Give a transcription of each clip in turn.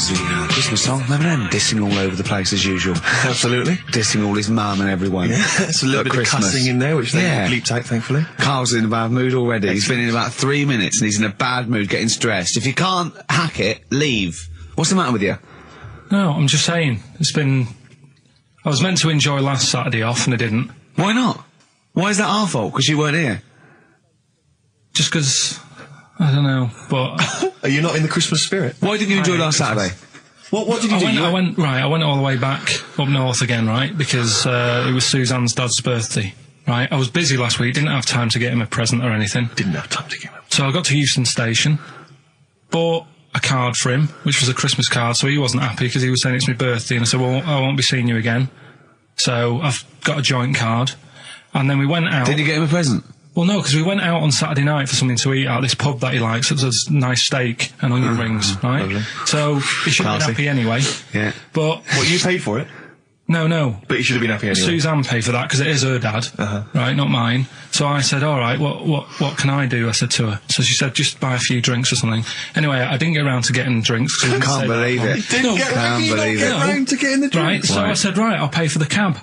songs. The Christmas song. Remember them? Dissing all over the place as usual. Absolutely. Dissing all his mum and everyone. Yeah, it's a little bit Christmas. of cussing in there, which they bleeped out, thankfully. Carl's in a bad mood already. He's been in about 3 minutes and he's in a bad mood, getting stressed. If you can't hack it, leave. What's the matter with you? No, I'm just saying. I was meant to enjoy last Saturday off and I didn't. Why not? Why is that our fault? Because you weren't here? Just because, I don't know, but... Are you not in the Christmas spirit? Why didn't you enjoy last Saturday? What did you do? I went all the way back up north again, right, because it was Suzanne's dad's birthday, right? I was busy last week, didn't have time to get him a present or anything. Didn't have time to get him. So I got to Euston Station, bought a card for him, which was a Christmas card, so he wasn't happy because he was saying it's my birthday, and I said, well, I won't be seeing you again. So I've got a joint card, and then we went out. Did you get him a present? Well, no, because we went out on Saturday night for something to eat at this pub that he likes. It was a nice steak and onion rings, right? Lovely. So he should have been happy anyway. Yeah. But... What, you paid for it? No. But you should have been happy anyway. Suzanne paid for that because it is her dad, right, not mine. So I said, all right, what can I do? I said to her. So she said, just buy a few drinks or something. Anyway, I didn't get around to getting drinks. I can't believe it. Didn't get round to getting the drinks. Right, so I said, right, I'll pay for the cab.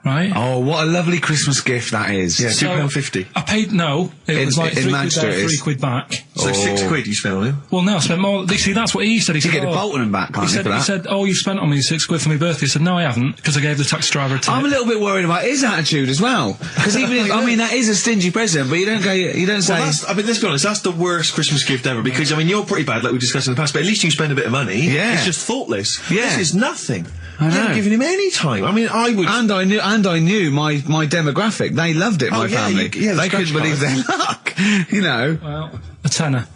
Right. Oh, what a lovely Christmas gift that is. Yeah, £2.50. I paid, no, it was like in £3 there, £3 back. So £6 you spent on him? Well, no, I spent more. See, that's what he said. He said, get the Bolton and back, can't he said, oh, you spent on me £6 for my birthday. I said, no, I haven't, because I gave the taxi driver a tip. I'm a little bit worried about his attitude as well. Because even if, I mean, that is a stingy present, but you don't say... Well, I mean, let's be honest, that's the worst Christmas gift ever, because, I mean, you're pretty bad, like we discussed in the past, but at least you spend a bit of money. Yeah. It's just thoughtless. Yeah. This is nothing. I know. You haven't given him any time. I mean, I would... And I knew my demographic. They loved it, my family. They couldn't believe their luck. You know. Well, a tenner.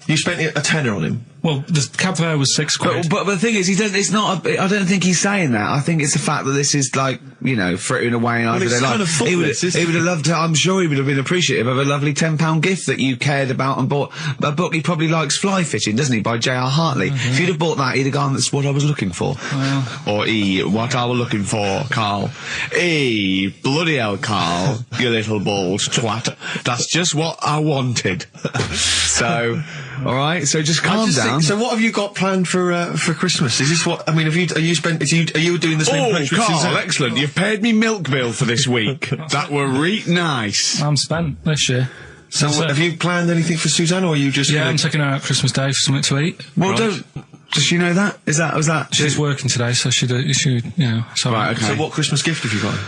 You spent a tenner on him? Well, the cab fare was £6. But the thing is, it's not. I don't think he's saying that. I think it's the fact that this is like, you know, frittering away and it's kind of thoughtless, he would have loved to. I'm sure he would have been appreciative of a lovely £10 gift that you cared about and bought. A book he probably likes, Fly Fishing, doesn't he, by J.R. Hartley? If you'd have bought that, he'd have gone, that's what I was looking for. Or what I was looking for, Carl. Bloody hell, Carl, you little balls twat. That's just what I wanted. So, all right. So just calm down. So what have you got planned for Christmas? Is this what? I mean, are you doing the same? Oh, Carl, excellent. You've paid me milk bill for this week. That were nice. I'm spent this year. So have you planned anything for Suzanne, or are you just? Yeah, I'm taking her out Christmas Day for something to eat. Well, does she know that? Was that? She's working today, so she you know. So right. Okay. So what Christmas gift have you got?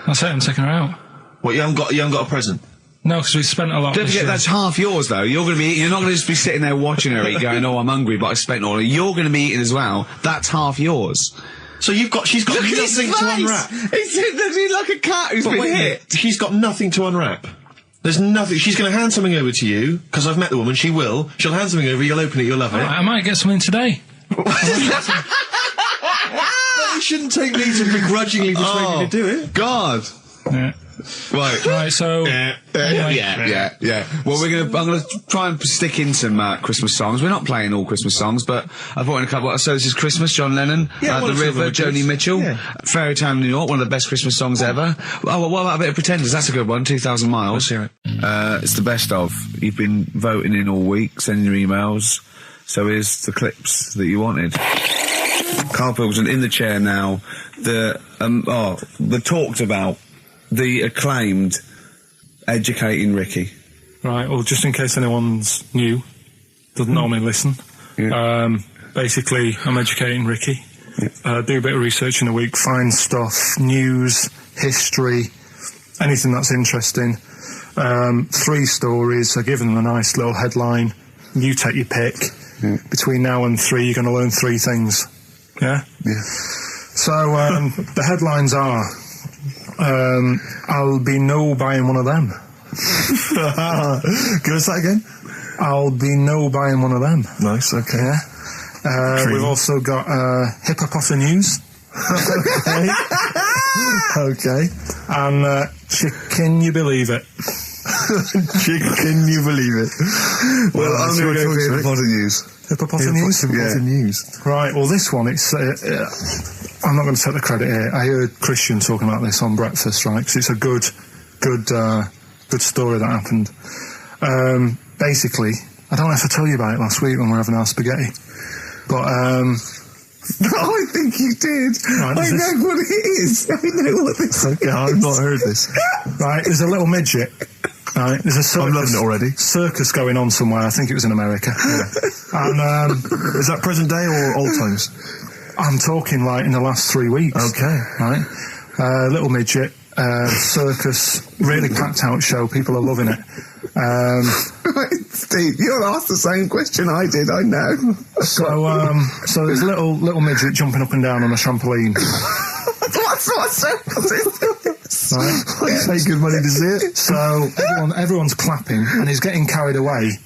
That's it. I'm taking her out. What, you haven't got a present? No, because we spent a lot. Don't forget, that's half yours, though. You're not going to just be sitting there watching her eat, going, "Oh, I'm hungry, but I spent all." You're going to be eating as well. That's half yours. So she's got nothing to unwrap. He's like a cat who's been hit. She's got nothing to unwrap. There's nothing. She's going to hand something over to you, because I've met the woman. She will. She'll hand something over. You'll open it. You'll love it. I might get something today. You shouldn't take me to begrudgingly persuade you to do it. God. Yeah. Right, so... anyway. Yeah. Well, I'm gonna try and stick in some Christmas songs. We're not playing all Christmas songs, but I brought in a couple. So this is Christmas, John Lennon, The River, Joni Mitchell, Fairy Tale New York, one of the best Christmas songs ever. Oh, what about a bit of Pretenders? That's a good one, 2,000 Miles. Let's hear it. It's the best of. You've been voting in all week, sending your emails, so here's the clips that you wanted. Karl Pilkington in the chair now, the talked about, the acclaimed Educating Ricky. Right, well, just in case anyone's new, doesn't normally listen, basically, I'm educating Ricky. Do a bit of research in a week, find stuff, news, history, anything that's interesting. 3 stories, I give them a nice little headline. You take your pick. Between now and 3, you're going to learn 3 things. Yeah? Yeah. So, the headlines are... I'll be no buying one of them. Give us that again. I'll be no buying one of them. Nice, okay. Yeah. We've also got hippopotamus. Okay. And can you believe it? Can you believe it? Well, I'm going to go for hippopotamus. Hippopotamus? Yeah. Right, well, this one, it's... I'm not going to take the credit here. I heard Christian talking about this on Breakfast, right? Because it's a good story that happened. Basically, I don't know if I told you about it last week when we were having our spaghetti. But, I think you did. Right, I know what it is. I know what this is. Okay, I've not heard this. right, there's a little midget. Right, there's a circus. I'm loving it already. Circus going on somewhere. I think it was in America. And Is that present day or old times? I'm talking like in the last 3 weeks. Okay. Right, little midget. Circus, really packed out show. People are loving it. Right, Steve, you'll ask the same question I did. I know. So there's a little midget jumping up and down on a trampoline. What circus is this? Right. Pay good money to see it. So everyone's clapping, and he's getting carried away.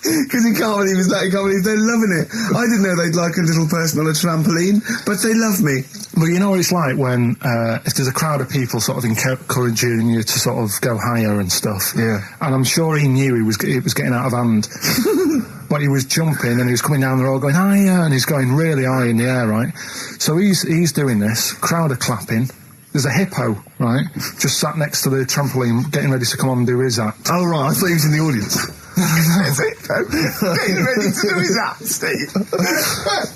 Because he can't believe it's that. He can't believe they're loving it. I didn't know they'd like a little person on a trampoline, but they love me. But you know what it's like when if there's a crowd of people sort of encouraging you to sort of go higher and stuff. Yeah. And I'm sure he knew it was getting out of hand. But he was jumping and he was coming down the road going higher, and he's going really high in the air, right? So he's doing this. Crowd are clapping. There's a hippo, right, just sat next to the trampoline, getting ready to come on and do his act. Oh, right, I thought he was in the audience. There's a hippo getting ready to do his act, Steve.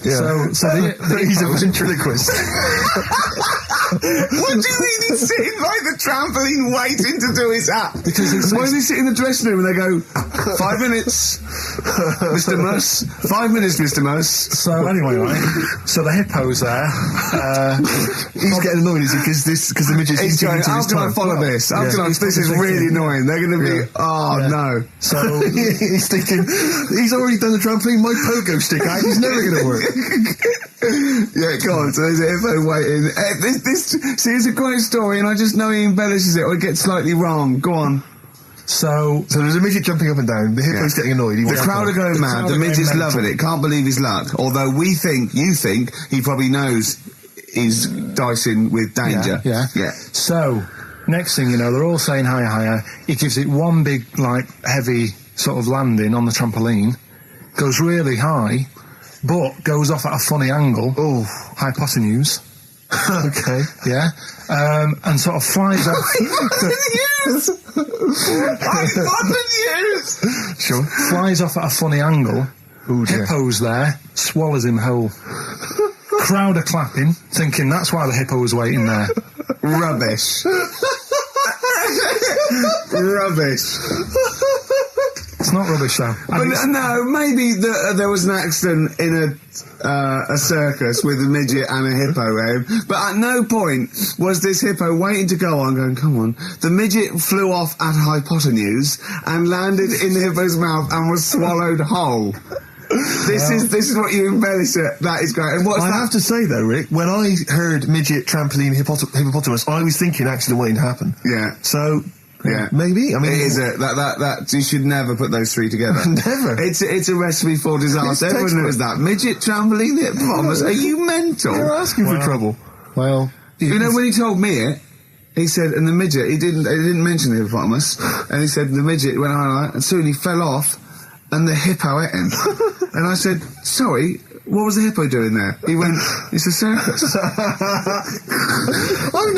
Yeah. So he's a ventriloquist. What do you mean he's sitting by the trampoline waiting to do his act? Because why does he sit in the dressing room and they go, 5 minutes, Mr. Muss, 5 minutes, Mr. Muss. So anyway, right, so the hippo's there. He's getting annoyed, is he? Because the midget's He's going, how can I follow this? How can I, this is really annoying. They're going to be, no. So he's thinking, he's already done the trampoline, my pogo stick out, he's never going to work. Yeah, go on. So there's a hippo waiting. See, it's a great story, and I just know he embellishes it or it gets slightly wrong. Go on. So there's a midget jumping up and down, the hippo's getting annoyed. The crowd are going mad, the midget's loving it, can't believe his luck. Although you think, he probably knows he's dicing with danger. Yeah. So, next thing you know, they're all saying higher, higher. He gives it one big, heavy sort of landing on the trampoline, goes really high, but goes off at a funny angle. Oh, hypotenuse. Okay. Yeah. And sort of flies off. Hypotenuse! Sure. Flies off at a funny angle. Ooh, dear. Hippo's there, swallows him whole. Crowd are clapping, thinking that's why the hippo was waiting there. Rubbish. Rubbish. It's not rubbish, though. But no, maybe there was an accident in a circus with a midget and a hippo, but at no point was this hippo waiting to go on, going, come on. The midget flew off at hypotenuse and landed in the hippo's mouth and was swallowed whole. This is what you embellish it. That is great. And I have to say, though, Rick, when I heard midget, trampoline, hippopotamus, I was thinking accident waiting to happen. Yeah. So... Yeah, maybe. I mean, it is that you should never put those three together. Never. It's a recipe for disaster. Everyone knows that. Midget, trampoline, hippopotamus. Are you mental? You're asking for trouble. Well, you know when he told me it, he said, and the midget, he didn't mention the hippopotamus, and he said the midget went on, and soon he fell off, and the hippo ate him. And I said, sorry. What was the hippo doing there? He went, it's a circus. I've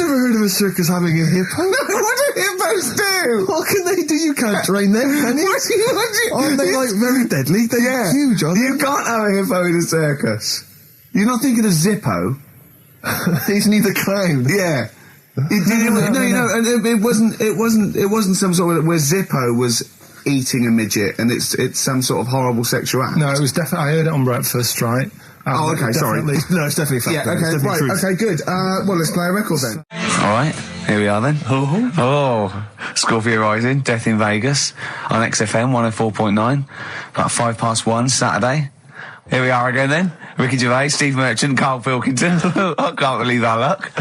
never heard of a circus having a hippo. No, what do hippos do? What can they do? You can't train them, can you? Aren't they, very deadly? They're huge, aren't they? You can't have a hippo in a circus. You're not thinking of Zippo. He's neither clown. Yeah. It wasn't some sort of where Zippo was eating a midget, and it's some sort of horrible sexual act. No, it was definitely. I heard it on breakfast, right? Okay, sorry. No, it's definitely fact. Yeah, okay, right, okay, good. Well, let's play a record then. All right, here we are then. Oh, Scorpio Rising, Death in Vegas, on XFM 104.9, about 1:05 Saturday. Here we are again then. Ricky Gervais, Steve Merchant, Karl Pilkington. I can't believe our luck.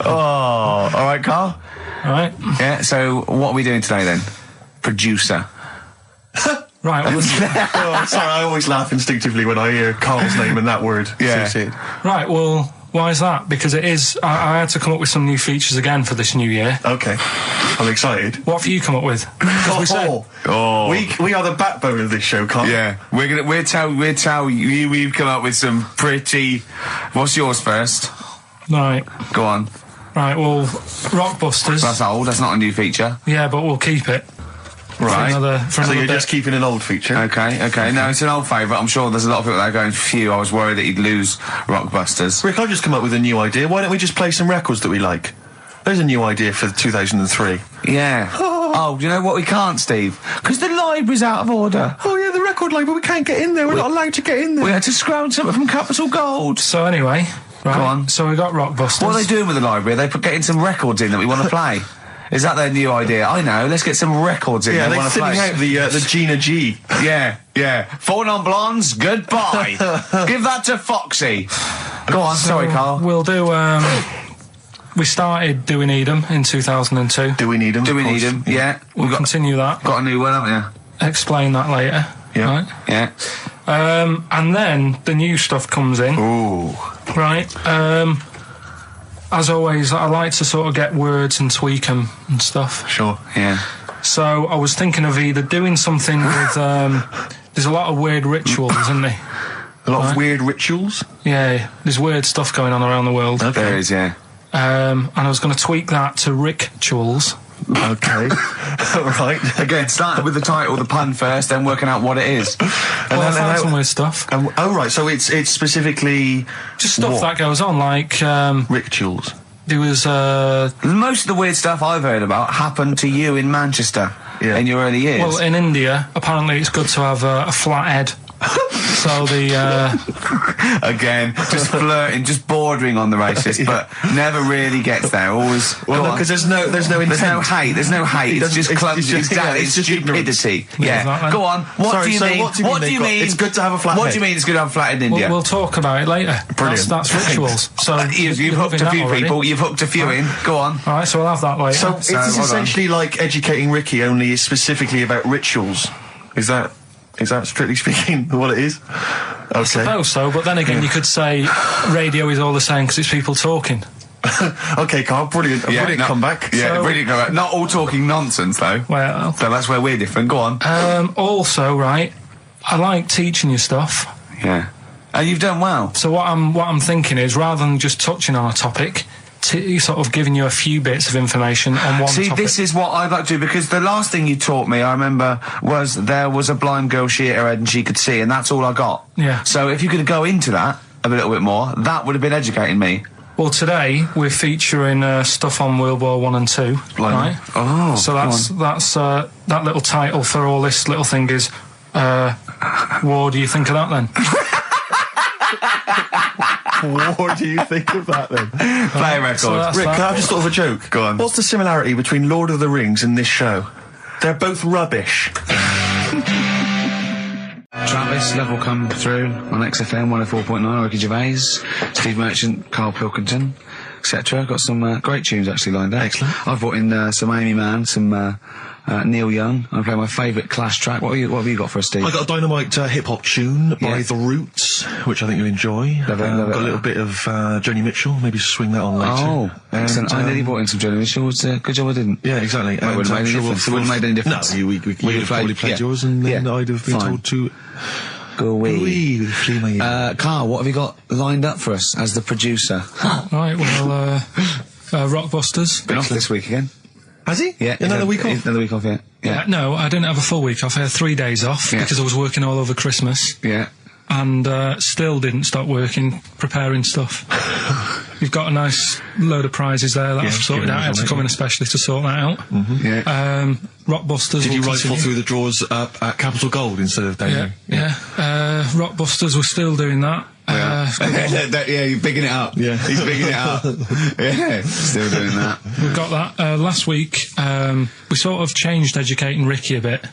All right, Karl? All right. Yeah, so what are we doing today then? Producer. Right. Well, sorry, I always laugh instinctively when I hear Carl's name and that word associated. Right, well, why is that? Because it is... I had to come up with some new features again for this new year. Okay. I'm excited. What have you come up with? We are the backbone of this show, Carl. Yeah. We'll tell you we've come up with some pretty... What's yours first? Right. Go on. Right, well, Rockbusters. That's old, that's not a new feature. Yeah, but we'll keep it. Right. So you're bit. just keeping an old feature. Okay. No, it's an old favourite. I'm sure there's a lot of people that are going, phew, I was worried that he'd lose Rockbusters. Rick, I've just come up with a new idea. Why don't we just play some records that we like? There's a new idea for 2003. Yeah. Oh, you know what we can't, Steve? Because the library's out of order. Oh yeah, the record label, we can't get in there. We're not allowed to get in there. We had to scrounge something from Capital Gold. So anyway, right. Go on. So we got Rockbusters. What are they doing with the library? Are they getting some records in that we want to play? Is that their new idea? I know. Let's get some records in. Yeah, they they're want to thinning play. out the Gina G. Yeah. 4 non-blondes. Goodbye. Give that to Foxy. Go on. Sorry, Carl. We'll do. We started Do We Need 'Em in 2002. Do we need them? Do we need them? Yeah. We'll continue that. Got a new one, haven't Explain that later. Yeah. Right? you? Yeah. And then the new stuff comes in. Ooh. Right. As always, I like to sort of get words and tweak them and stuff. Sure. Yeah. So I was thinking of either doing something with. There's a lot of weird rituals, isn't there? A lot of weird rituals. Yeah, there's weird stuff going on around the world. Okay. There is, yeah. And I was going to tweak that to rituals. Okay. Right. Again, starting with the title, the pun first, then working out what it is. Well, I found some weird stuff. Oh right, so it's specifically Just stuff what? that goes on, like Rituals. there was Most of the weird stuff I've heard about happened to you in Manchester in your early years. well, in India, apparently it's good to have a flat head. So the Again, just flirting, just bordering on the racist, but never really gets there. Always. Well, because there's no intent. There's no hate. There's no hate. It's just clumsy. It's just stupidity. Yeah, Yeah. Go on. What do you mean? What do you mean? It's good to have a flat What head. do you mean? It's good to have a flat head in India? we'll talk about it later. Brilliant. That's rituals. So You've hooked loving a that few already. people. You've hooked a few in. Go on. All right, so we'll have that later. So it's hold on. essentially like Educating Ricky, only it's specifically about rituals. Is that strictly speaking what it is? Okay. I suppose so, but then again, you could say radio is all the same because it's people talking. Okay, Carl, brilliant. Brilliant comeback. Yeah, So- brilliant comeback. Not all talking nonsense though. Well, So that's where we're different. Go on. also, right, I like teaching you stuff. Yeah. And you've done well. So what I'm thinking is, rather than just touching on a topic, sort of giving you a few bits of information on one See, topic. this is what I'd like to do, because the last thing you taught me, I remember, was there was a blind girl, she hit her head and she could see, and that's all I got. Yeah. So if you could go into that a little bit more, that would have been educating me. Well, today we're featuring stuff on World War One and Two, right? Oh, So that's that little title for all this little thing is, what do you think of that then? What do you think of that then? Play a record. So that's Rick, that. can I have just thought of a joke? Go on. What's the similarity between Lord of the Rings and this show? They're both rubbish. Travis, Level come through on XFM 104.9, Ricky Gervais, Steve Merchant, Karl Pilkington, etc. Got some great tunes actually lined up. Excellent. I've brought in some Amy Mann, some Neil Young. I'm playing my favourite Clash track. What have you got for us, Steve? I got a dynamite hip-hop tune by Yeah. The Roots, which I think you'll enjoy. Love it, love it. Got a little bit of Joni Mitchell, maybe swing that on later. Oh, excellent. I nearly And, brought in some Joni Mitchell. Good job I didn't. yeah, exactly. Well, it wouldn't I'm have made any sure difference. It wouldn't have made any difference. No, you would have probably played yeah. yours, and then Yeah. I'd have been Fine. told to Go away. wee with flee my ear. Carl, what have you got lined up for us as the producer? Right, well, Rockbusters. Been off this week again? Has he? Yeah. Another week off? Another week off, yeah. Yeah. No, I didn't have a full week off. I had 3 days off Yeah. because I was working all over Christmas. Yeah. And still didn't stop working, preparing stuff. You've got a nice load of prizes there that I've sorted out. I had to come in especially to sort that out. Yeah. Rockbusters. Did you will rifle continue. through the drawers up at Capital Gold instead of down Yeah, here? yeah. Rockbusters, we're still doing that. Yeah, you're bigging it up. Yeah. He's bigging it up. Yeah, still doing that. We've got that. Last week, we sort of changed Educating Ricky a bit.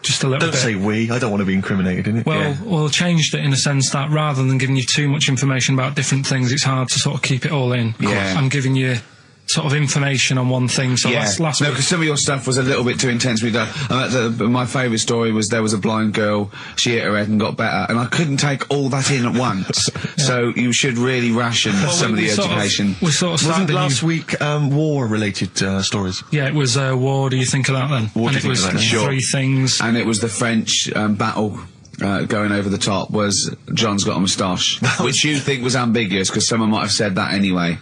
Just a little Don't bit. say we. I don't want to be incriminated in it. Well, changed it in a sense that rather than giving you too much information about different things, it's hard to sort of keep it all in. Yeah. I'm giving you sort of information on one thing. So last no, week. because some of your stuff was a little bit too intense. My favourite story was there was a blind girl, she hit her head and got better, and I couldn't take all that in at once. So you should really ration some of the education. We sort of Wasn't started last week war-related stories? Yeah, it was What do you think of that then? What do and you it think was of that? Sure. 3 things. And it was the French battle. Going over the top was John's got a moustache, which you think was ambiguous because someone might have said that anyway.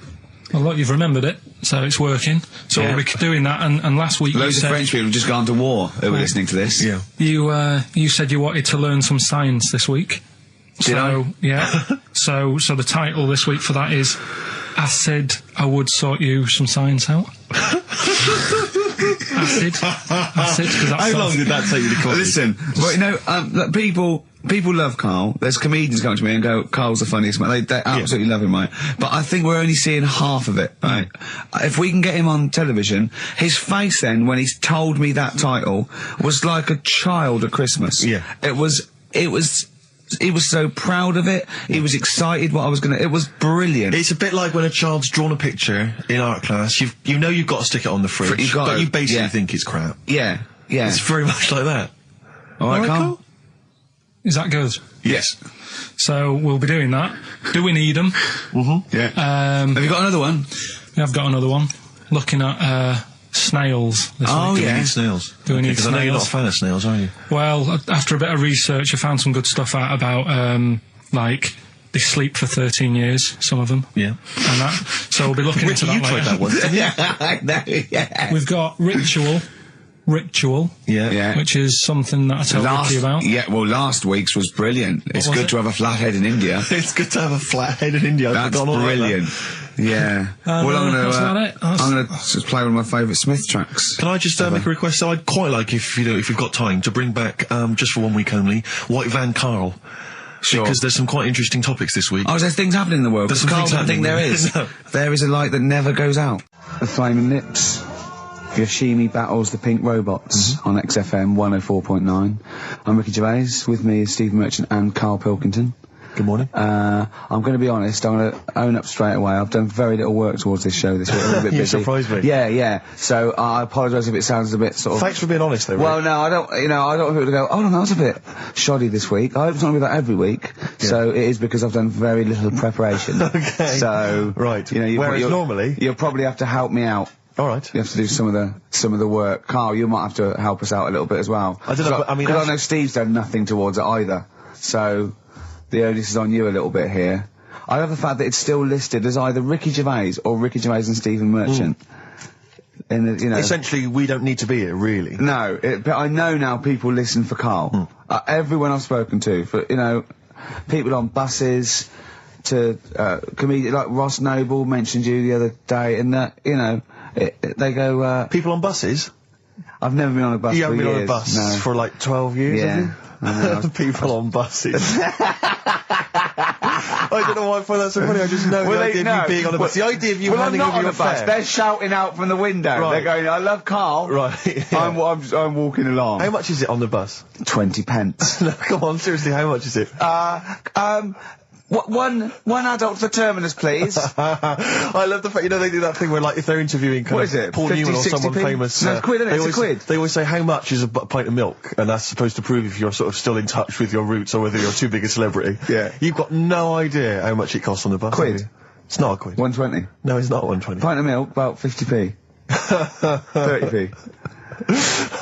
Well, look, you've remembered it, so it's working. So we'll be doing that, and last week Loads of French people have just gone to war who were listening to this. Yeah. you said you wanted to learn some science this week. Did I? Yeah. so the title this week for that is I Said I Would Sort You Some Science Out. Acid, because that's... How long did that take you to come? Listen, well, you know, look, people love Karl. There's comedians coming to me and go, Karl's the funniest man. They absolutely love him, right? But I think we're only seeing half of it, right? If we can get him on television, his face then, when he's told me that title, was like a child at Christmas. Yeah. He was so proud of it. He was excited what I was it was brilliant. It's a bit like when a child's drawn a picture in art class. You know you've got to stick it on the fridge, but you basically think it's crap. Yeah. It's very much like that. All right, Karl? Is that good? Yes. So we'll be doing that. Do we need them? Mm-hmm. Yeah. Have you got another one? We have got another one. Looking at snails this week. Do we need snails? Do we need Because I know you're not a snails? fan of snails, are you? Well, after a bit of research, I found some good stuff out about, like, they sleep for 13 years, some of them. Yeah. And that. So we'll be looking into that You later. tried that one, didn't you? I know, yeah. We've got Ritual, Yeah. which is something that I told Ricky about. Yeah, well, last week's was brilliant. It's was good it? to have a flathead in India. It's good to have a flat head in India. That's brilliant. Yeah. Well, I'm that's about gonna it. That's- I'm gonna just play one of my favourite Smith tracks. Can I just make a request? So I'd quite like, if you've got time, to bring back, just for 1 week only, White Van Karl. Sure. Because there's some quite interesting topics this week. Oh, there's things happening in the world. There's Because some Karl things doesn't think there happening. is. No. There is a light that never goes out. The Flaming Lips. Yoshimi battles the Pink Robots on XFM 104.9. I'm Ricky Gervais. With me is Steve Merchant and Karl Pilkington. Good morning. I'm going to be honest. I'm going to own up straight away. I've done very little work towards this show this week. I'm a little bit You busy. surprised me. Yeah. So I apologise if it sounds a bit sort of... Thanks for being honest, though. Rick. Well, no, I don't want people to go, oh, no, that was a bit shoddy this week. I hope it's not going to be that every week. Yeah. So it is because I've done very little preparation. Okay. So... Right. You know, Whereas normally... You'll probably have to help me out. All right. You have to do some of the work. Karl, you might have to help us out a little bit as well. I don't know, but I mean... Because I know Steve's done nothing towards it either. So... the onus is on you a little bit here. I love the fact that it's still listed as either Ricky Gervais or Ricky Gervais and Stephen Merchant. In the, you know, Essentially, we don't need to be here, really. no, but I know now people listen for Karl. Everyone I've spoken to, for people on buses, to comedians like Ross Noble mentioned you the other day, and that they go. People on buses? I've never been on a bus. You for haven't been on a years. bus No. for like 12 years, Yeah. have you? I know. People on buses. I don't know why I find that so funny. I just know the idea of you being on a bus. The idea of you I'm handing not over on your a bus. fare. They're shouting out from the window. Right. They're going, "I love Karl." Right. yeah. I'm walking along. How much is it on the bus? 20 pence. No, come on, seriously, how much is it? One adult for Terminus, please. I love the fact, they do that thing where, like, if they're interviewing What is it, Paul 50, Newman or 60 someone p? famous... No, it's quid, isn't it? It's a quid. They always say, how much is a pint of milk? And that's supposed to prove if you're sort of still in touch with your roots or whether you're too big a celebrity. Yeah. You've got no idea how much it costs on the bus. Quid? have you? It's not a quid. 120. No, it's not 120. Pint of milk, about 50p. 30p.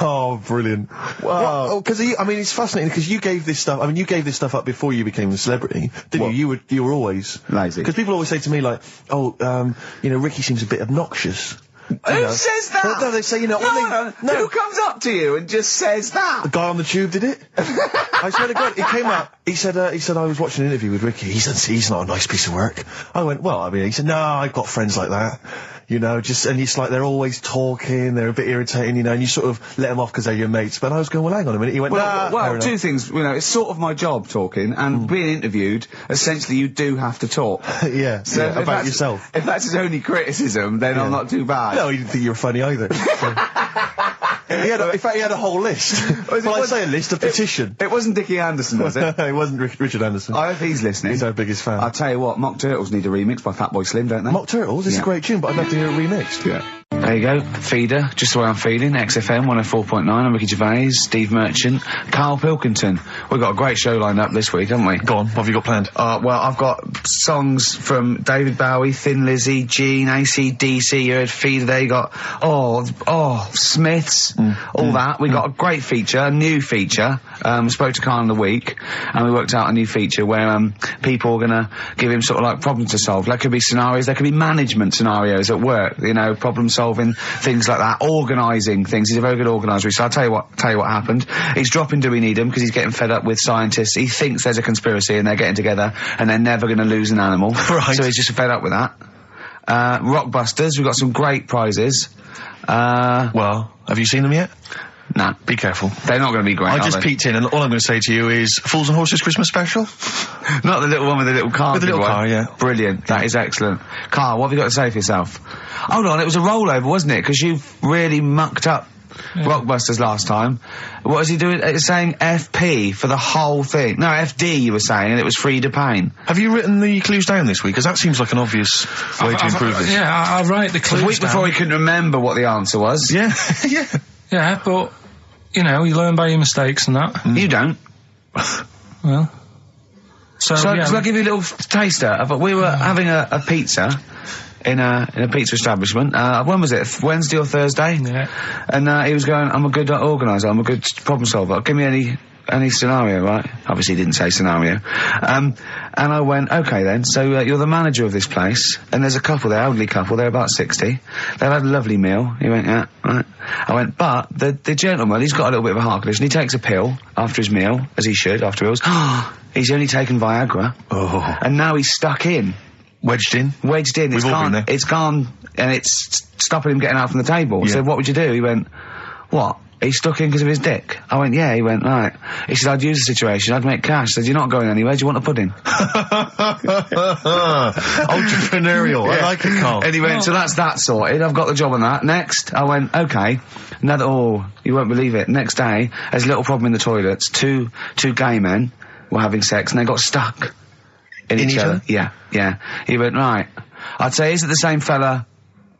Oh, brilliant. Wow. Well, because it's fascinating because you gave this stuff up before you became a celebrity, didn't What? you? You were always Lazy. Because people always say to me, like, Ricky seems a bit obnoxious. Who says that? Well, no, they say, No. Who comes up to you and just says that? The guy on the tube did it. I swear to God, it came up. He said I was watching an interview with Ricky. He said, he's not a nice piece of work. I went, he said, no, I've got friends like that. And it's like they're always talking, they're a bit irritating, and you sort of let them off because they're your mates. But I was going, well, hang on a minute. He went, fair Well, enough. two things. It's sort of my job talking, and being interviewed, essentially you do have to talk. Yeah, So yeah, if about that's- yourself. If that's his only criticism, then I'm not too bad. No, he didn't think you were funny either. So. In fact, he had a whole list. Well, I say a list, a petition. It wasn't Dickie Anderson, was it? It wasn't Richard Anderson. I hope he's listening. He's our biggest fan. I'll tell you what, Mock Turtles need a remix by Fatboy Slim, don't they? Mock Turtles, it's Yeah. a great tune, but I'd love to hear it remixed. Yeah. There you go. Feeder, just the way I'm feeling. XFM 104.9. I'm Ricky Gervais, Steve Merchant, Karl Pilkington. We've got a great show lined up this week, haven't we? Go on, what have you got planned? Well, I've got songs from David Bowie, Thin Lizzy, Gene, AC/DC. You heard Feeder there. You got, Smiths, all that. We got a great feature, a new feature. We spoke to Karl in the week, and we worked out a new feature where people are gonna give him sort of like problems to solve. There could be scenarios, there could be management scenarios at work, you know, problem solving, things like that, organising things. He's a very good organiser. So I'll tell you what happened. He's dropping Do We Need Him because he's getting fed up with scientists. He thinks there's a conspiracy and they're getting together and they're never going to lose an animal. Right. So he's just fed up with that. Rockbusters, we've got some great prizes. Well, have you seen them yet? Nah. Be careful. They're not going to be great, I just peeked in, and all I'm going to say to you is Fools and Horses Christmas special? Not the little one with the little car. With the little car, yeah. Brilliant. That is excellent. Karl, what have you got to say for yourself? Hold on, it was a rollover, wasn't it? Because you really mucked up Rockbusters last time. What was he doing? It's saying FP for the whole thing. No, FD you were saying, and it was Frida Payne. Have you written the clues down this week? Because that seems like an obvious way to improve this. Yeah, I'll write the clues The week before he couldn't remember what the answer was. Yeah, yeah. Yeah, but, you know, you learn by your mistakes and that. You don't. Well. So Shall yeah. I give you a little taster? We were having a pizza in a pizza establishment. When was it? Wednesday or Thursday? Yeah. And he was going, I'm a good organiser, I'm a good problem solver. Give me any scenario, right? Obviously he didn't say scenario. And I went, okay then, so you're the manager of this place, and there's a couple there, elderly couple, they're about 60. They've had a lovely meal. He went, yeah, right. I went, but the gentleman, he's got a little bit of a heart condition. He takes a pill after his meal, as he should, after meals. He's only taken Viagra. Oh. And now he's stuck in. Wedged in. We've all been there. It's gone, and it's stopping him getting out from the table. Yeah. So what would you do? He went, what? He's stuck in because of his dick. I went, yeah. He went, right. He said, I'd use the situation, I'd make cash. I said, you're not going anywhere, do you want a pudding? Entrepreneurial. Yeah. I like it, Karl. And he went, so that's that sorted, I've got the job on that. Next, I went, okay. You won't believe it. Next day, there's a little problem in the toilets. Two gay men were having sex and they got stuck in each other. Yeah. He went, right. I'd say, is it the same fella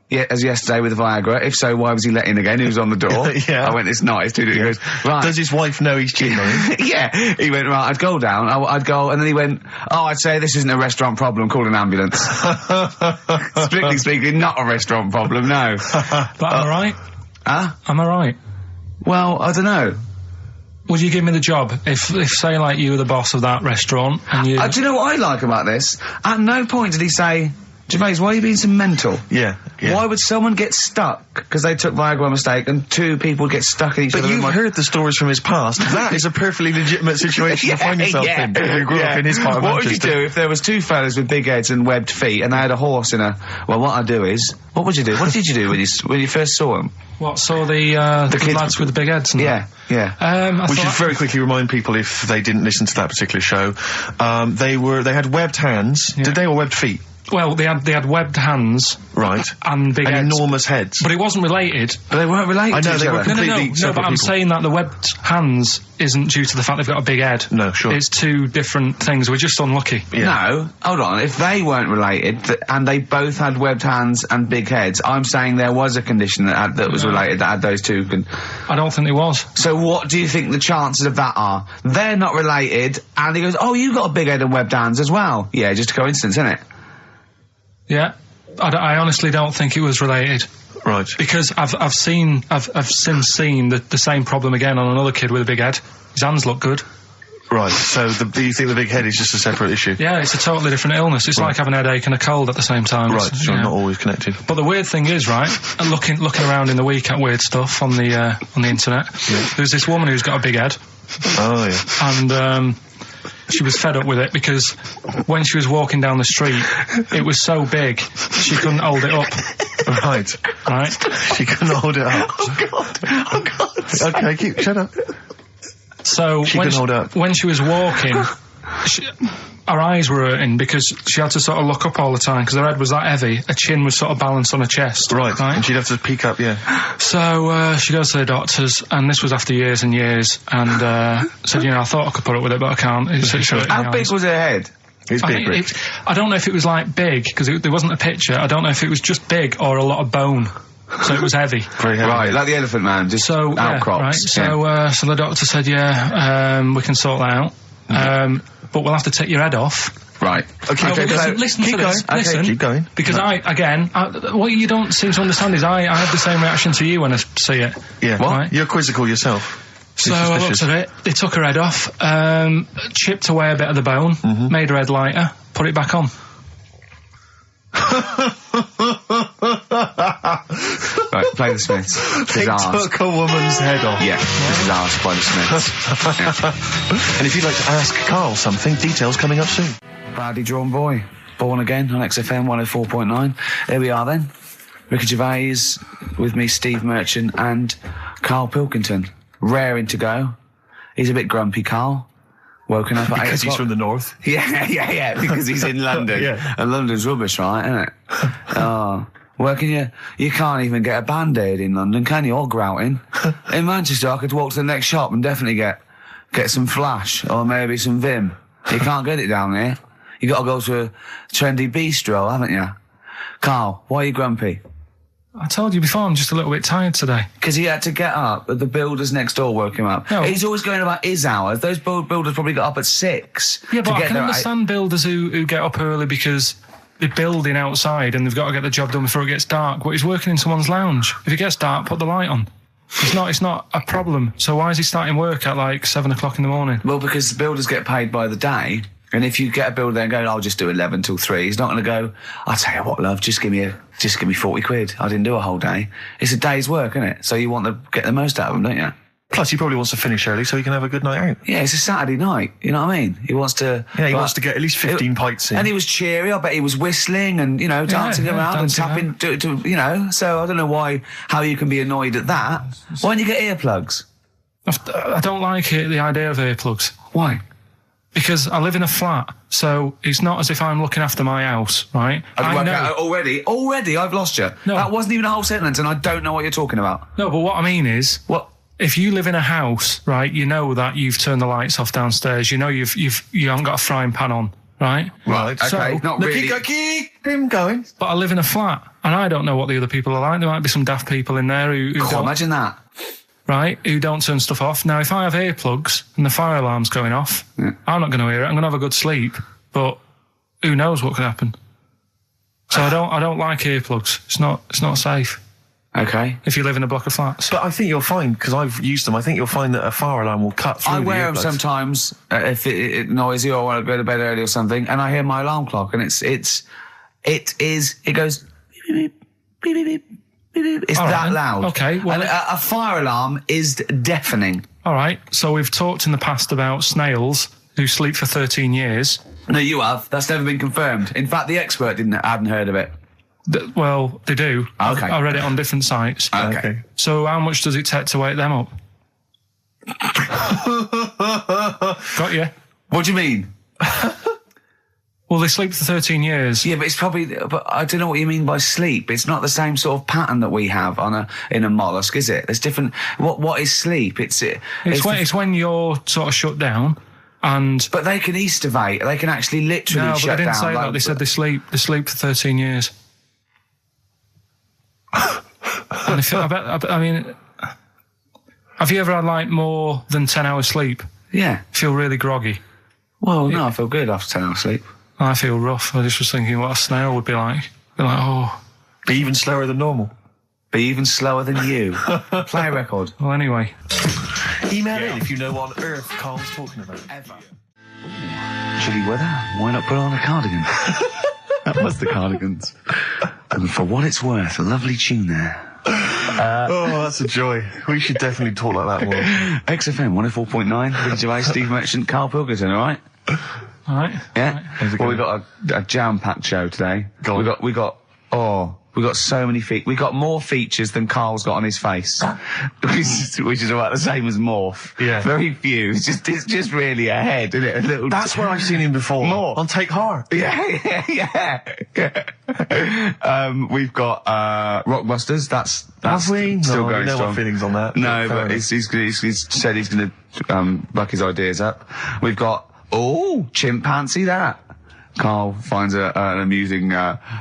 as yesterday with the Viagra? If so, why was he let in again? He was on the door. Yeah. I went, it's not, it's too different. He goes, right. Does his wife know he's cheating on him? Yeah. He went, right, I'd go down, I'd go, and then he went, I'd say this isn't a restaurant problem, call an ambulance. Strictly speaking, not a restaurant problem, no. But am I right? Huh? Am I right? Well, I don't know. Would you give me the job if say, like, you were the boss of that restaurant and you... Do you know what I like about this? At no point did he say, Gervais, why are you being so mental? Yeah. Why would someone get stuck because they took Viagra by mistake and two people get stuck in each other? But you've heard the stories from his past. That is a perfectly legitimate situation to find yourself in. You grew up in his part of What would you Manchester. do if there was two fellas with big heads and webbed feet and they had a horse in a... Well, what I'd do is... What would you do? What did you do when you first saw them? What, saw the kids lads with the big heads and Yeah. We should very quickly remind people, if they didn't listen to that particular show, they had webbed hands. Yeah. Did they, or webbed feet? Well, they had webbed hands. Right. And big and heads. enormous heads. But it wasn't related. But they weren't related I know, to each they were other. completely No, separate but I'm people. saying that the webbed hands isn't due to the fact they've got a big head. No, sure. It's two different things. We're just unlucky. Yeah. No, hold on. If they weren't related and they both had webbed hands and big heads, I'm saying there was a condition that was related that had those two. I don't think there was. So what do you think the chances of that are? They're not related, and he goes, "Oh, you got a big head and webbed hands as well." Yeah, just a coincidence, isn't it? Yeah. I honestly don't think it was related. Right. Because I've since seen the same problem again on another kid with a big head. His hands look good. Right, so do you think the big head is just a separate issue? Yeah, it's a totally different illness. It's like having a headache and a cold at the same time. Right, so not always connected. But the weird thing is, right, looking around in the week at weird stuff on the internet, there's this woman who's got a big head. Oh, yeah. And, she was fed up with it because when she was walking down the street, it was so big, she couldn't hold it up. Right. She couldn't hold it up. Oh God. Okay, shut up. So when she was walking, her eyes were hurting because she had to sort of look up all the time because her head was that heavy. Her chin was sort of balanced on her chest. Right. And she'd have to peek up, yeah. So she goes to the doctors, and this was after years and years, and said, I thought I could put up with it, but I can't. How big was her head? It's big, Rick. I don't know if it was like big because there wasn't a picture. I don't know if it was just big or a lot of bone. so it was heavy. Very heavy. Right, like the Elephant Man, just So outcrops. right. So the doctor said, we can sort that out. But we'll have to take your head off. Right. Okay, Listen keep to going. this. Okay, Listen, keep going. Because what you don't seem to understand is I have the same reaction to you when I see it. Yeah. What? Right? You're quizzical yourself. So I looked at it. They took her head off, chipped away a bit of the bone, made her head lighter, put it back on. Right, play the Smiths. They took a woman's head off. Yeah, this is asked by the Smiths. And if you'd like to ask Carl something, details coming up soon. Proudly drawn boy. Born again on XFM 104.9. Here we are then. Ricky Gervais with me, Steve Merchant, and Karl Pilkington. Raring to go. He's a bit grumpy, Carl. Woken up at 8 Because he's o'clock. from the north. Yeah, because he's in London. Yeah. And London's rubbish, right, isn't it? Oh. Working you can't even get a Band-Aid in London, can you? Or grouting. In Manchester, I could walk to the next shop and definitely get some Flash, or maybe some Vim. You can't get it down here. You gotta go to a trendy bistro, haven't you? Carl, why are you grumpy? I told you before, I'm just a little bit tired today. Because he had to get up, but the builders next door woke him up. No. He's always going about his hours. Those builders probably got up at 6. Yeah, but to I get can there at understand builders who get up early because they're building outside and they've got to get the job done before it gets dark. But he's working in someone's lounge. If it gets dark, put the light on. It's not a problem. So why is he starting work at like 7 o'clock in the morning? Well, because the builders get paid by the day, and if you get a builder there and go, I'll just do 11 till 3, he's not going to go, I'll tell you what, love, just give me 40 quid. I didn't do a whole day. It's a day's work, isn't it? So you want to get the most out of them, don't you? Plus, he probably wants to finish early so he can have a good night out. Yeah, it's a Saturday night, you know what I mean? He wants to... Yeah, he wants to get at least 15 pints in. And he was cheery, I bet he was whistling and, dancing around and tapping, so I don't know how you can be annoyed at that. Why don't you get earplugs? I don't like it, the idea of earplugs. Why? Because I live in a flat, so it's not as if I'm looking after my house, right? I know. Already, I've lost you. No. That wasn't even a whole sentence and I don't know what you're talking about. No, but what I mean is... What? If you live in a house, right, you know that you've turned the lights off downstairs. You know you haven't got a frying pan on, right? Right, So, okay, not really. Keep him going. But I live in a flat, and I don't know what the other people are like. There might be some daft people in there who God, don't, imagine that. right, who don't turn stuff off. Now, if I have earplugs and the fire alarm's going off, I'm not going to hear it. I'm going to have a good sleep, but who knows what could happen? So I don't like earplugs. It's not safe. Okay. If you live in a block of flats. But I think you'll find, because I've used them, I think you'll find that a fire alarm will cut through I the wear them earplugs. sometimes if it's noisy or I want to go to bed early or something, and I hear my alarm clock, and it goes beep, beep, beep, beep, beep, beep. It's All right, that then. loud. Okay, well- and a fire alarm is deafening. All right, so we've talked in the past about snails who sleep for 13 years. No, you have. That's never been confirmed. In fact, the expert hadn't heard of it. Well, they do. Okay. I read it on different sites. Okay. So how much does it take to wake them up? Got you. What do you mean? Well, they sleep for 13 years. Yeah, but it's probably. But I don't know what you mean by sleep. It's not the same sort of pattern that we have in a mollusk, is it? There's different. What is sleep? It's when you're sort of shut down, and But they can estivate. They can actually literally no, but shut they didn't down. say that. They said they sleep for 13 years. And I mean, have you ever had like more than 10 hours sleep? Yeah. Feel really groggy. Well, no, I feel good after 10 hours sleep. I feel rough. I just was thinking what a snail would be like. Be like, oh. Be even slower than normal. Be even slower than you. Play a record. Well, anyway. Email in if you know what on earth Carl's talking about. Ever. Chilly weather, why not put on a cardigan? That was the Cardigans. And for what it's worth, a lovely tune there. Oh, that's a joy. We should definitely talk like that more. XFM 104.9, Ricky Gervais, Steve Merchant, Karl Pilkington, alright? All right. Yeah? Well, we got a jam-packed show today. We got so many we got more features than Carl's got on his face. which is about the same as Morph. Yeah. Very few. It's just really a head, isn't it? A little. That's where I've seen him before. More. On Take Heart. Yeah. We've got Rockbusters. That's Have we? still No, going no strong. more feelings on that. No, Fair but enough. he's said he's going to buck his ideas up. We've got chimpanzee that. Carl finds an amusing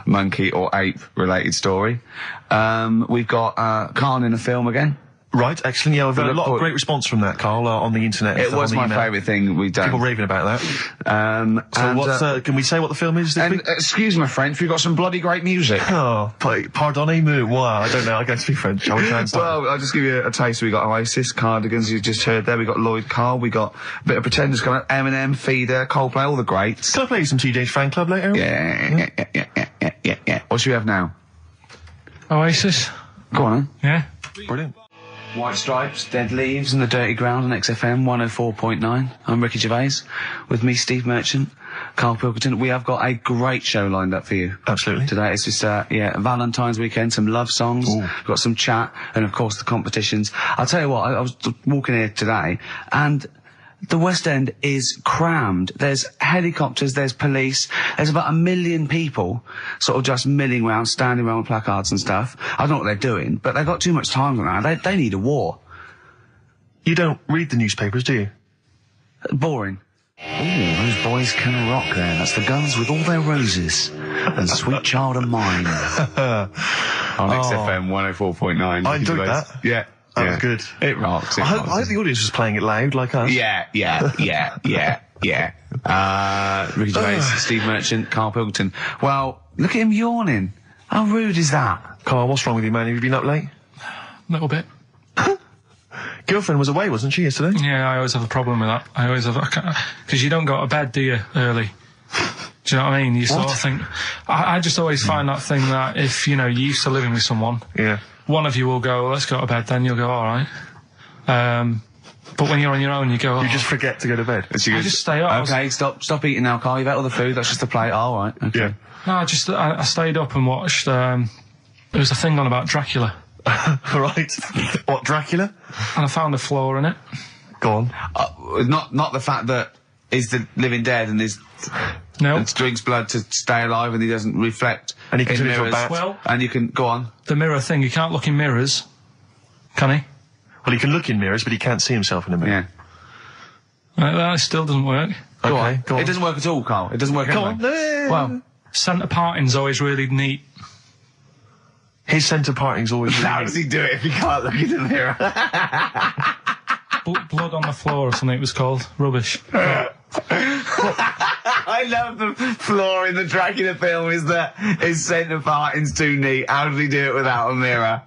monkey or ape related story. We've got Carl in a film again. Right, excellent. Yeah, we've had a lot of Look, great response from that, Carl, on the internet. It was on the my email. favourite thing we've done. People raving about that. So And, what's, can we say what the film is this and week? excuse my French, we've got some bloody great music. Oh, pardonnez-moi. Wow, I don't know. I don't speak French. I would translate. Well, I'll just give you a taste. We got Oasis, Cardigans, you just heard there. We got Lloyd Carl. We got a bit of Pretenders coming up. Eminem, Feeder, Coldplay, all the greats. Can I play you some TJ's Fan Club later? Yeah. What should we have now? Oasis. Go on, Yeah. Brilliant. White Stripes, Dead Leaves and the Dirty Ground on XFM 104.9. I'm Ricky Gervais. With me, Steve Merchant, Karl Pilkington. We have got a great show lined up for you. Absolutely. Today it's just, Valentine's weekend, some love songs, Ooh. we've got some chat, and of course the competitions. I'll tell you what, I was walking here today, and the West End is crammed. There's helicopters, there's police, there's about 1 million people sort of just milling around, standing around with placards and stuff. I don't know what they're doing, but they've got too much time around. They need a war. You don't read the newspapers, do you? Boring. Ooh, those boys can rock there. That's the Guns with all their roses. And Sweet Child of Mine. On XFM 104.9. I enjoyed that. Yeah. That was good. It rocks. I hope the audience was playing it loud, like us. Yeah. Ricky Gervais, Steve Merchant, Karl Pilkington. Well, look at him yawning. How rude is that? Carl, what's wrong with you, man? Have you been up late? A little bit. Girlfriend was away, wasn't she, yesterday? Yeah, I always have a problem with that. I always have, because you don't go to bed, do you, early? Do you know what I mean? You sort of think, I just always find that thing that if, you know, you're used to living with someone, Yeah. one of you will go, let's go to bed, then you'll go, alright. But when you're on your own, you go, You just forget to go to bed. I just stay up. Okay, stop eating now, Carl. You've ate all the food. That's just a plate. All right. Okay. Yeah. No, I stayed up and watched, there was a thing on about Dracula, Right. What, Dracula? and I found a flaw in it. Go on. Not the fact that he's the living dead and No. and drinks blood to stay alive and he doesn't reflect. And he can in turn into a mirrors. bat. Well, And you can go on. the mirror thing, you can't look in mirrors, can he? Well, he can look in mirrors, but he can't see himself in a mirror. Yeah. That still doesn't work. Go Okay, on. go on. It doesn't work at all, Carl. It doesn't work. Go anyway. on. Well, Centre parting's always really neat. His centre parting's always how really does he do it if he can't look in the mirror? Blood on the floor or something it was called. Rubbish. I love the flaw in the Dracula film is that his centre parting's too neat. How did he do it without a mirror?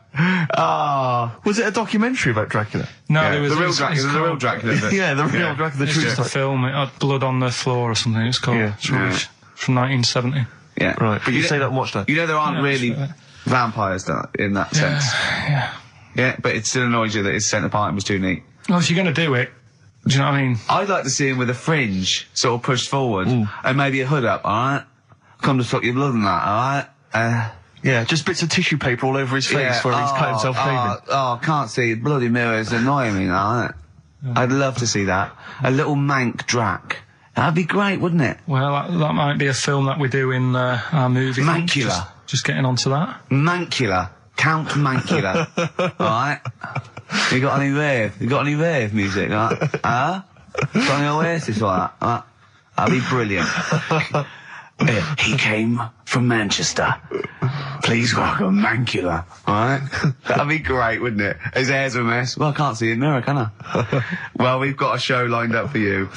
Oh. Was it a documentary about Dracula? No, Yeah, there was the real it's Dracula. The real called- Dracula. Bit. Yeah, the real Dracula, the It's true just a story. film. It had blood on the floor or something. It's called. Yeah. It's rubbish. From 1970. Yeah. Right, but you know- say that and watch that. You know there aren't Yeah, really sure. vampires in that sense. Yeah. Yeah, but it still annoys you that his centre parting was too neat. Well, if you're going to do it, do you know what I mean? I'd like to see him with a fringe sort of pushed forward and maybe a hood up, alright? Come to stop your blood and that, alright? Yeah, just bits of tissue paper all over his face where he's cut himself shaving. Oh, can't see. Bloody mirrors annoying me now, isn't it? I'd love to see that. A little mank Drac. That'd be great, wouldn't it? Well, that might be a film that we do in our movie. Mancula. Just getting onto that. Mancula. Count Mancula. Alright? You got any rave music? Got any Oasis like that? That'd be brilliant. He came from Manchester. Please welcome Mancula. Alright? That'd be great, wouldn't it? His hair's a mess. Well, I can't see it in the mirror, can I? Well, we've got a show lined up for you.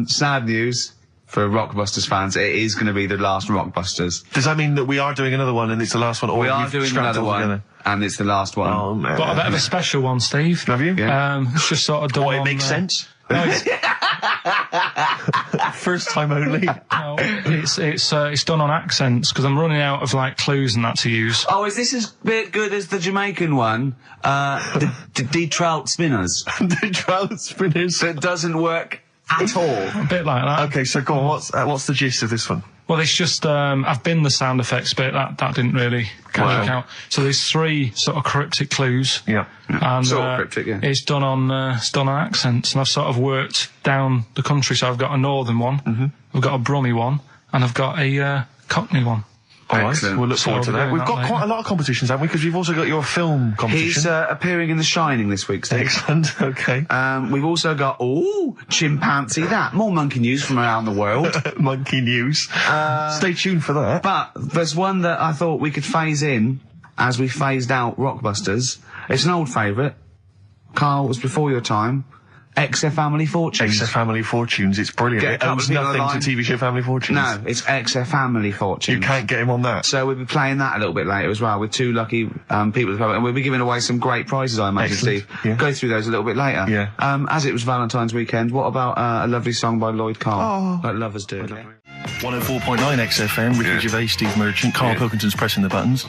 Sad news for Rockbusters fans. It is going to be the last Rockbusters. Does that mean that we are doing another one and it's the last one? Or We are you've doing strapped another it all one, together? and it's the last one. Oh, man. Got a bit of a special one, Steve. Have you? Yeah. It's just sort of done Boy, it on, makes sense. No, it's, First time only. no, it's done on accents because I'm running out of like clues and that to use. Oh, is this as good as the Jamaican one? The trout spinners. The trout spinners. That doesn't work at all. A bit like that. Okay, so go on, what's the gist of this one? Well, it's just I've been the sound effects bit that didn't really work out. So there's 3 sort of cryptic clues. Yeah. And Sort of cryptic, yeah. it's done on accents, and I've sort of worked down the country. So I've got a northern one, I've got a Brummie one, and I've got a Cockney one. All right, Excellent. we'll look forward to we're that. doing We've that got quite a lot of competitions, haven't we? Because we've also got your film competition. He's appearing in The Shining this week, Steve. Excellent, okay. We've also got, chimpanzee that. More monkey news from around the world. Monkey news. Stay tuned for that. But there's one that I thought we could phase in as we phased out Rockbusters. It's an old favourite. Carl, it was before your time. XF Family Fortunes. XF Family Fortunes, it's brilliant. Get a It couple owes of people nothing online. to TV show Family Fortunes. No, it's XF Family Fortunes. You can't get him on that. So we'll be playing that a little bit later as well with two lucky people, and we'll be giving away some great prizes, I imagine, Excellent. Steve. Yeah. Go through those a little bit later. Yeah. As it was Valentine's weekend, what about a lovely song by Lloyd Carl, like lovers do? 104.9 XFM, Ricky Gervais, Steve Merchant, Karl Pilkington's pressing the buttons.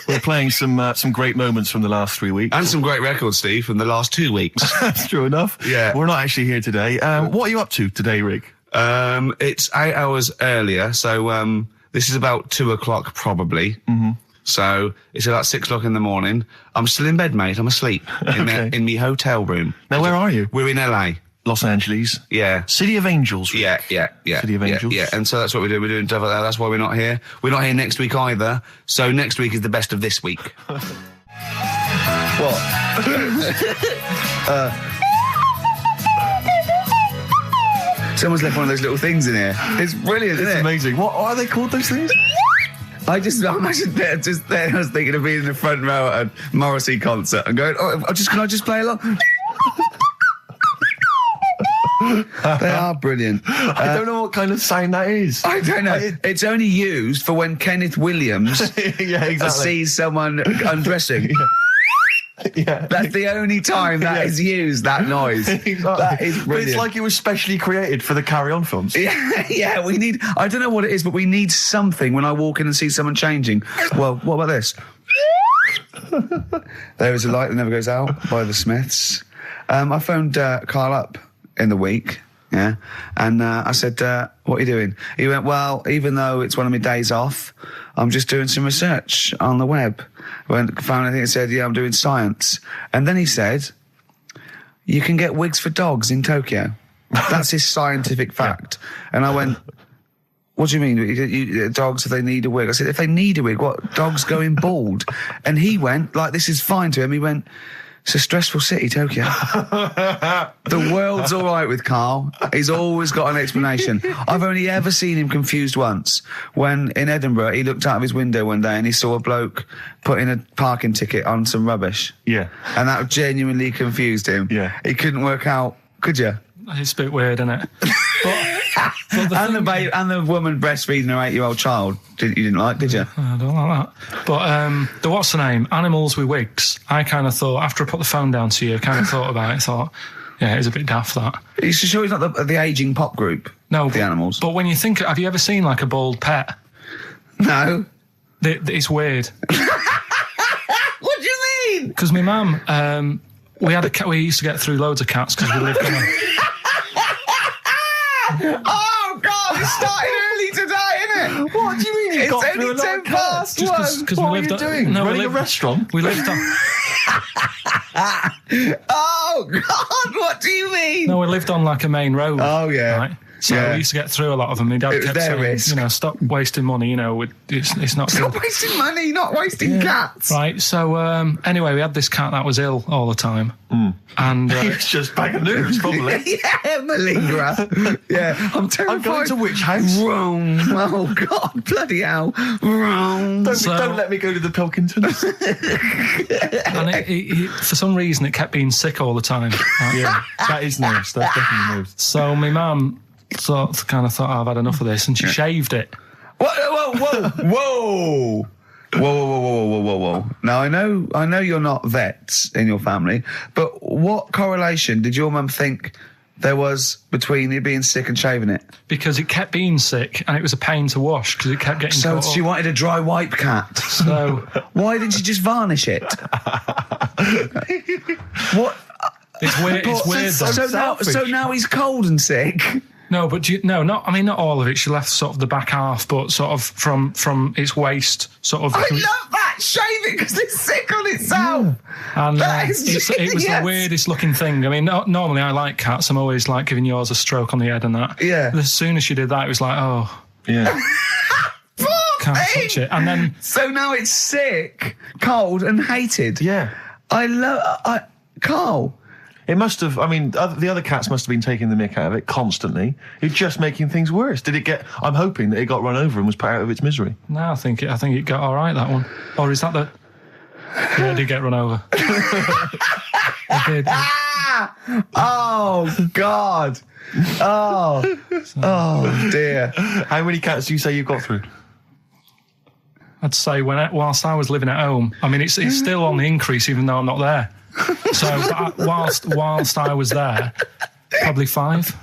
We're playing some great moments from the last 3 weeks. And some great records, Steve, from the last 2 weeks. That's true enough. Yeah. We're not actually here today. What are you up to today, Rick? It's 8 hours earlier, so this is about 2 o'clock probably. Mm-hmm. So it's about 6 o'clock in the morning. I'm still in bed, mate. I'm asleep in my hotel room. Now, where are you? We're in LA. Los Angeles. Yeah. City of Angels. Rick. Yeah. City of Angels. Yeah, and so that's what we're doing. We're doing stuff like that. That's why we're not here. We're not here next week either. So next week is the best of this week. What? Someone's left one of those little things in here. It's brilliant, isn't It's it? amazing. What are they called, those things? I imagine just there. I was thinking of being in the front row at a Morrissey concert and going, can I just play along? They are brilliant. I don't know what kind of sound that is. I don't know. It's only used for when Kenneth Williams Yeah, exactly. sees someone undressing. Yeah. That's the only time that is used, that noise. Exactly. That is But brilliant. it's like it was specially created for the Carry On films. Yeah, we need, I don't know what it is, but we need something when I walk in and see someone changing. Well, what about this? There is a light that never goes out by the Smiths. I phoned Carl up in the week, yeah, and I said, what are you doing? He went, well, even though it's one of my days off, I'm just doing some research on the web. Found anything that said, yeah, I'm doing science. And then he said, you can get wigs for dogs in Tokyo. That's his scientific fact. And I went, what do you mean? Dogs, if they need a wig? I said, if they need a wig, what? Dogs going bald? And he went, like, this is fine to him. He went, it's a stressful city, Tokyo. The world's all right with Carl. He's always got an explanation. I've only ever seen him confused once. When in Edinburgh, he looked out of his window one day and he saw a bloke putting a parking ticket on some rubbish. Yeah. And that genuinely confused him. Yeah. He couldn't work out, could you? It's a bit weird, isn't it? And the woman breastfeeding her 8-year-old child. You didn't like, did you? I don't like that. But the what's the name? Animals with wigs. I kind of thought, after I put the phone down to you, I kind of thought about it, thought, yeah, it's a bit daft, that. Are you sure he's not the ageing pop group? No. The Animals? But when you think, have you ever seen like a bald pet? No. It's weird. What do you mean? Because my mum, we had a cat, we used to get through loads of cats because we lived on a... Oh, God, it started early today, isn't it? What do you mean? It's only 10 past Just one. because What we are lived you doing? No, Running we a lived, restaurant? we lived on... Oh, God, what do you mean? No, we lived on like a main road. Oh, yeah. Right? So Yeah. we used to get through a lot of them. My dad It was kept their saying, risk. stop wasting money, it's not Stop good. wasting money, not wasting cats. Right, so anyway, we had this cat that was ill all the time. And It's just bag of nerves, probably. Yeah, malingerer. Yeah, I'm terrified. I'm going to which house? Rome. Oh, God, bloody hell. Rome. Don't let me go to the Pilkingtons. and it, for some reason, it kept being sick all the time. Right? Yeah, that is nerves. That's definitely nerves. So my mum thought, I've had enough of this, and she shaved it. Whoa. Whoa. Now, I know you're not vets in your family, but what correlation did your mum think there was between you being sick and shaving it? Because it kept being sick, and it was a pain to wash, because it kept getting So caught she up. wanted a dry wipe cat. So Why didn't you just varnish it? What? it's weird. It's weird. so Though. So now he's cold and sick. No, but not all of it. She left sort of the back half, but sort of from its waist, sort of. I love that. Shave it because it's sick on itself. And That is it was the genius. weirdest looking thing. I mean, normally I like cats. I'm always like giving yours a stroke on the head and that. Yeah. But as soon as she did that, it was like, oh. Yeah. Can't touch it. And then... So now it's sick, cold and hated. Yeah. Carl. It must have, I mean, the other cats must have been taking the mick out of it constantly. It's just making things worse. Did it get, I'm hoping that it got run over and was put out of its misery. No, I think it got all right, that one. Or is that the... Yeah, it did get run over. It did. Oh, God. Oh, dear. How many cats do you say you've got through? I'd say whilst I was living at home, I mean, it's still on the increase even though I'm not there. So whilst I was there, probably 5.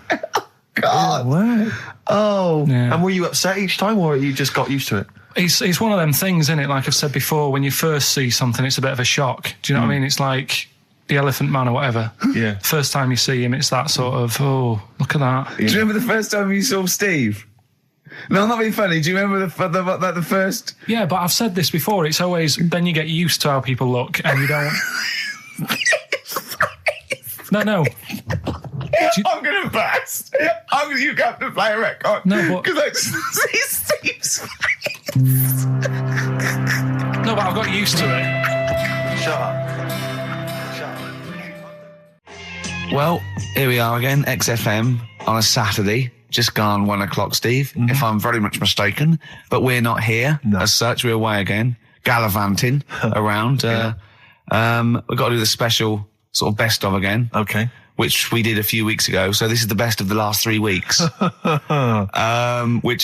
God. Wow. Oh. Yeah. And were you upset each time, or you just got used to it? It's one of them things, isn't it? Like I've said before, when you first see something, it's a bit of a shock. Do you know what I mean? It's like the Elephant Man or whatever. Yeah. First time you see him, it's that sort of, oh, look at that. Do you remember the first time you saw Steve? No, I'm not being funny. Do you remember the first... Yeah, but I've said this before. It's always, then you get used to how people look and you don't... No. I'm going to burst. You have to play a record. No, but... Because I see Steve's face. No, but I've got used to it. Shut up. Well, here we are again, XFM, on a Saturday. Just gone 1 o'clock, Steve, if I'm very much mistaken. But we're not here as such. We're away again, gallivanting around. We've got to do the special sort of best of again. Okay. Which we did a few weeks ago. So this is the best of the last 3 weeks. Which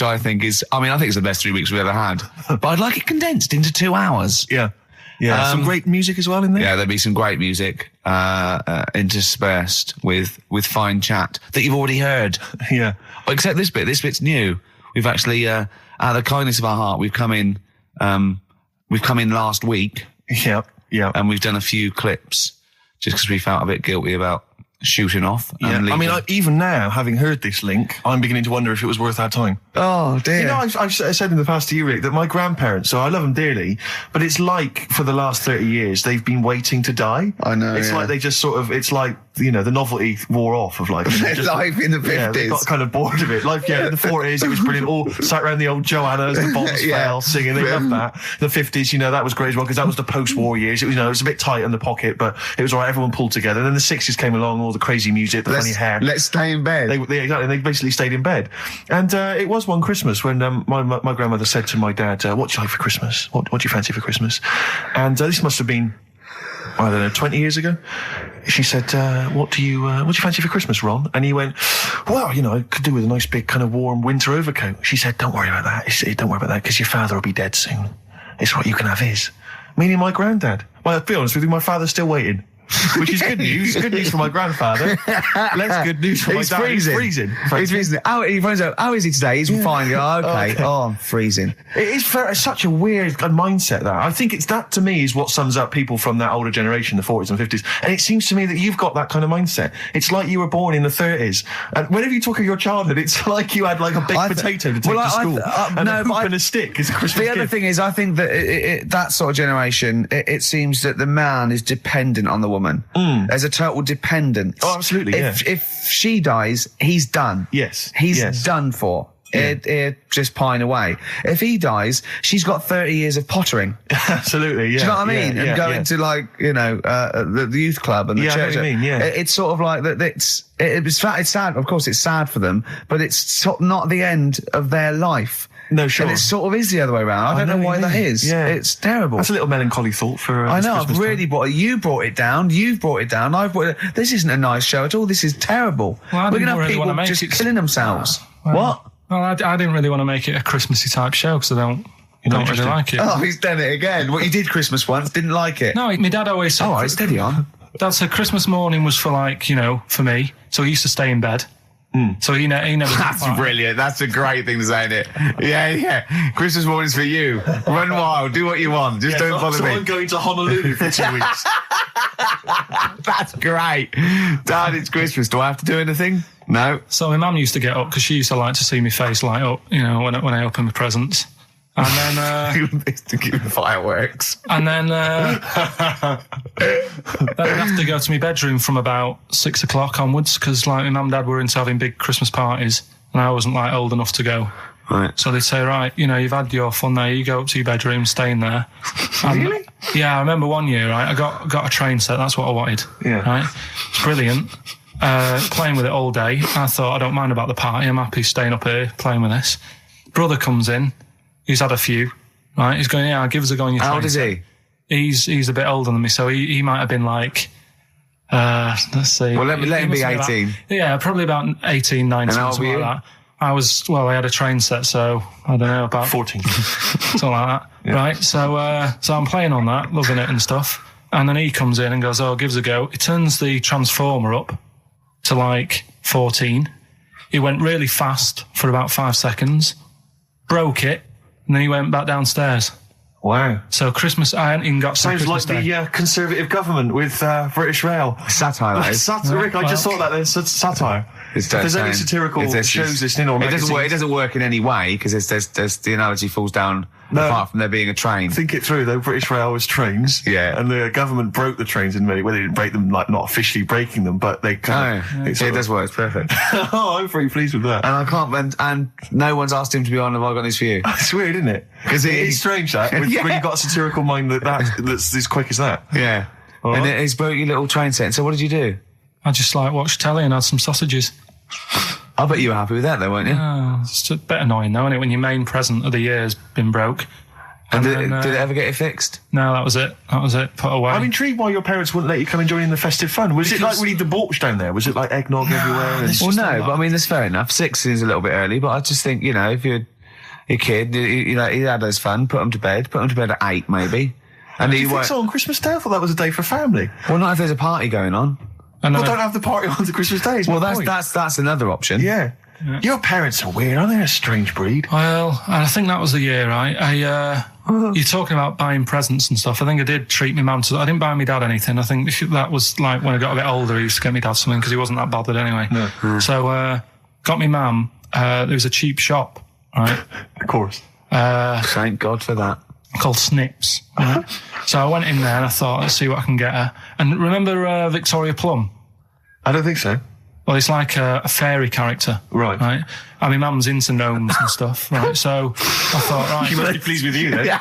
I think is, I think it's the best 3 weeks we've ever had. But I'd like it condensed into 2 hours. Yeah. Yeah. Some great music as well in there. Yeah, there'll be some great music, interspersed with fine chat that you've already heard. Yeah. Except this bit. This bit's new. We've actually, out of the kindness of our heart, we've come in last week. Yeah. Yeah. And we've done a few clips just because we felt a bit guilty about shooting off. And I mean, even now, having heard this link, I'm beginning to wonder if it was worth our time. Oh, dear. You know, I've said in the past to you, Rick, that my grandparents, so I love them dearly, but it's like for the last 30 years, they've been waiting to die. I know, It's like they just sort of, it's like, you know, the novelty wore off of life. Life in the 50s. Yeah, they got kind of bored of it. Life, in the 40s, it was brilliant. All sat around the old Joanna's, the bombs fell, singing. They loved that. The 50s, you know, that was great as well, because that was the post-war years. It was, you know, it was a bit tight in the pocket, but it was all right. Everyone pulled together. And then the 60s came along, all the crazy music, the funny hair. Let's stay in bed. Exactly. They basically stayed in bed. And it was one Christmas when my grandmother said to my dad, what do you like for Christmas? What do you fancy for Christmas? And this must have been, I don't know, 20 years ago. She said, what do you fancy for Christmas, Ron? And he went, well, you know, I could do with a nice big kind of warm winter overcoat. She said, don't worry about that. Don't worry about that, because your father will be dead soon. It's what you can have his. Meaning my granddad. Well, I'll be honest with you, my father's still waiting. Which is good news. Good news for my grandfather. Less good news for my dad. Freezing. He's freezing. He's freezing. He finds out, how is he today? He's fine. Okay. Oh, I'm freezing. It's such a weird mindset, that. I think that, to me, is what sums up people from that older generation, the 40s and 50s. And it seems to me that you've got that kind of mindset. It's like you were born in the 30s. And whenever you talk of your childhood, it's like you had like a baked potato to take to school. And a hoop and a stick is a Christmas gift. The other thing is, I think that that sort of generation, it seems that the man is dependent on the woman. There's a total dependence. Oh, absolutely, If she dies, he's done. Yes. He's done for. Yeah. Just pine away. If he dies, she's got 30 years of pottering. Absolutely, yeah. Do you know what I mean? And going to, like, you know, the youth club and the church. I know what you mean, yeah. It's sort of like that. It's sad. Of course, it's sad for them, but it's not the end of their life. No, sure. And it sort of is the other way around. I don't know why that is. Yeah. It's terrible. That's a little melancholy thought for I know, Christmas I've really time. you brought it down, you've brought it down, I've brought it down. This isn't a nice show at all, this is terrible. Well, we're going to have really people just killing themselves. What? Well, I didn't really want to make it a Christmassy type show, because I don't really like it. Oh, he's done it again. What, you did Christmas once, didn't like it? No, my dad always said... All right, steady on. Dad said Christmas morning was for, like, you know, for me, so he used to stay in bed. So he never... That's brilliant. That's a great thing to say, isn't it? Yeah. Christmas morning's for you. Run wild. Do what you want. Just don't bother me. I'm going to Honolulu for 2 weeks. That's great. Dad, it's Christmas. Do I have to do anything? No. So my mum used to get up, because she used to like to see my face light up, you know, when I open my presents. And then... to give fireworks. And then... then I'd have to go to my bedroom from about 6 o'clock onwards, because, like, my mum and dad were into having big Christmas parties, and I wasn't, like, old enough to go. Right. So they'd say, right, you know, you've had your fun there, you go up to your bedroom, stay in there. Really? Yeah, I remember one year, right, I got a train set, that's what I wanted. Yeah. Right? It's brilliant. Playing with it all day. I thought, I don't mind about the party, I'm happy staying up here, playing with this. Brother comes in, he's had a few, right, he's going, yeah, give us a go on your train. How old is set. he? He's a bit older than me, so he might have been like, let's see. Well, let him be must have 18. Yeah, probably about 18, 19, And how old something were like you? that. I had a train set, so I don't know, about 14. something like that. Yeah. Right, so I'm playing on that, loving it and stuff. And then he comes in and goes, oh, give us a go. He turns the transformer up to like 14. He went really fast for about 5 seconds, broke it, and then he went back downstairs. Wow. So Christmas, I hadn't even got to Sounds Christmas like Day. the Conservative government with British Rail. Satire, that is. Satire, Rick, I just thought that there's satire. It's If there's any saying- satirical if there's- shows listening or it doesn't work. It magazines, doesn't work in any way because there's the analogy falls down. No. Apart from there being a train. think it through though. British Rail was trains, Yeah. and the government broke the trains in many. Well, they didn't break them, like not officially breaking them, but they kind Oh, of. it does work. It's perfect. Oh, I'm pretty pleased with that. And I can't. And no one's asked him to be on. Have I got this for you? It's weird, isn't it? 'Cause it's strange that when Yeah. you've got a satirical mind that's as quick as that. Yeah. All And right. he's broke your little train set. So what did you do? I just like watched telly and had some sausages. I bet you were happy with that, though, weren't you? Oh, it's a bit annoying though, isn't it, when your main present of the year's been broke. And did then, it ever get it fixed? No, that was it. Put away. I'm intrigued why your parents wouldn't let you come and join in the festive fun. Was it like really debauched down there? Was it like eggnog everywhere? And Well, no, but I mean, that's fair enough. 6 is a little bit early, but I just think, you know, if you're a kid, you know, he had his fun, put him to bed at 8, maybe. And do he you think won't. so on Christmas Day? I thought that was a day for family. Well, not if there's a party going on. And Well, then don't have the party on the Christmas Day. is Well, my point. that's another option. Yeah. Your parents are weird, aren't they? A strange breed. Well, I think that was the year, right? You're talking about buying presents and stuff. I think I did treat my mum to. I didn't buy my dad anything. I think that was like when I got a bit older, he used to get me dad something because he wasn't that bothered anyway. No. So got me mum. There was a cheap shop, right? Of course. Thank God for that. Called Snips. Right? So I went in there and I thought, let's see what I can get her. And remember Victoria Plum? I don't think so. Well, it's like a fairy character. Right. Right. I mean, mum's into gnomes and stuff. Right. So I thought, right. She must be pleased with you then.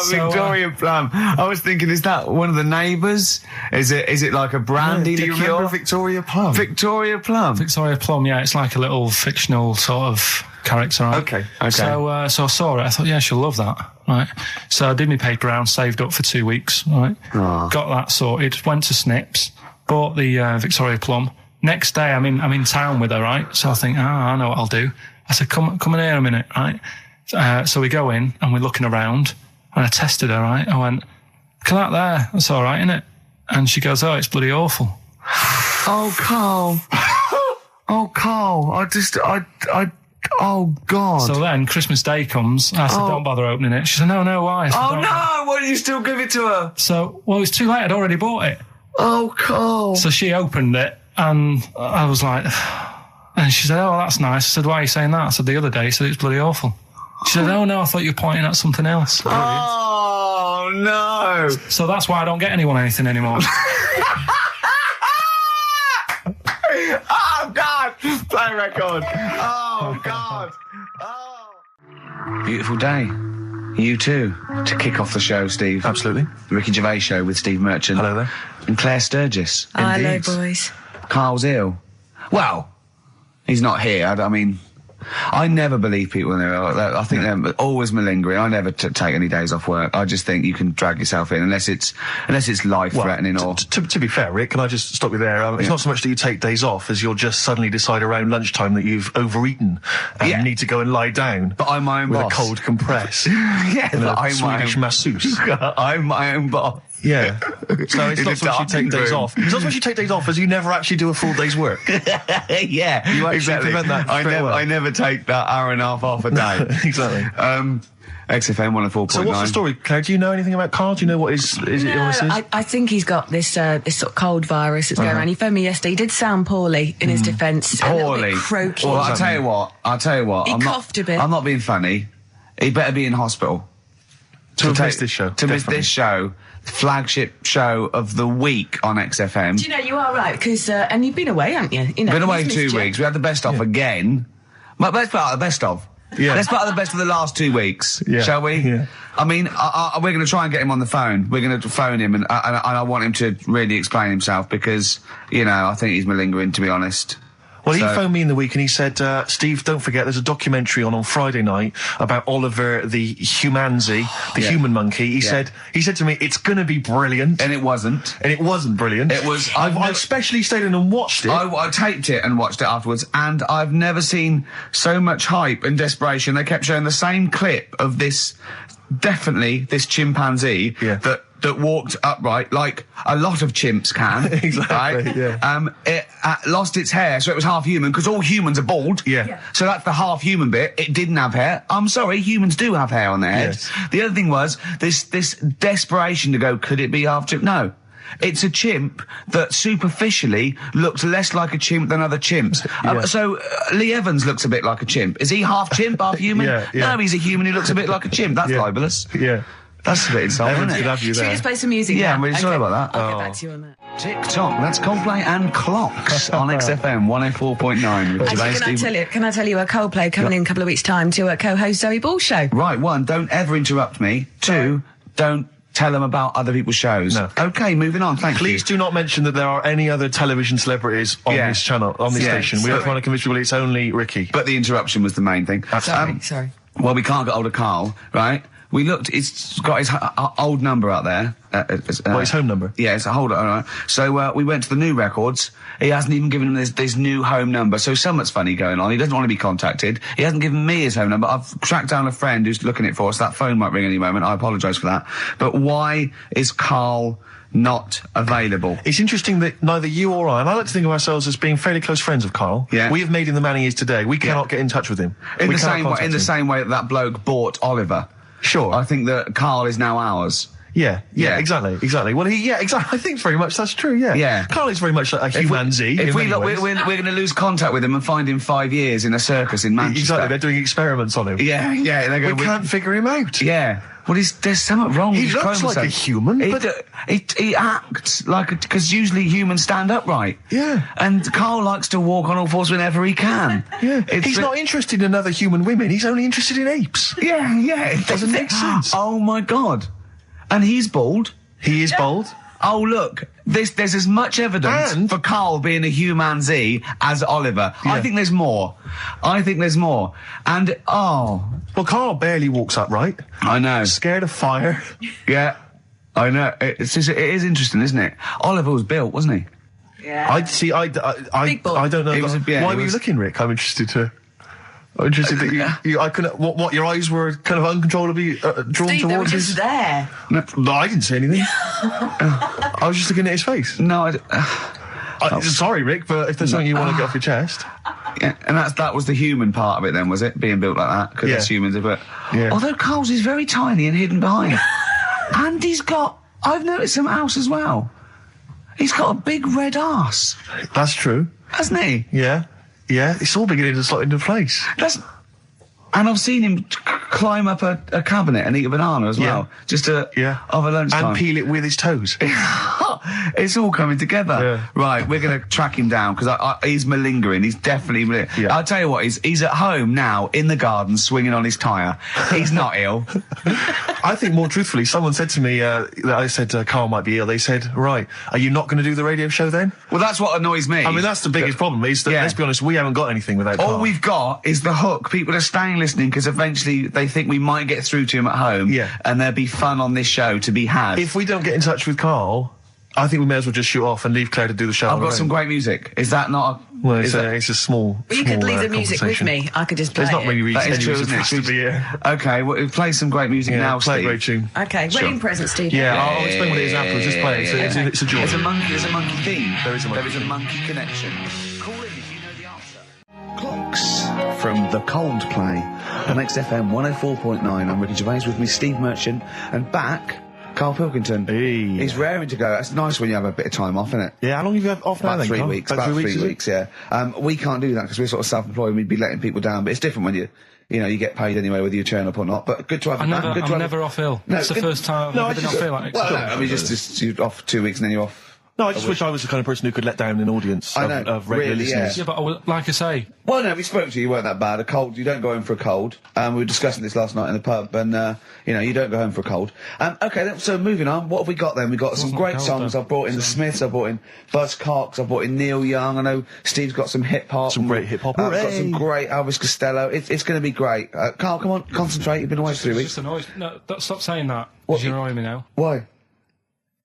Victoria Plum. I was thinking, is that one of the neighbours? Is it like a brandy Do you liqueur? remember Victoria Plum? Victoria Plum. Victoria Plum, yeah, it's like a little fictional sort of character, right? Okay. So I saw it, I thought, yeah, she'll love that, right? So I did my paper round, saved up for 2 weeks, right? Oh. Got that sorted, went to Snips, bought the Victoria Plum. Next day, I'm in town with her, right? So I think, I know what I'll do. I said, come in here a minute, right? So we go in and we're looking around, and I tested her, right? I went, look at that there, that's all right, isn't it? And she goes, oh, it's bloody awful. Oh, Carl. Oh, Carl. Oh, God. So then Christmas Day comes. I said, don't bother opening it. She said, no, why? I said, Oh, "Don't." no. Why did you still give it to her? So, well, it was too late. I'd already bought it. Oh, Carl. So she opened it and I was like, and she said, oh, that's nice. I said, why are you saying that? I said, the other day, she said, it's bloody awful. She said, oh, no, I thought you were pointing at something else. Oh, no. So that's why I don't get anyone anything anymore. Oh, God. Play record. Oh, God. Oh. Beautiful day. You too. To kick off the show, Steve. Absolutely. The Ricky Gervais Show with Steve Merchant. Hello there. And Claire Sturgis. Hello, Indeed. boys. Carl's ill. Well, he's not here. I mean, I never believe people when they're ill. I think they're always malingering. I never take any days off work. I just think you can drag yourself in unless it's life-threatening or... To be fair, Rick, can I just stop you there? It's not so much that you take days off as you'll just suddenly decide around lunchtime that you've overeaten and Yeah. you need to go and lie down. But I'm my own with boss. a cold compress. Yeah, and but a I'm my Swedish own... masseuse. I'm my own boss. Yeah. So it's In not a so much you darkened take days room. off. It's not so much you take days off as you never actually do a full day's work. Yeah, You actually exactly. prevent that straight away. I never take that hour and a half off a day. Exactly. XFM 104.9. So what's the story, Claire? Do you know anything about Carl? Do you know what his illness is? I think he's got this this sort of cold virus that's going around. He phoned me yesterday. He did sound poorly in his defence. A little Poorly. bit croaky. Well, I'll tell you what. He I'm coughed a bit. I'm not being funny. He better be in hospital. To miss this show. To miss definitely. this show. Flagship show of the week on XFM. Do you know, you are right, because, and you've been away, haven't you? You know, Been away he's 2 missed you. weeks. We had the best off again. But let's put out the best of. Yeah. Let's put out the best of the last 2 weeks, Yeah. shall we? Yeah. I mean, we're going to try and get him on the phone. We're going to phone him, and I want him to really explain himself because, you know, I think he's malingering, to be honest. Well, he So- phoned me in the week and he said, Steve, don't forget, there's a documentary on Friday night about Oliver the humanzee, the human monkey. He said to me, it's going to be brilliant. And it wasn't. And it wasn't brilliant. It was- I especially stayed in and watched it. I taped it and watched it afterwards, and I've never seen so much hype and desperation. They kept showing the same clip of this chimpanzee that walked upright like a lot of chimps can. Exactly, right? yeah. It lost its hair, so it was half human, because all humans are bald. Yeah. So that's the half human bit. It didn't have hair. I'm sorry, humans do have hair on their heads. Yes. The other thing was this desperation to go, could it be half chimp? No. It's a chimp that superficially looked less like a chimp than other chimps. So Lee Evans looks a bit like a chimp. Is he half chimp, half human? Yeah. No, he's a human who looks a bit like a chimp. That's libelous. Yeah. That's a bit insulting, Evans isn't could it? have you Should we there. just play some music Yeah, now? I'm really sorry about that. I'll get back to you on that. TikTok, that's Coldplay and Clocks on XFM 104.9. with Actually, Gervais, can I tell you a Coldplay coming in a couple of weeks' time to co-host Zoe Ball's show? Right, 1, don't ever interrupt me. 2, don't tell them about other people's shows. No. Okay, moving on, thank Please you. do not mention that there are any other television celebrities on this channel, on this station. We don't want to convince people it's only Ricky. But the interruption was the main thing. Sorry. Well, we can't get hold of Carl, right? We looked, it's got his old number out there. His home number? Yeah, it's a hold on. So, we went to the new records. He hasn't even given him this new home number. So something's funny going on. He doesn't want to be contacted. He hasn't given me his home number. I've tracked down a friend who's looking at it for us. That phone might ring any moment. I apologise for that. But why is Carl not available? It's interesting that neither you or I, and I like to think of ourselves as being fairly close friends of Carl. Yeah. We have made him the man he is today. We cannot get in touch with him. In We the cannot same way, contact him. same way that bloke bought Oliver. Sure. I think that Carl is now ours. Yeah, Yeah. exactly. Well, exactly. I think very much that's true. Yeah, Yeah. Carl is very much like a humanzee. If in we many look, ways. we're going to lose contact with him and find him 5 years in a circus in Manchester. Exactly, they're doing experiments on him. Yeah. They go, We can't figure him out. Yeah. Well, there's something wrong with He his looks like a chromosomes. human, He, but- he acts like because usually humans stand upright. Yeah. And Carl likes to walk on all fours whenever he can. Yeah, It's he's not interested in other human women. He's only interested in apes. Yeah. It Doesn't make sense. Oh my God. And he's bald. He is bold. Oh, look, there's as much evidence And- for Carl being a humanzee as Oliver. I Yeah. think there's more. And, Well, Carl barely walks upright. I know. Scared of fire. Yeah, I know. It is interesting, isn't it? Oliver was built, wasn't he? Yeah. I ball. don't know. It was a- yeah, Why it were you was- looking, Rick? I'm interested that I couldn't, what, your eyes were kind of uncontrollably drawn Steve, they were towards just his... there. No, I didn't say anything. I was just looking at his face. No, Sorry, Rick, but if there's something you want to get off your chest. yeah, and that was the human part of it then, was it? Being built like that? Because Yeah. that's humans, but... Yeah. Although Carl's is very tiny and hidden behind. And I've noticed something else as well. He's got a big red arse, That's true. hasn't he? Yeah. Yeah, it's all beginning to slot into place. And I've seen him climb up a cabinet and eat a banana as well. Just Yeah. over lunchtime. And peel it with his toes. It's all coming together. Yeah. Right, we're going to track him down because he's malingering. He's definitely malingering. Yeah. I'll tell you what, he's at home now in the garden swinging on his tyre. He's not ill. I think more truthfully, someone said to me that I said Carl might be ill. They said, right, are you not going to do the radio show then? Well, that's what annoys me. I mean, that's the biggest problem is that, Yeah. let's be honest, we haven't got anything without All Carl. we've got is the hook. People are staying listening because eventually they think we might get through to him at home. Yeah. And there'll be fun on this show to be had. If we don't get in touch with Carl, I think we may as well just shoot off and leave Claire to do the show. I've on her got some own. great music. Is that not a... Well, is that- it's a small. Well, you could small, leave the music with conversation. me. I could just play There's not it. many That is true, reasons isn't it? supposed to be here. Okay, well, play some great music Yeah, now, play a Steve. great tune. Okay, Sure. wedding present, Steve. Yeah, I'll explain what it is afterwards. Just play it. It's a joy. There's a monkey theme. There is a monkey There is a theme. monkey connection. Call in if you know the answer. Clocks from the Coldplay on XFM 104.9. I'm Ricky Gervais with me, Steve Merchant, and back, Karl Pilkington. Hey. He's raring to go. It's nice when you have a bit of time off, isn't it? Yeah, how long have you had off now About then, 3 Carl? weeks. About 3 weeks, is it? Yeah. We can't do that because we're sort of self-employed and we'd be letting people down. But it's different when you get paid anyway, whether you turn up or not. But good to have you back. Good to I'm have never off ill. No, That's the good- first time I've No, ever been off ill. Like, Well, no, I mean, just you're off 2 weeks and then you're off No, I just wish I was the kind of person who could let down an audience I know, of regular really, yeah. listeners. Yeah, but like I say, Well, no, we spoke to you. You weren't that bad. A cold, you don't go home for a cold. We were discussing this last night in the pub, and you don't go home for a cold. Okay, then, so moving on. What have we got then? We got some Wasn't great cold, songs. though. I've brought in the Smiths. I've brought in Buzzcocks. I've brought in Neil Young. I know Steve's got some hip hop. Some great hip-hop. I've got Hooray! some great Elvis Costello. It's going to be great. Carl, come on, concentrate. You've been away for 3 it's weeks. just annoying. No, stop saying that. What? Because you're annoying me now. Why?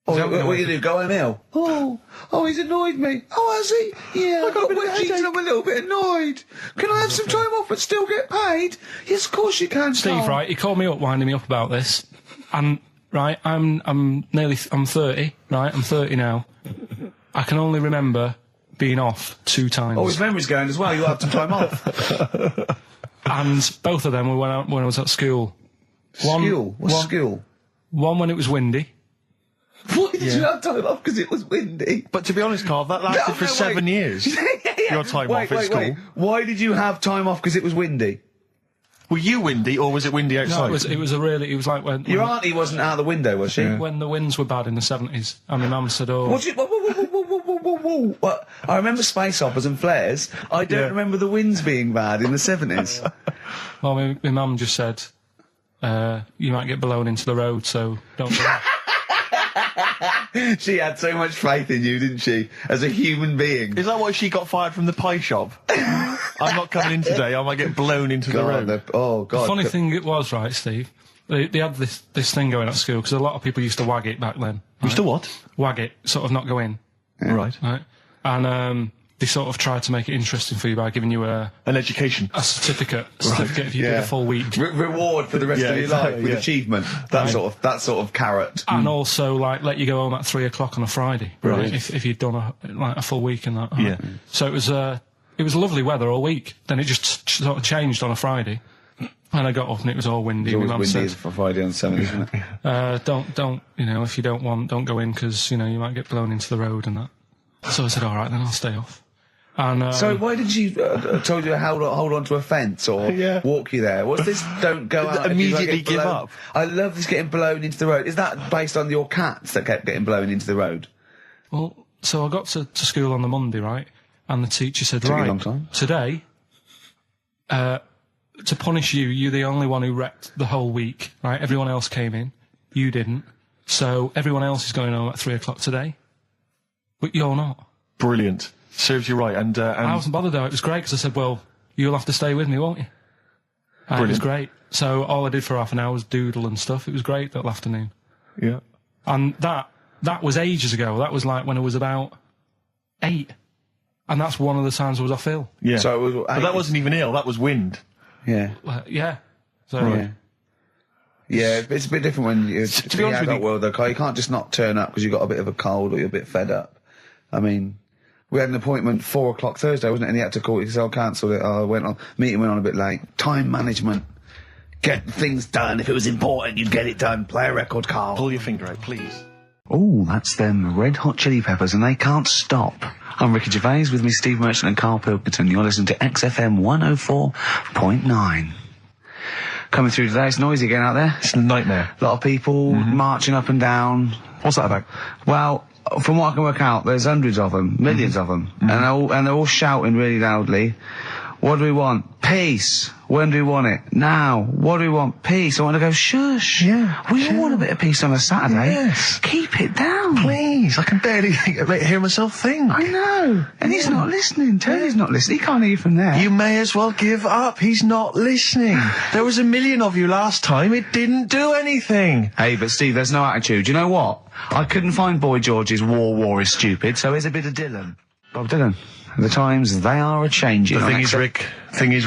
Oh, that what what you do? Go home ill? Oh, he's annoyed me. Oh, has he? Yeah, I got wedgies and I'm a little bit annoyed. Can I have some time off but still get paid? Yes, of course you can, Steve, Carl. right, he called me up, winding me up about this, and, right, I'm 30, right, I'm 30 now. I can only remember being off 2 times. Oh, his memory's going as well. You had some time off. And both of them were when I was at school. School? What's school? One when it was windy. Why did you have time off? Because it was windy. But to be honest, Carl, that lasted for 7 years. Your time off at school. Why did you have time off? Because it was windy. Were you windy, or was it windy outside? No, it was like when Your auntie wasn't out the window, was she? when the winds were bad in the 70s, and my mum said, "Oh, What? Whoa. What? I remember space operas and flares. I don't remember the winds being bad in the 70s. well, my mum just said, you might get blown into the road, so don't do that." She had so much faith in you, didn't she? As a human being. Is that why she got fired from the pie shop? I'm not coming in today, I might get blown into the road. Oh, God. Funny thing it was, right, Steve? They had this thing going at school, because a lot of people used to wag it back then. You still what? Wag it, sort of not go in, Right. right? And they sort of tried to make it interesting for you by giving you a An education. certificate if you did a full week. Reward for the rest of your life with achievement. That sort of carrot. And also, like, let you go home at 3 o'clock on a Friday, Right. If you'd done a full week and that. Yeah. So it was lovely weather all week. Then it just sort of changed on a Friday, and I got up and it was all windy. It's always My mum windy said, for Friday on 7th, isn't it? don't, if you don't go in because you might get blown into the road and that. So I said, all right, then I'll stay off. And So why did she told you to hold on to a fence or walk you there? What's this? Don't go out. Immediately give blown? up. I love this getting blown into the road. Is that based on your cats that kept getting blown into the road? Well, so I got to school on the Monday, right? And the teacher said, Took you a right, long time. today, to punish you, you're the only one who wrecked the whole week, right? Everyone else came in. You didn't. So everyone else is going home at 3 o'clock today. But you're not. Brilliant. Serves you right. And I wasn't bothered though. It was great because I said, well, you'll have to stay with me, won't you? And it was great. So all I did for half an hour was doodle and stuff. It was great that afternoon. yeah. And that was ages ago. That was like when I was about 8. And that's one of the times I was off ill. Yeah. So it was, but that wasn't even ill, that was wind. Yeah. Yeah. So Yeah, it's a bit different when you're to be honest with you, world though, Carl. You can't just not turn up because you've got a bit of a cold or you're a bit fed up. I mean, we had an appointment 4 o'clock Thursday, wasn't it? And he had to call it because I cancelled it. Meeting went on a bit late. Time management. Get things done. If it was important, you'd get it done. Play a record, Carl. Pull your finger out, please. Oh, that's them Red Hot Chili Peppers, and they can't stop. I'm Ricky Gervais with me, Steve Merchant and Karl Pilkington. You're listening to XFM 104.9. Coming through today, it's noisy again out there. It's a nightmare. A lot of people marching up and down. What's that about? Well, from what I can work out, there's hundreds of them, millions of them, and they're all shouting really loudly. What do we want? Peace. When do we want it? Now. What do we want? Peace. I want to go, shush. Yeah, We all want a bit of peace on a Saturday. Yes. Keep it down. Please, I can barely hear myself think. I know. And he's not listening. Tony's not listening. He can't hear you from there. You may as well give up. He's not listening. There was 1 million of you last time. It didn't do anything. Hey, but Steve, there's no attitude. You know what? I couldn't find Boy George's War is Stupid, so here's a bit of Dylan. Bob Dylan. The times, they are a-changing. The thing is,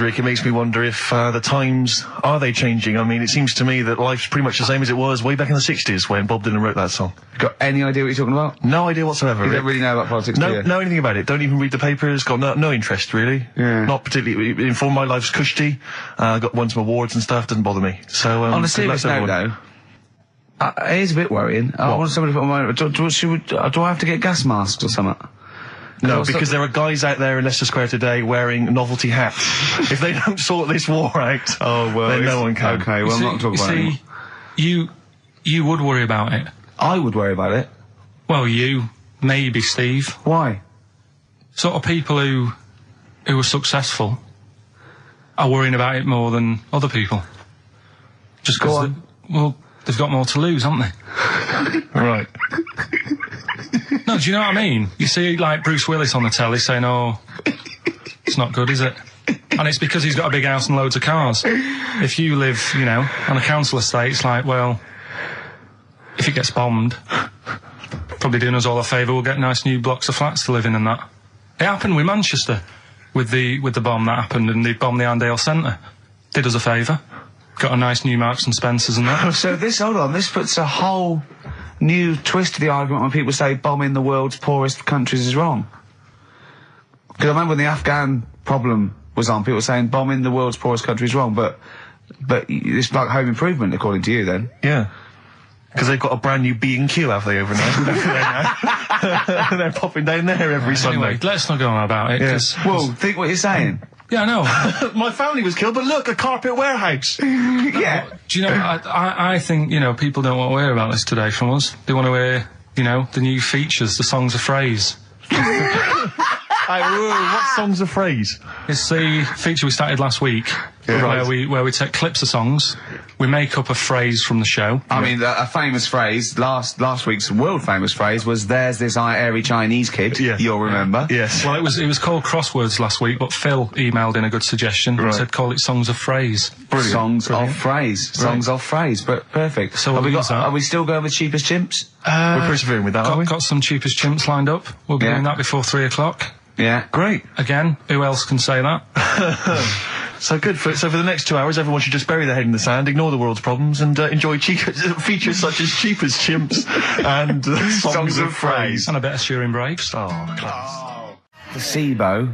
Rick, it makes me wonder if the times, are they changing? I mean, it seems to me that life's pretty much the same as it was way back in the 60s when Bob Dylan wrote that song. Got any idea what you're talking about? No idea whatsoever, You Rick. don't really know about politics, do you? Know anything about it. Don't even read the papers. Got no interest, really. Yeah. Not particularly. Informed my life's cushy. Got won some awards and stuff. Doesn't bother me. So, On a good luck serious to note, everyone. though, it is a bit worrying. I want somebody to put my... Do I have to get gas masks or something? No, because there are guys out there in Leicester Square today wearing novelty hats. If they don't sort this war out, then no one can. Okay, well, I'm not talking about it anymore. you would worry about it. I would worry about it. Well, you, maybe Steve. Why? Sort of people who are successful are worrying about it more than other people. Just Go because, on. well, they've got more to lose, haven't they? Right. No, do you know what I mean? You see, like, Bruce Willis on the telly saying, oh, it's not good, is it? And it's because he's got a big house and loads of cars. If you live, you know, on a council estate, it's like, well, if it gets bombed, probably doing us all a favour, we'll get nice new blocks of flats to live in and that. It happened with Manchester, with the bomb that happened, and they bombed the Arndale Centre. Did us a favour. Got a nice new Marks and Spencers and that. So hold on, this puts a whole new twist to the argument when people say bombing the world's poorest countries is wrong. Because I remember when the Afghan problem was on, people were saying bombing the world's poorest country is wrong, but it's like home improvement, according to you, then. Yeah. Because they've got a brand new B&Q, have they, over there? They're popping down there every Sunday. Anyway, let's not go on about it, because... Well, think what you're saying. Yeah, I know. My family was killed, but look, a carpet warehouse. Yeah. Do you know, I think, you know, people don't want to hear about this today from us. They want to hear, you know, the new features, the songs of phrase. What song's a phrase? It's the feature we started last week, where we take clips of songs, we make up a phrase from the show. I mean, a famous phrase, last week's world famous phrase was, there's this airy Chinese kid, you'll remember. Yes. Well, it was called Crosswords last week, but Phil emailed in a good suggestion and said call it Songs of Phrase. Brilliant. Songs of phrase. Songs of phrase, but perfect. So are we still going with Cheapest Chimps? We're persevering with that, aren't we? Got some Cheapest Chimps lined up. We'll be doing that before 3 o'clock. Yeah. Great. Again, who else can say that? So good. So for the next 2 hours, everyone should just bury their head in the sand, ignore the world's problems, and enjoy features such as Cheapest Chimps and songs of phrase. And a bit of Shearing Braves. Oh, class. The SIBO,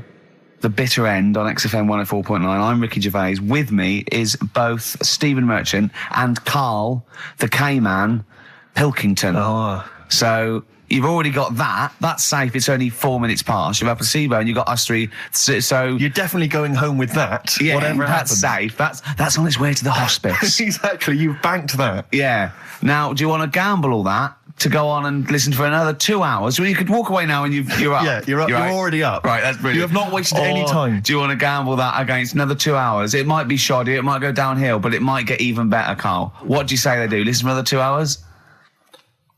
the bitter end on XFM 104.9. I'm Ricky Gervais. With me is both Stephen Merchant and Karl, the K-Man, Pilkington. Oh. So you've already got that. That's safe. It's only 4 minutes past. You've had placebo and you've got us three. So You're definitely going home with that. yeah, whatever that's happens. safe. That's on its way to the hospice. Exactly. You've banked that. Yeah. Now, do you want to gamble all that to go on and listen for another 2 hours? Well, you could walk away now and you're up. Yeah, you're up. You're right. already up. Right, that's brilliant. You have not wasted any time. Do you want to gamble that against another 2 hours? It might be shoddy, it might go downhill, but it might get even better, Karl. What do you say they do? Listen for another 2 hours?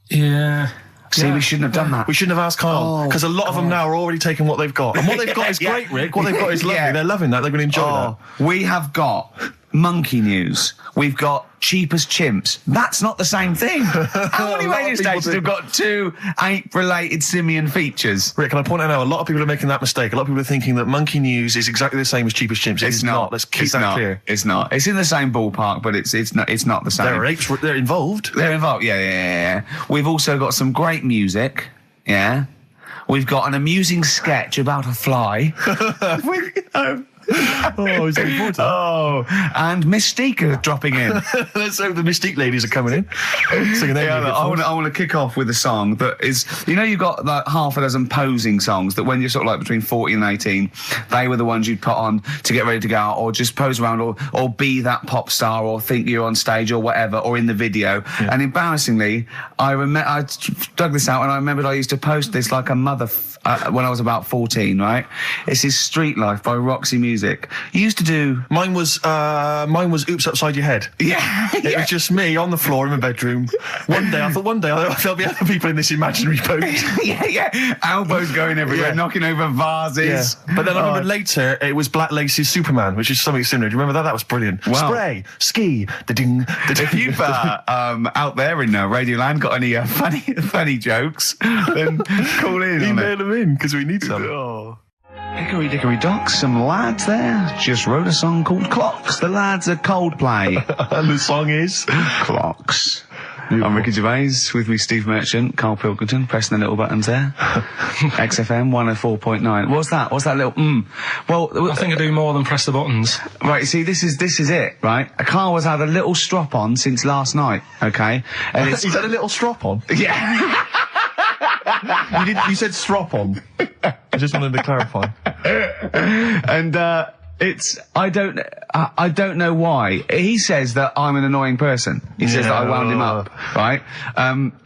Yeah. See, we shouldn't have done that. We shouldn't have asked Karl, because a lot of them now are already taking what they've got. And what they've got is great, Rick. What they've got is lovely. Yeah. They're loving that. They're going to enjoy that. We have got monkey news. We've got Cheapest Chimps. That's not the same thing. How many A lot of radio people stations do. have got two ape-related simian features? Rick, can I point out now, a lot of people are making that mistake. A lot of people are thinking that Monkey News is exactly the same as Cheapest Chimps. It's not. Let's keep that clear. It's not. It's in the same ballpark, but it's not the same. There are apes. They're involved. They're involved. Yeah. We've also got some great music. Yeah. We've got an amusing sketch about a fly. Oh, he's looking forward to that. Oh, and Mystique are dropping in. Let's hope the Mystique ladies are coming in. Singing their music I for us. want to kick off with a song that is, you know, you've got like half a dozen posing songs that when you're sort of like between 40 and 18, they were the ones you'd put on to get ready to go out or just pose around or be that pop star or think you're on stage or whatever or in the video. Yeah. And embarrassingly, I dug this out and I remembered I used to post this like a mother when I was about 14, right? It's his Street Life by Roxy Music. You used to do... Mine was Oops Upside Your Head. Yeah. It was just me on the floor in my bedroom. One day there'll be other people in this imaginary boat. yeah. Elbows going everywhere, knocking over vases. Yeah. But then I remember later it was Black Lace's Superman, which is something similar. Do you remember that? That was brilliant. Wow. Spray, ski, da-ding, da-ding. If you've out there in Radioland got any funny jokes, then call in. Email them in, because we need some. Oh. Hickory Dickory Dock, some lads there just wrote a song called Clocks. The lads are Coldplay. And the song is Clocks. I'm Ricky Gervais, with me Steve Merchant, Karl Pilkington, pressing the little buttons there. XFM 104.9. What's that little Well, I think I do more than press the buttons. Right, see, this is it, right? Karl has had a little strop on since last night, okay? And it's... He's had a little strop on? Yeah. You said strop on. I just wanted to clarify. And I don't know why. He says that I'm an annoying person. He says that I wound him up, right?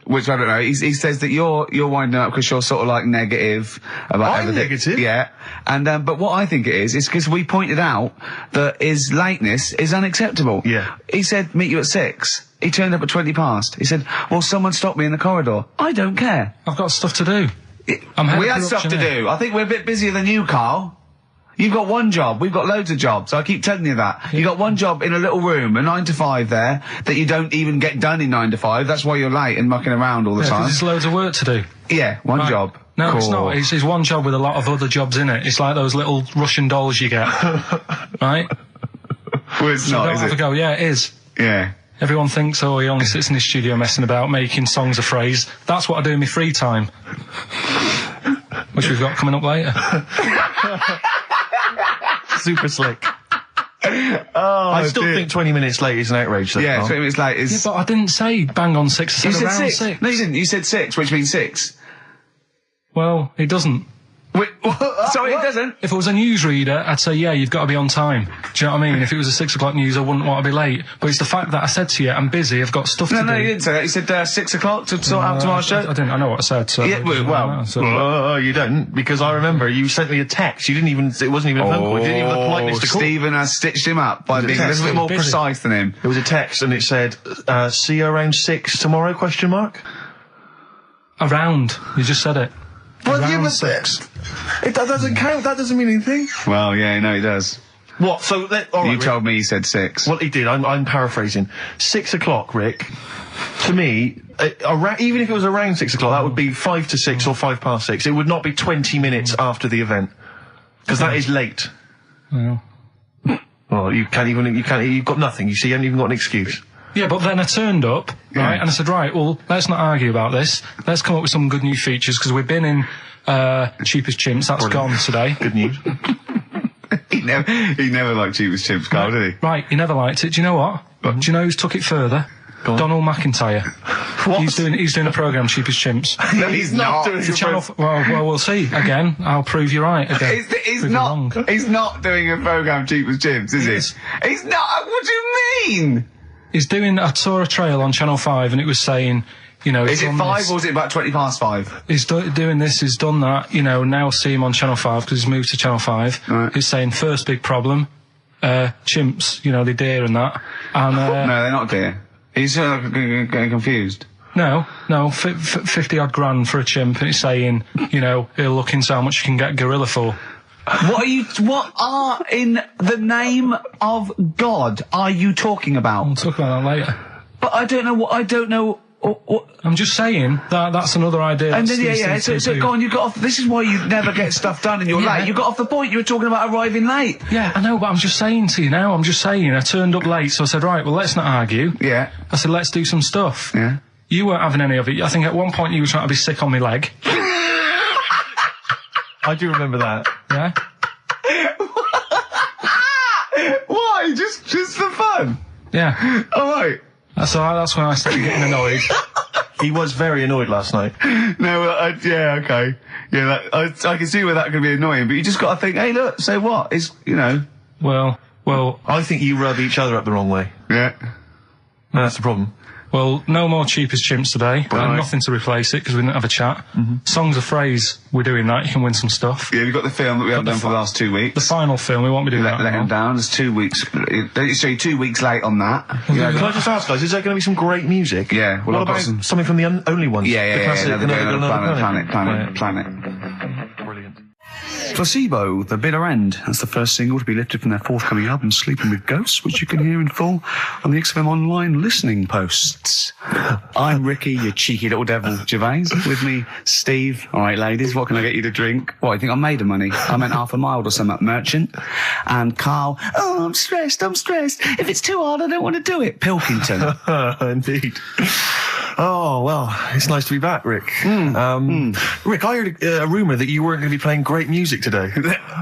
Which I don't know. He says that you're winding up because you're sort of like negative about everything. Negative? Yeah. And, but what I think it is because we pointed out that his lateness is unacceptable. Yeah. He said, meet you at 6. He turned up at 20 past. He said, well, someone stopped me in the corridor. I don't care. I've got stuff to do. We had stuff to do. I think we're a bit busier than you, Carl. You've got one job. We've got loads of jobs. I keep telling you that. You've got one job in a little room, a 9 to 5 there, that you don't even get done in 9 to 5. That's why you're late and mucking around all the time. There's loads of work to do. Yeah, one job. No, cool. It's not. It's one job with a lot of other jobs in it. It's like those little Russian dolls you get. Right? Well, it's not, is it? Go. Yeah, it is. Yeah. Everyone thinks, oh, he only sits in his studio messing about, making songs a phrase. That's what I do in my free time. Which we've got coming up later. Super slick. I still think 20 minutes late is an outrage, though. Yeah, 20 minutes late is... Yeah, but I didn't say bang on 6. I said around 6. No, you didn't. You said 6, which means 6. Well, it doesn't. Wait, sorry, it doesn't? If it was a newsreader, I'd say, yeah, you've got to be on time. Do you know what I mean? If it was a 6 o'clock news, I wouldn't want to be late. But it's the fact that I said to you, I'm busy, I've got stuff to do. No, you didn't say that. You said 6 o'clock to sort out tomorrow's show. I didn't. I know what I said. So yeah, well, you don't, because I remember you sent me a text. You didn't even, it wasn't even a phone call. You didn't even have the politeness to call. Stephen has stitched him up by being a little bit more precise than him. It was a text and it said, see you around 6 tomorrow, question mark? Around. You just said it. Well, around you were 6. That doesn't count. That doesn't mean anything. Well, yeah, no, it does. What? So all right, you told me you said 6. Well, he did. I'm paraphrasing. 6 o'clock, Rick. To me, even if it was around 6 o'clock, that would be 5 to 6 or 5 past 6. It would not be 20 minutes after the event, because that is late. Well, you've got nothing. You see, you haven't even got an excuse. Yeah, but then I turned up, right, and I said, right, well, let's not argue about this. Let's come up with some good new features, because we've been in Cheap as Chimps. That's gone today. Good news. He never liked Cheap as Chimps, Carl, did he? Right, he never liked it. Do you know what? Do you know who's took it further? Donald McIntyre. What? He's doing a programme, Cheap as Chimps. No, he's not doing a channel. Well, we'll see. Again, I'll prove you right. Again, he's not doing a programme, Cheap as Chimps, is he? He's not. What do you mean? He's doing. I saw a trail on Channel 5, and it was saying, you know, is it 5 or is it about 20 past 5? He's doing this. He's done that. You know, now see him on Channel 5 because he's moved to Channel 5. Right. He's saying first big problem, chimps. You know, they're deer and that. And no, they're not deer. He's getting confused. No, 50 odd grand for a chimp, and it's saying, you know, he'll look into how much you can get gorilla for. What are in the name of God are you talking about? We'll talk about that later. But I don't know. I'm just saying that's another idea. And then so go on. You got off. This is why you never get stuff done, and you're late. You got off the point. You were talking about arriving late. Yeah, I know, but I'm just saying to you now. I turned up late, so I said, right, well, let's not argue. Yeah. I said, let's do some stuff. Yeah. You weren't having any of it. I think at one point you were trying to be sick on my leg. I do remember that. Yeah. Why? Just for fun? Yeah. All right. That's when I started getting annoyed. He was very annoyed last night. No, yeah, okay. Yeah, I can see where that could be annoying, but you just got to think, hey, look, so what? It's, you know. Well. I think you rub each other up the wrong way. Yeah. That's the problem. Well, no more Cheap as Chimps today. Right. Nothing to replace it because we didn't have a chat. Songs of phrase, we're doing that. You can win some stuff. Yeah, we've got the film that we haven't done for the last 2 weeks. The final film, we won't be doing that. Let him down. There's 2 weeks. So you're 2 weeks late on that. Can I just ask, guys, is there going to be some great music? Yeah. Well, what about something from the Only Ones? Yeah. Planet. Brilliant. Placebo, The Bitter End. That's the first single to be lifted from their forthcoming album, Sleeping with Ghosts, which you can hear in full on the XFM Online listening posts. I'm Ricky, you cheeky little devil, Gervais. With me, Steve. All right, ladies, what can I get you to drink? What, you think I'm made of money? I meant half a mile or something, merchant. And Carl, oh, I'm stressed. If it's too hard, I don't want to do it. Pilkington. Indeed. Oh, well, it's nice to be back, Rick. Rick, I heard a rumour that you weren't going to be playing great music today.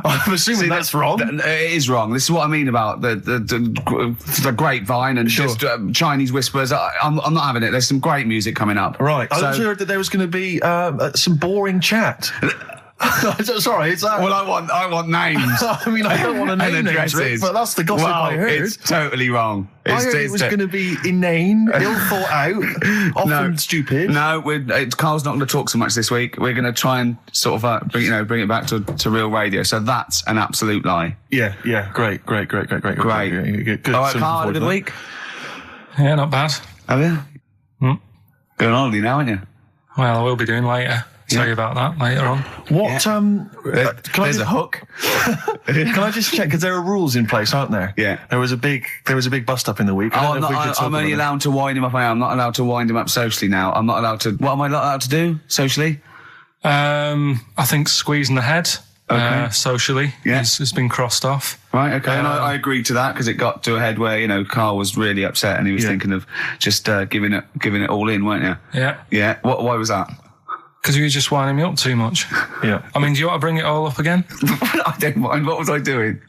I'm assuming that's wrong. It is wrong. This is what I mean about the grapevine and just Chinese whispers. I'm not having it. There's some great music coming up. Right. I also heard that there was going to be some boring chat. Sorry, it's that. Well, I want names. I mean, I don't want to name and names, addresses. Rick, but that's the gossip I heard. It's totally wrong. I heard it was going to be inane, ill thought out, often stupid. No, Carl's not going to talk so much this week. We're going to try and sort of bring it back to real radio. So that's an absolute lie. Yeah, great. Good. All right, Carl, had a good week. Yeah, not bad. Have you? Going on holiday now, aren't you? Well, I will be doing later. Tell you about that later on. What? There's a hook. Can I just check? Because there are rules in place, aren't there? Yeah. There was a big bust up in the week. I'm only allowed to wind him up. I'm not allowed to wind him up socially now. I'm not allowed to. What am I not allowed to do socially? I think squeezing the head. Socially, has been crossed off. Right, okay, and I agreed to that because it got to a head where Carl was really upset and he was thinking of just giving it all in, weren't you? Yeah. Why was that? Because he was just winding me up too much. Yeah. I mean, do you want to bring it all up again? I don't mind. What was I doing?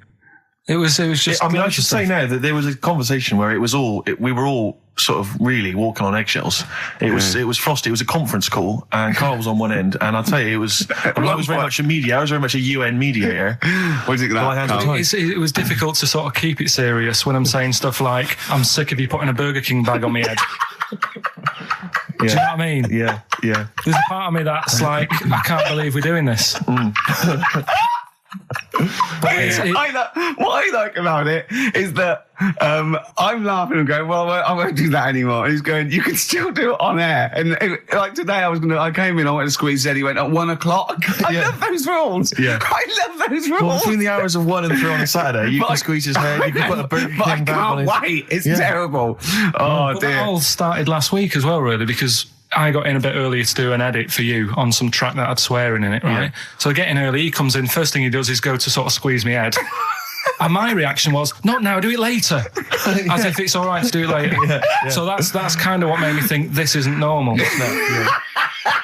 It was just. I should say now that there was a conversation where we were all sort of really walking on eggshells. It was frosty. It was a conference call, and Carl was on one end. And I'll tell you, I was very much a mediator. I was very much a UN mediator. What is it that? It was difficult to sort of keep it serious when I'm saying stuff like, "I'm sick of you putting a Burger King bag on my head." Do you know what I mean? Yeah. There's a part of me that's like, I can't believe we're doing this. What I like about it is that I'm laughing and going, well, I won't do that anymore. And he's going, you can still do it on air. And like today, I came in, I went to squeeze Zed, he went at 1 o'clock. I love those rules. Yeah. I love those rules. Well, between the hours of 1 and 3 on a Saturday, you can squeeze his head, you can put a Burger King bag on his... I can't wait. It's terrible. Oh, dear. That all started last week as well, really, because I got in a bit earlier to do an edit for you on some track that had swearing in it, right? Yeah. So I get in early, he comes in, first thing he does is go to sort of squeeze me head. And my reaction was, not now, do it later. As if it's all right to do it later. Yeah. So that's kind of what made me think this isn't normal.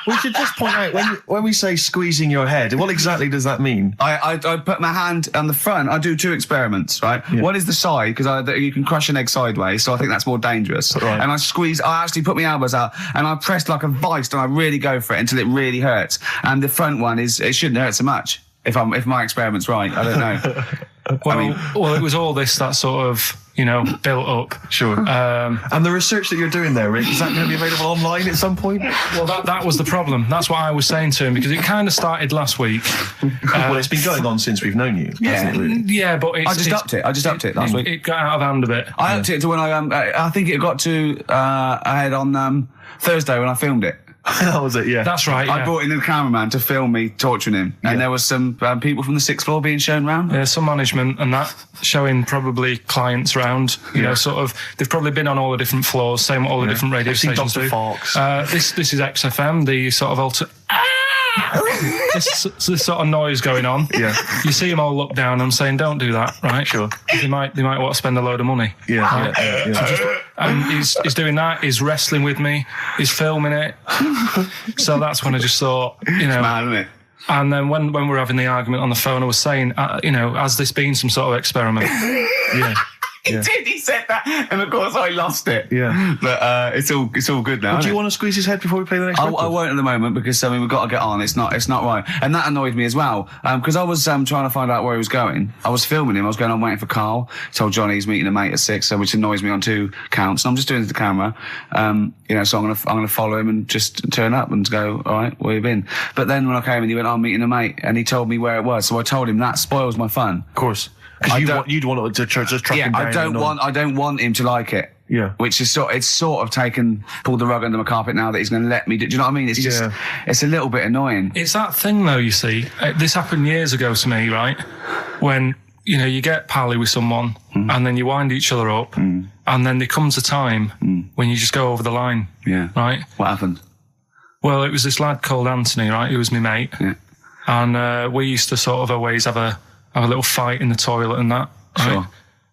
We should just point out, when we say squeezing your head, what exactly does that mean? I put my hand on the front. I do 2 experiments, right? Yeah. One is the side, because you can crush an egg sideways, so I think that's more dangerous. Right. And I actually put my elbows out, and I press like a vice, and I really go for it until it really hurts. And the front one it shouldn't hurt so much, if my experiment's right. I don't know. Well, it was all this that sort of, built up. Sure. And the research that you're doing there, Rick, is that going to be available online at some point? Well, that was the problem. That's what I was saying to him, because it kind of started last week. Well, it's been going on since we've known you. Yeah, yeah, but I just upped it last week. It got out of hand a bit. I upped it to when I think it got to ahead on Thursday when I filmed it. That was it, yeah. That's right, yeah. I brought in a cameraman to film me torturing him. And there was some people from the 6th floor being shown round. Yeah, some management and that, showing probably clients round. You know, sort of, they've probably been on all the different floors, same what all the different radio stations do. Fox. This is XFM, the sort of this sort of noise going on. Yeah. You see them all look down and saying, don't do that, right? Sure. They might want to spend a load of money. Yeah. Right? Yeah. And he's doing that, he's wrestling with me, he's filming it. So that's when I just thought, It's mad, isn't it? And then when we were having the argument on the phone, I was saying, has this been some sort of experiment? Yeah. He did. He said that, and of course I lost it. Yeah, but it's all good now. Do you want to squeeze his head before we play the next? I won't at the moment because we've got to get on. It's not right, and that annoyed me as well because I was trying to find out where he was going. I was filming him. I was going on waiting for Carl. Told Johnny he's meeting a mate at 6, which annoys me on 2 counts. And I'm just doing it to the camera, So I'm gonna follow him and just turn up and go. All right, where you been? But then when I came in, he went, "I'm meeting a mate," and he told me where it was. So I told him that spoils my fun. Of course. Because you'd want to just track him down. I don't want him to like it. Yeah. Which is pulled the rug under my carpet now that he's going to let me do. Do you know what I mean? It's just, it's a little bit annoying. It's that thing though, you see. This happened years ago to me, right? When, you get pally with someone and then you wind each other up and then there comes a time when you just go over the line. Yeah. Right? What happened? Well, it was this lad called Anthony, right? Who was my mate. Yeah. And we used to sort of always have a little fight in the toilet and that. Sure.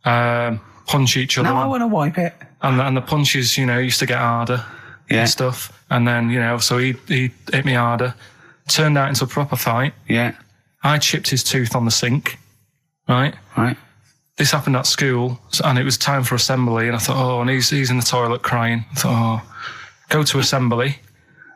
Right? Punch each other. No, I want to wipe it. And the punches, used to get harder and stuff. And then, so he hit me harder. Turned out into a proper fight. Yeah. I chipped his tooth on the sink. Right? Right. This happened at school, and it was time for assembly, and I thought, and he's in the toilet crying. I thought, go to assembly.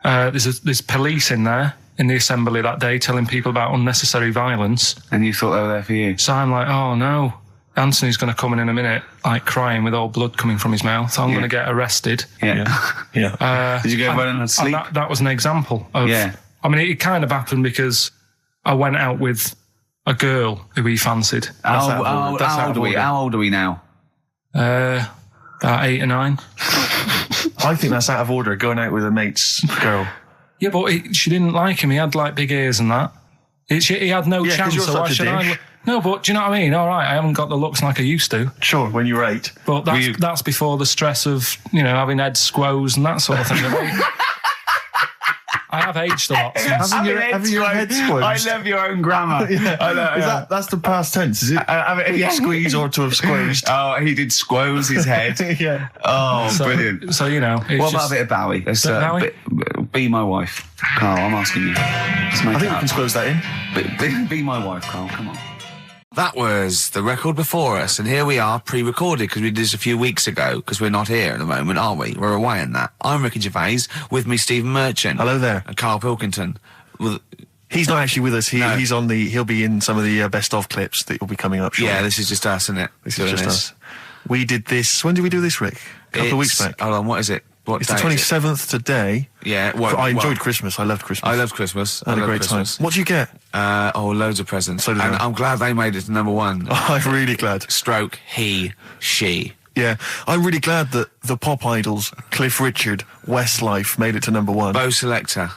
There's police in there. in the assembly that day telling people about unnecessary violence. And you thought they were there for you? So I'm like, oh no, Anthony's going to come in a minute, like crying with all blood coming from his mouth. I'm going to get arrested. Yeah. Did you go running and sleep? And that was an example of... Yeah. I mean, it kind of happened because I went out with a girl who he fancied. How old are we now? About 8 or 9. I think that's out of order, going out with a mate's girl. Yeah, but she didn't like him. He had like big ears and that. He had no chance. You're So why such a should I? dick. No, but do you know what I mean? All right, I haven't got the looks like I used to. Sure, when you were 8. But that's before the stress of, having head squoes and that sort of thing. I have aged a lot. Having your head squeezed. I love your own grammar. I know, That's the past tense, is it? Squeeze or to have squeezed. Oh, he did squoze his head. Yeah. Oh, brilliant. So, What about a bit of Bowie? Bowie? Be my wife. Carl, I'm asking you. Let's make I think it we can squeeze that in. Be my wife, Carl, come on. That was the record before us, and here we are, pre-recorded, because we did this a few weeks ago, because we're not here at the moment, are we? We're away in that. I'm Ricky Gervais, with me Stephen Merchant. Hello there. And Karl Pilkington. He's not actually with us. He'll be in some of the best of clips that will be coming up shortly. Yeah, this is just us, isn't it? This is just us. We did this, when did we do this, Rick? A couple of weeks back. Hold on, what is it? It's the 27th today. Yeah. I enjoyed Christmas. I loved Christmas. I loved Christmas. I had a great time. What'd you get? Loads of presents. So did and I. I'm glad they made it to number 1. Oh, I'm really glad. Stroke, he, she. Yeah, I'm really glad that the pop idols, Cliff Richard, Westlife, made it to number 1. Bo Selector.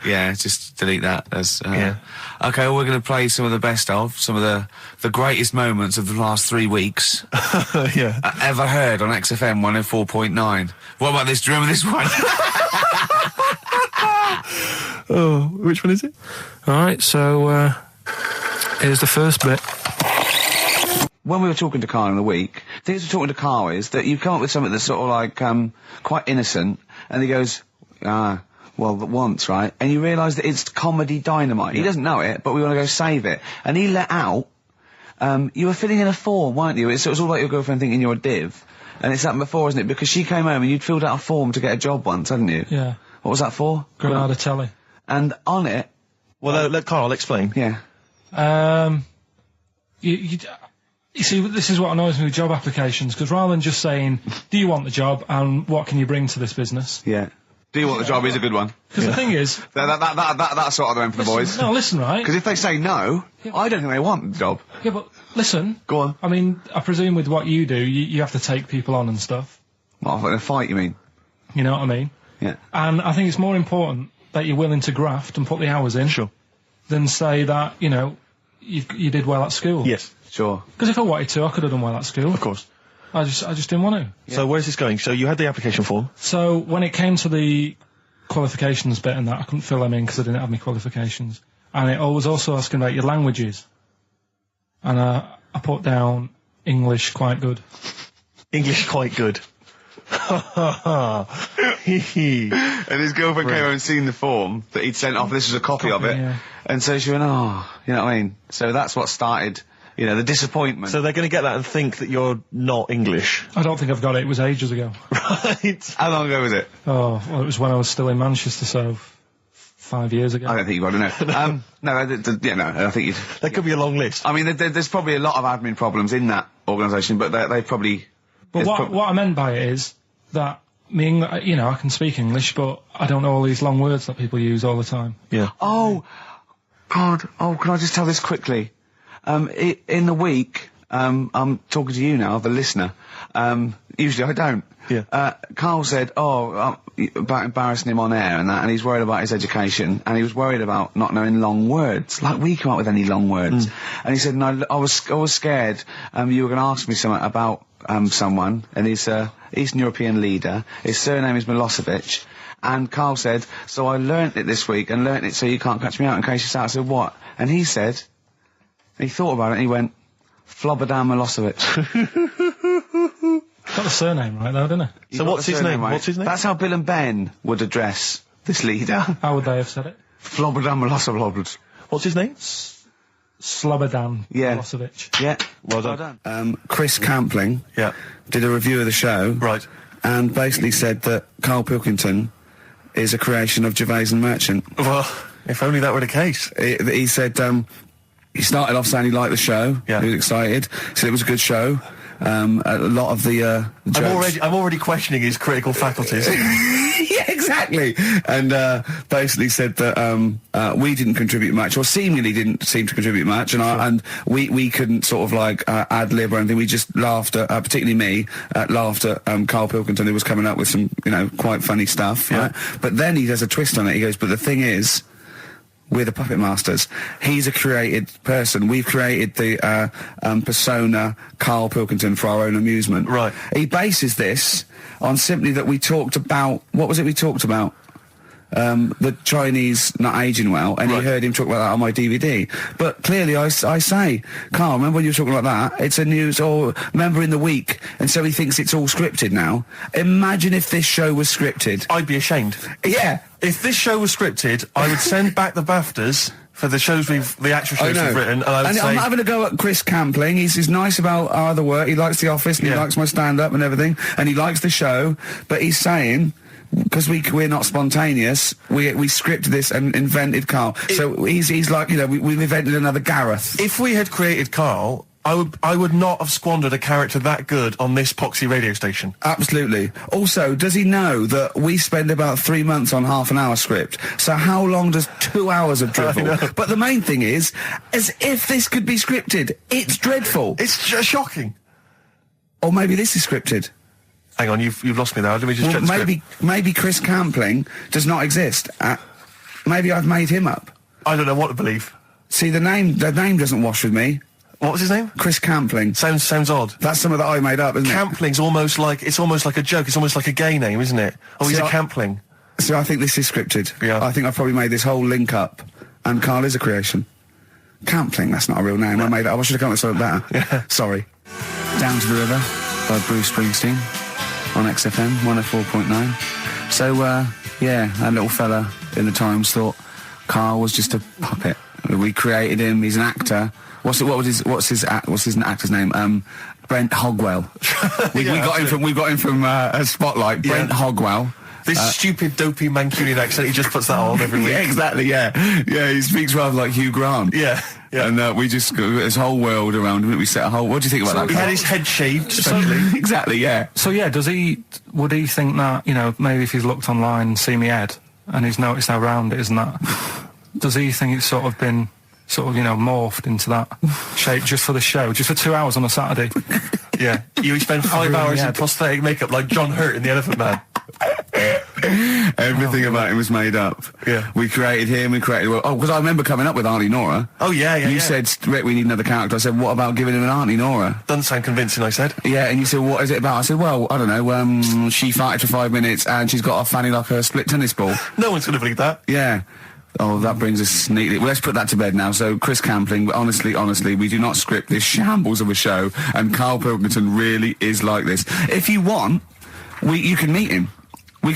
Yeah, just delete that. Okay, well, we're going to play some of the best of, some of the greatest moments of the last 3 weeks. Yeah. Ever heard on XFM 104.9. What about this? Do you remember this one? Oh, which one is it? All right, so here's the first bit. When we were talking to Carl in the week, the things we're talking to Carl is that you come up with something that's sort of like quite innocent, and he goes, once, right? And you realise that it's comedy dynamite. He doesn't know it, but we want to go save it. And he let out, you were filling in a form, weren't you? It was all like your girlfriend thinking you're a div. And it's happened before, isn't it? Because she came home and you'd filled out a form to get a job once, hadn't you? Yeah. What was that for? Granada Telly. And on it... Well, let Carl explain. Yeah. You see, this is what annoys me with job applications, because rather than just saying, do you want the job and what can you bring to this business? Yeah. Do you want the job is a good one. Because the thing is... That's sort of the end for the boys. No, listen, right? Because if they say no, I don't think they want the job. Yeah, but listen. Go on. I mean, I presume with what you do, you have to take people on and stuff. What, in a fight, you mean? You know what I mean? Yeah. And I think it's more important that you're willing to graft and put the hours in. Sure. Than say that, you did well at school. Yes. Sure. Because if I wanted to, I could have done well at school. Of course. I just didn't want to. Yeah. So where's this going? So you had the application form. So when it came to the qualifications bit and that, I couldn't fill them in because I didn't have any qualifications. And it was also asking about your languages. And I put down English quite good. English quite good. And his girlfriend came over and seen the form that he'd sent off. This was a copy of it. Yeah. And so she went, oh, you know what I mean? So that's what started, the disappointment. So they're going to get that and think that you're not English. I don't think I've got it. It was ages ago. Right. How long ago was it? Oh, well, it was when I was still in Manchester, so 5 years ago. I don't think you've got to know. No, I think you'd... There could be a long list. I mean, there's probably a lot of admin problems in that organisation, but they probably... But what I meant by it is that I can speak English, but I don't know all these long words that people use all the time. Yeah. Oh, God. Oh, can I just tell this quickly? In the week, I'm talking to you now, the listener. Usually I don't. Yeah. Carl said, about embarrassing him on air and that, and he's worried about his education, and he was worried about not knowing long words. Like, we come up with any long words. And he said, no, I was scared, you were going to ask me something about, someone, and he's a Eastern European leader. His surname is Milosevic. And Carl said, so I learnt it this week, and learnt it so you can't catch me out in case you start. I said, what? And he said, he thought about it, and he went, Flobodan Milosevic. Got the surname right, though, didn't he? So what's his name? Right? What's his name? That's how Bill and Ben would address this leader. How would they have said it? Flobodan Milosevic. What's his name? Slobodan Yeah. Milosevic. Yeah. Well done. Chris Campling Yeah. did a review of the show. Right. And basically said that Karl Pilkington is a creation of Gervais and Merchant. Well, if only that were the case. He said he started off saying he liked the show. Yeah. He was excited. Said it was a good show. A lot of the jokes. I'm already questioning his critical faculties. Yeah, exactly. And basically said that we didn't contribute much, or seemingly didn't seem to contribute much, and we couldn't sort of like ad lib or anything. We just laughed at, particularly me, laughed at Karl Pilkington, who was coming up with some, quite funny stuff. Yeah. Right? But then he does a twist on it. He goes, but the thing is, we're the puppet masters. He's a created person. We've created the persona Karl Pilkington for our own amusement. Right. He bases this on simply that we talked about... What was it we talked about? The Chinese not aging well, and Right. he heard him talk about that on my DVD. But clearly I say, Karl, remember when you were talking like that? It's a news, or remember in the week, and so he thinks it's all scripted now. Imagine if this show was scripted. I'd be ashamed. Yeah. If this show was scripted, I would send back the BAFTAs for the actual shows we've written, and I would say... I'm not having a go at Chris Campling. He's nice about our other work. He likes The Office, and he Yeah. likes my stand-up and everything, and he likes the show, but he's saying... Because we're not spontaneous, we scripted this and invented Karl. So he's like, we've invented another Gareth. If we had created Karl, I would not have squandered a character that good on this poxy radio station. Absolutely. Also, does he know that we spend about 3 months on half an hour script? So how long does 2 hours of drivel? But the main thing is, as if this could be scripted, it's dreadful. It's shocking. Or maybe this is scripted. Hang on, you've lost me there. Let me just check the script. Maybe Chris Campling does not exist. Maybe I've made him up. I don't know what to believe. See, the name doesn't wash with me. What was his name? Chris Campling. Sounds odd. That's something that I made up, isn't it? Campling's almost like a joke. It's almost like a gay name, isn't it? Oh, he's See, a Campling. So I think this is scripted. Yeah. I think I've probably made this whole link up, and Karl is a creation. Campling, that's not a real name. I made it up. I should have come up with something better. Yeah. Sorry. Down to the River by Bruce Springsteen on XFM 104.9. So, that little fella in the Times thought Karl was just a puppet. We created him. He's an actor. What's his actor's name? Brent Hogwell. We got him from Spotlight. Brent Hogwell. This stupid, dopey Mancunian accent, he just puts that on every week. Yeah, exactly, yeah. Yeah, he speaks rather like Hugh Grant. Yeah. And we just got this whole world around him. We set a whole... What do you think about that? He had his head shaved, especially. Exactly, yeah. So yeah, would he think that, maybe if he's looked online and seen me head, and he's noticed how round it is and that, does he think it's sort of been, morphed into that shape just for the show, just for 2 hours on a Saturday? Yeah. You spend 5 hours in prosthetic makeup like John Hurt in The Elephant Man. Everything about him was made up. Yeah. We created him, because I remember coming up with Auntie Nora. Oh, yeah. You said, Rick, we need another character. I said, what about giving him an Auntie Nora? Doesn't sound convincing, I said. Yeah, and you said, what is it about? I said, well, I don't know, she farted for 5 minutes and she's got a fanny like a split tennis ball. No one's going to believe that. Yeah. Oh, that brings us neatly... Well, let's put that to bed now. So, Chris Campling, honestly, we do not script this shambles of a show, and Karl Pilkington really is like this. If you want, you can meet him.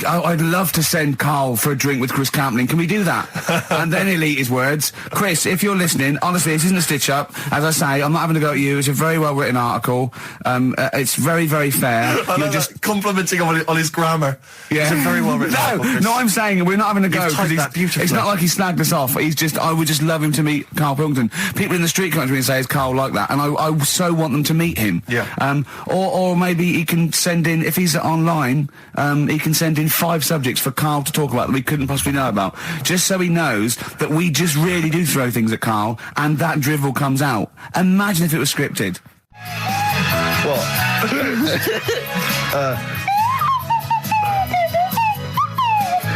I'd love to send Karl for a drink with Chris Campling. Can we do that? And then he'll eat his words. Chris, if you're listening, honestly, this isn't a stitch-up. As I say, I'm not having a go at you. It's a very well-written article. It's very, very fair. You're just complimenting on his grammar. Yeah. It's a very well-written article. No, I'm saying we're not having a go. You've typed that beautifully. It's not like he snagged us off. I would just love him to meet Karl Pilkington. People in the street come to me and say, is Karl like that? And I so want them to meet him. Yeah. Or maybe he can send in, if he's online, he can send in 5 subjects for Karl to talk about that we couldn't possibly know about, just so he knows that we just really do throw things at Karl, and that drivel comes out. Imagine if it was scripted. What?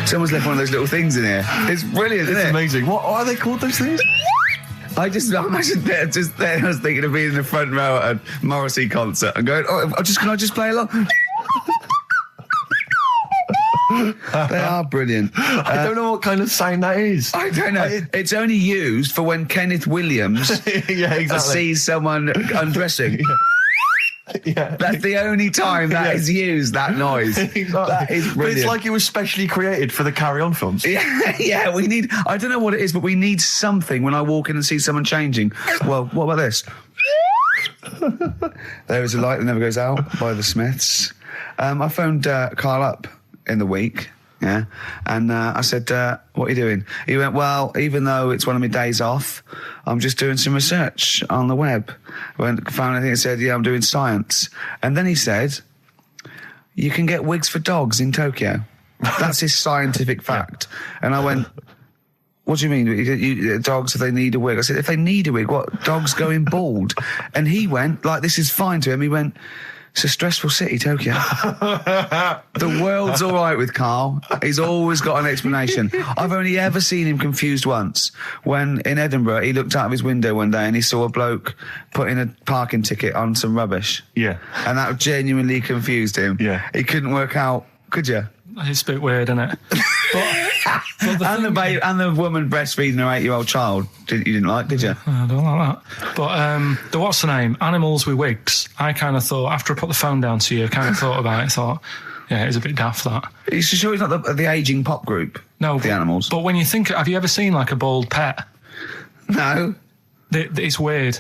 Someone's left one of those little things in here. It's brilliant, isn't It's it? amazing. What are they called, those things? I imagine just there, I was thinking of being in the front row at a Morrissey concert and going, can I just play along? They are brilliant. I don't know what kind of sound that is. I don't know. It's only used for when Kenneth Williams Yeah, exactly. sees someone undressing. Yeah. That's the only time that is used, that noise. Exactly. That is brilliant. But it's like it was specially created for the Carry On films. Yeah, we need... I don't know what it is, but we need something when I walk in and see someone changing. Well, what about this? There is a Light That Never Goes Out by the Smiths. I phoned Karl up in the week Yeah. And I said, what are you doing? He went, well, even though it's one of my days off, I'm just doing some research on the web. Found anything and said, yeah, I'm doing science. And then he said, you can get wigs for dogs in Tokyo. That's his scientific fact. And I went, what do you mean? Dogs, if they need a wig? I said, if they need a wig, what? Dogs going bald? And he went, like, this is fine to him. He went, it's a stressful city, Tokyo. The world's all right with Karl. He's always got an explanation. I've only ever seen him confused once. When in Edinburgh, he looked out of his window one day and he saw a bloke putting a parking ticket on some rubbish. Yeah. And that genuinely confused him. Yeah. He couldn't work out, could you? It's a bit weird, isn't it? And the woman breastfeeding her 8-year-old child, you didn't like, did you? I don't like that. But the what's the name? Animals with wigs. I kind of thought, after I put the phone down to you, I kind of thought about it, thought, yeah, it's a bit daft, that. Are you sure it's not the ageing pop group? No. The Animals? But when you think, have you ever seen like a bald pet? No. It's weird.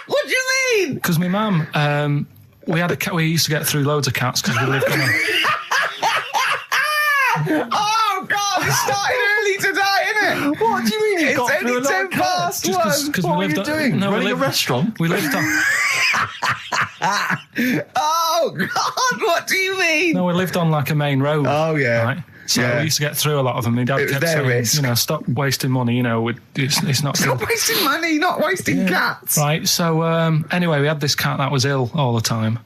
What do you mean? Because my mum, we had a cat, we used to get through loads of cats because we lived on a... Oh, God, it started early today, isn't it? What do you mean? It's only 10 past one. What are you doing? Running a restaurant? We lived on... Oh, God, what do you mean? No, we lived on like a main road. Oh, yeah. Right? So Yeah. we used to get through a lot of them. My dad It was kept their saying, risk. you know, stop wasting money, you know, it's not Stop good. wasting money, not wasting cats. Right, so anyway, we had this cat that was ill all the time.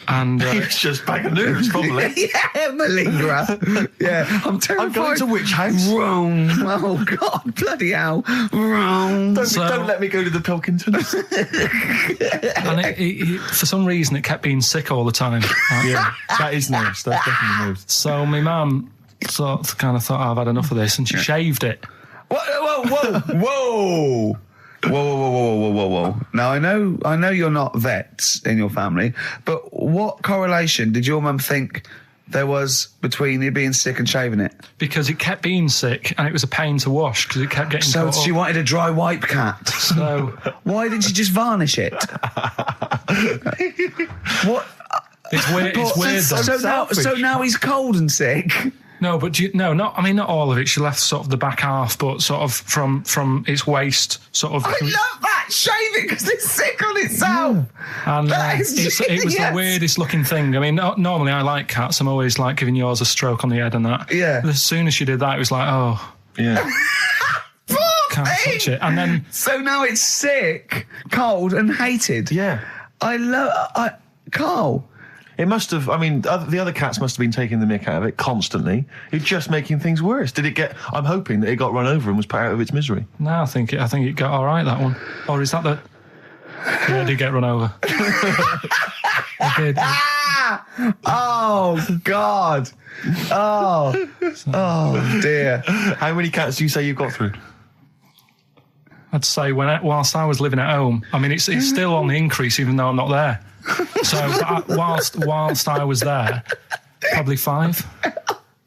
And It's just bag of news, probably. Yeah, malingerer. Yeah, I'm terrified. I'm going to which house? Rome. Oh, God, bloody hell. Rome. Don't let me go to the Pilkingtons. and it, for some reason, it kept being sick all the time. Right? Yeah, that is news. That's definitely news. So my mum kind of thought, I've had enough of this, and she shaved it. Whoa. Whoa. Now, I know you're not vets in your family, but what correlation did your mum think there was between you being sick and shaving it? Because it kept being sick, and it was a pain to wash, because it kept getting So caught she up. wanted a dry wipe cat. So Why didn't she just varnish it? What? it's weird. It's weird. Though. So now he's cold and sick. No, but not all of it. She left sort of the back half, but sort of from its waist, sort of. I love that. Shave it because it's sick on itself. And That is it was the genius. weirdest looking thing. I mean, normally I like cats. I'm always like giving yours a stroke on the head and that. Yeah. But as soon as she did that, it was like, oh, Yeah. can't touch it. And then So now it's sick, cold, and hated. Yeah. Karl. It must have, I mean, the other cats must have been taking the mick out of it constantly. It's just making things worse. Did it get, I'm hoping that it got run over and was put out of its misery. no, I think it got all right, that one. Or is that the? Yeah, it did get run over. It did. Oh, God. Oh, dear. How many cats do you say you've got through? I'd say whilst I was living at home, I mean, it's still on the increase even though I'm not there. So whilst I was there, probably 5.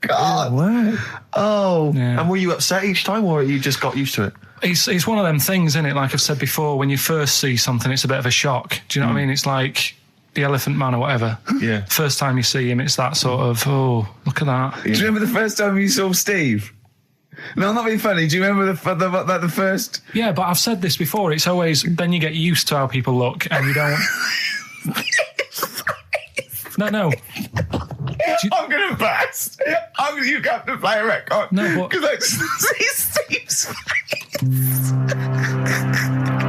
God. Wow. Oh. Yeah. And were you upset each time, or you just got used to it? It's one of them things, isn't it? Like I've said before, when you first see something, it's a bit of a shock. Do you know what I mean? It's like the Elephant Man or whatever. Yeah. First time you see him, it's that sort of, oh, look at that. Do you remember the first time you saw Steve? No, I'm not being funny. Do you remember the first? Yeah, but I've said this before. It's always, then you get used to how people look and you don't... No. I'm going to burst. You have to play a record. No, but... Because I just see Steve's face.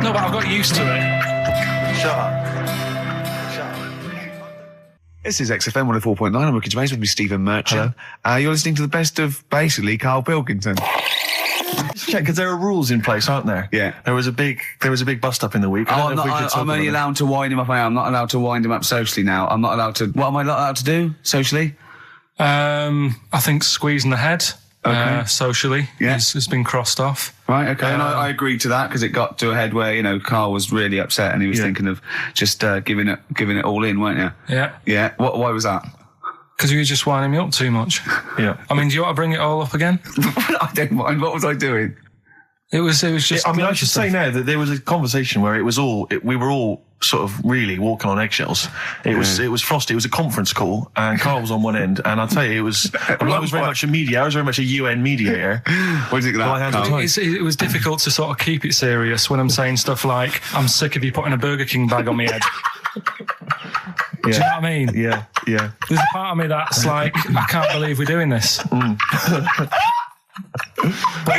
No, but I've got used to it. Shut up. This is XFM 104.9. I'm Ricky Gervais with me, Stephen Merchant. You're listening to the best of, basically, Karl Pilkington. Check, because there are rules in place, aren't there? Yeah. There was a big bust up in the week. I'm only allowed to wind him up. I'm not allowed to wind him up socially now. I'm not allowed to... What am I not allowed to do socially? I think squeezing the head socially has been crossed off. Right, okay. And I agreed to that because it got to a head where, Karl was really upset and he was thinking of just giving it all in, weren't you? Yeah. Yeah. Why was that? Because you were just winding me up too much. Yeah. I mean, do you want to bring it all up again? I don't mind. What was I doing? It was just... I mean, I should say now that there was a conversation where we were all sort of really walking on eggshells. It was frosty. It was a conference call, and Karl was on one end. And I'll tell you, I was very much a mediator. I was very much a UN mediator. What do you think of that? It was difficult to sort of keep it serious when I'm saying stuff like, "I'm sick of you putting a Burger King bag on my head." Do you know what I mean? Yeah. There's a part of me that's like, I can't believe we're doing this. But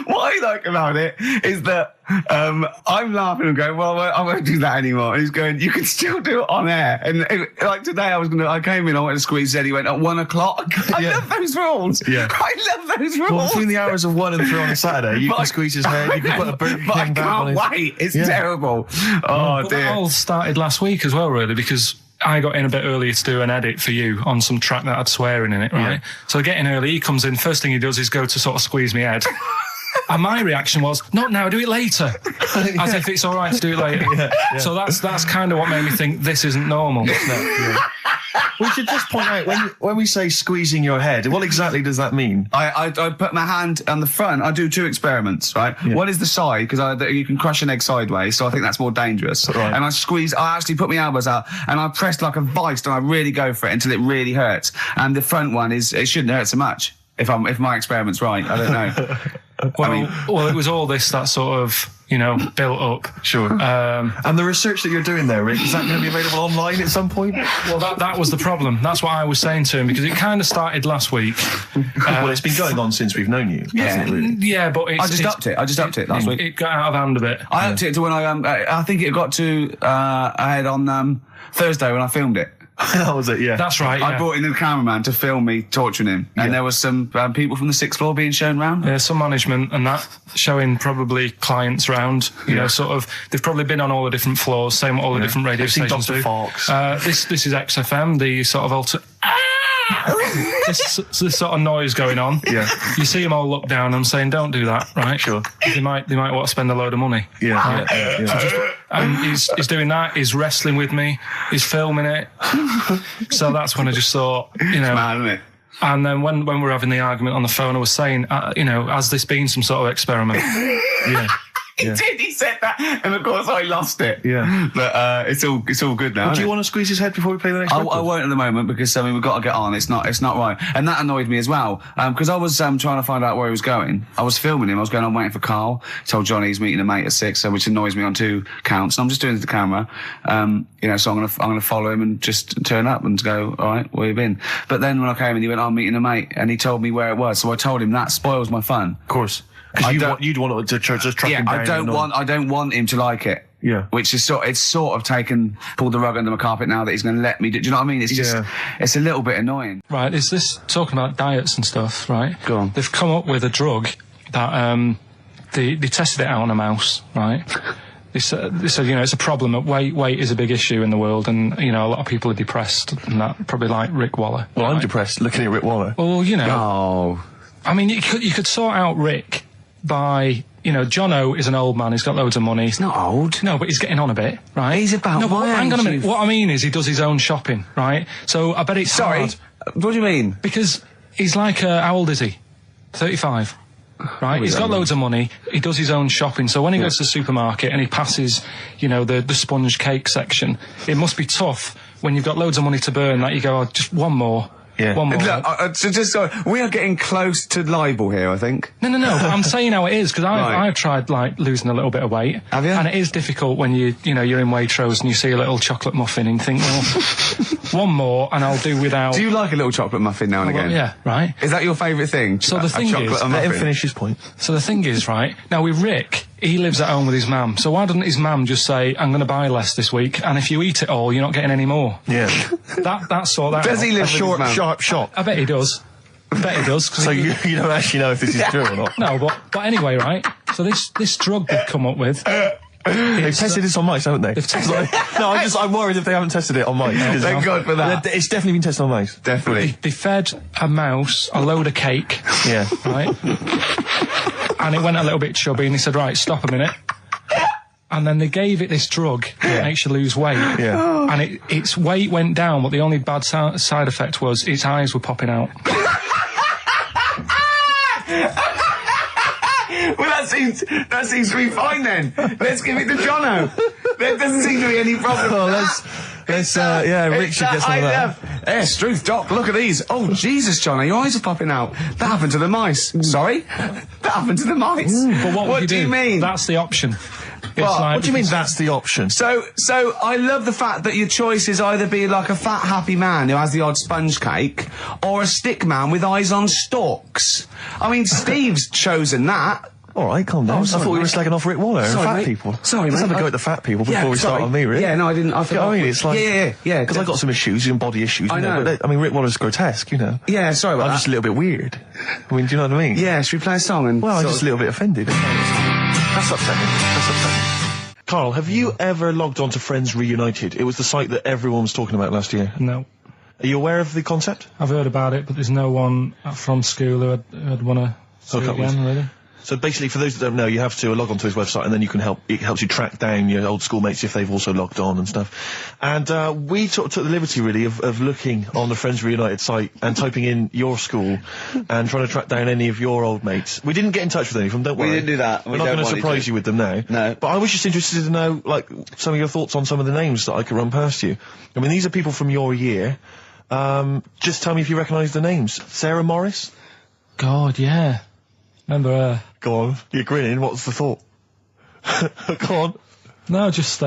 What I like about it is that I'm laughing and going, well, I won't do that anymore. And he's going, you can still do it on air. And like today, I came in, I went to squeeze Zed, he went at 1 o'clock. I love those rules. Yeah. I love those rules. Well, between the hours of 1 and 3 on a Saturday, you can squeeze his head, you can put a Burger King But I bag on can't his... wait. It's terrible. Oh, But dear. that all started last week as well, really, because I got in a bit earlier to do an edit for you on some track that had swearing in it, right? So getting early, he comes in, first thing he does is go to sort of squeeze me head. And my reaction was, not now, do it later. As if it's all right to do it later. So that's kind of what made me think this isn't normal. We should just point out, when we say squeezing your head, what exactly does that mean? I put my hand on the front. I do 2 experiments, right? Yeah. One is the side, because you can crush an egg sideways, so I think that's more dangerous. Right. And I actually put my elbows out, and I press like a vice, and I really go for it until it really hurts. And the front one it shouldn't hurt so much, if my experiment's right. I don't know. Well, it was all this that sort of, built up. Sure. And the research that you're doing there, Rick, is that going to be available online at some point? Well, that was the problem. That's what I was saying to him, because it kind of started last week. Well, it's been going on since we've known you, hasn't it, really? Yeah, but I just upped it last week. It got out of hand a bit. I upped it to when I think it got to ahead on Thursday when I filmed it. That was it, yeah. That's right, I yeah. brought in the cameraman to film me torturing him, and there was some people from the 6th floor being shown round. Yeah, some management and that, showing probably clients round, sort of, they've probably been on all the different floors, same what all the different radio I've seen stations Dr. do. Fox. This is XFM, the sort of this sort of noise going on. Yeah. You see them all look down and saying, don't do that, right? Sure. They might want to spend a load of money. Yeah. And he's doing that, he's wrestling with me, he's filming it. So that's when I just thought, Mad, isn't it? and then when we were having the argument on the phone, I was saying, has this been some sort of experiment? Yeah. He did. He said that, and of course I lost it. Yeah. But it's all good now. Do you want to squeeze his head before we play the next I record? won't at the moment, because we've got to get on. It's not right, and that annoyed me as well. Because I was trying to find out where he was going. I was filming him. I was going on waiting for Karl. Told Johnny he's meeting a mate at 6, which annoys me on 2 counts. And I'm just doing it to the camera. So I'm gonna follow him and just turn up and go, all right, where you been? But then when I came in, he went, I'm meeting a mate, and he told me where it was. So I told him that spoils my fun. Of course. Because you'd want to just track him down. I don't want him to like it. Yeah. Which is it's sort of pulled the rug under my carpet now that he's going to let me do you know what I mean? It's just, it's a little bit annoying. Right, is this talking about diets and stuff, right? Go on. They've come up with a drug that, they tested it out on a mouse, right? They said, it's a problem that weight is a big issue in the world, and, a lot of people are depressed, and that, probably like Rick Waller. Well, right? I'm depressed looking at Rick Waller. Well, Oh. I mean, you could sort out Rick by, Jono is an old man, he's got loads of money. He's not old. No, but he's getting on a bit, right? He's about no, but my hang on a age, minute. What I mean is he does his own shopping, right? So I bet it's hard. What do you mean? Because he's like, how old is he? 35. Right? He's got loads of money. He does his own shopping. So when he goes to the supermarket and he passes, the sponge cake section, it must be tough when you've got loads of money to burn that you go, oh, just one more. Yeah. One more. Look, we are getting close to libel here, I think. No. But I'm saying how it is, because Right. I've tried losing a little bit of weight. Have you? And it is difficult when you're in Waitrose and you see a little chocolate muffin and you think, well, one more and I'll do without. Do you like a little chocolate muffin now and again? Yeah, right. Is that your favourite thing? So the thing chocolate is- and Let him muffin? finish his point. So the thing is, right, now with Rick, he lives at home with his mum. So why doesn't his mum just say, I'm going to buy less this week, and if you eat it all, you're not getting any more? Yeah. That's sort that Does out. he live with his mum? Sharp shot. I bet he does. 'cause So he- you don't actually know if this is true or not. No, but anyway, right, so this drug they've come up with... They've tested this on mice, haven't they? They've tested No, I'm worried if they haven't tested it on mice. Thank God for that. It's definitely been tested on mice. Definitely. They fed a mouse a load of cake, Yeah. right? And it went a little bit chubby, and he said, right, stop a minute. And then they gave it this drug that makes you lose weight. Yeah. And its weight went down, but the only bad side effect was its eyes were popping out. Well, that seems to be fine then. Let's give it to Jono. There doesn't seem to be any problem. Oh, Rick should get some of that. Hey, Struth, Doc, look at these. Oh, Jesus, Johnny, your eyes are popping out. That happened to the mice. Sorry? That happened to the mice. But what do you mean? That's the option. What do you mean that's the option? So I love the fact that your choice is either be like a fat, happy man who has the odd sponge cake, or a stick man with eyes on stalks. I mean, Steve's chosen that. All right, calm down. Oh, I sorry, thought we were mate. slagging off Rick Waller and Sorry, fat mate. people. Sorry, Let's mate. have a go at the fat people before we start on me, Rick. Yeah, no, I didn't. I forgot. I mean, it's like... Yeah. Because I got some issues and body issues. I know. But I mean, Rick Waller's grotesque, you know. Yeah, sorry about I'm that. just a little bit weird. I mean, do you know what I mean? Yeah, should we play a song and... Well, I'm sort just of- a little bit offended. That's upsetting. Carl, have you ever logged on to Friends Reunited? It was the site that everyone was talking about last year. No. Are you aware of the concept? I've heard about it, but there's no one from school who'd want to see it Hook up with. again, really. So basically, for those that don't know, you have to log on to his website, and then you can it helps you track down your old schoolmates if they've also logged on and stuff. And we took the liberty, really, of looking on the Friends Reunited site and typing in your school and trying to track down any of your old mates. We didn't get in touch with any of them, don't worry. We didn't do that. We're We not don't going to want you surprise to. you with them now. No. But I was just interested to know, like, some of your thoughts on some of the names that I could run past you. I mean, these are people from your year. Just tell me if you recognise the names. Sarah Morris? God, yeah. Remember her? Go on. You're grinning. What's the thought? Go on. No, just,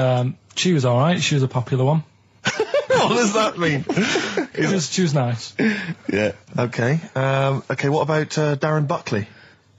she was alright. She was a popular one. What does that mean? She was nice. Yeah. Okay. Okay, what about Darren Buckley?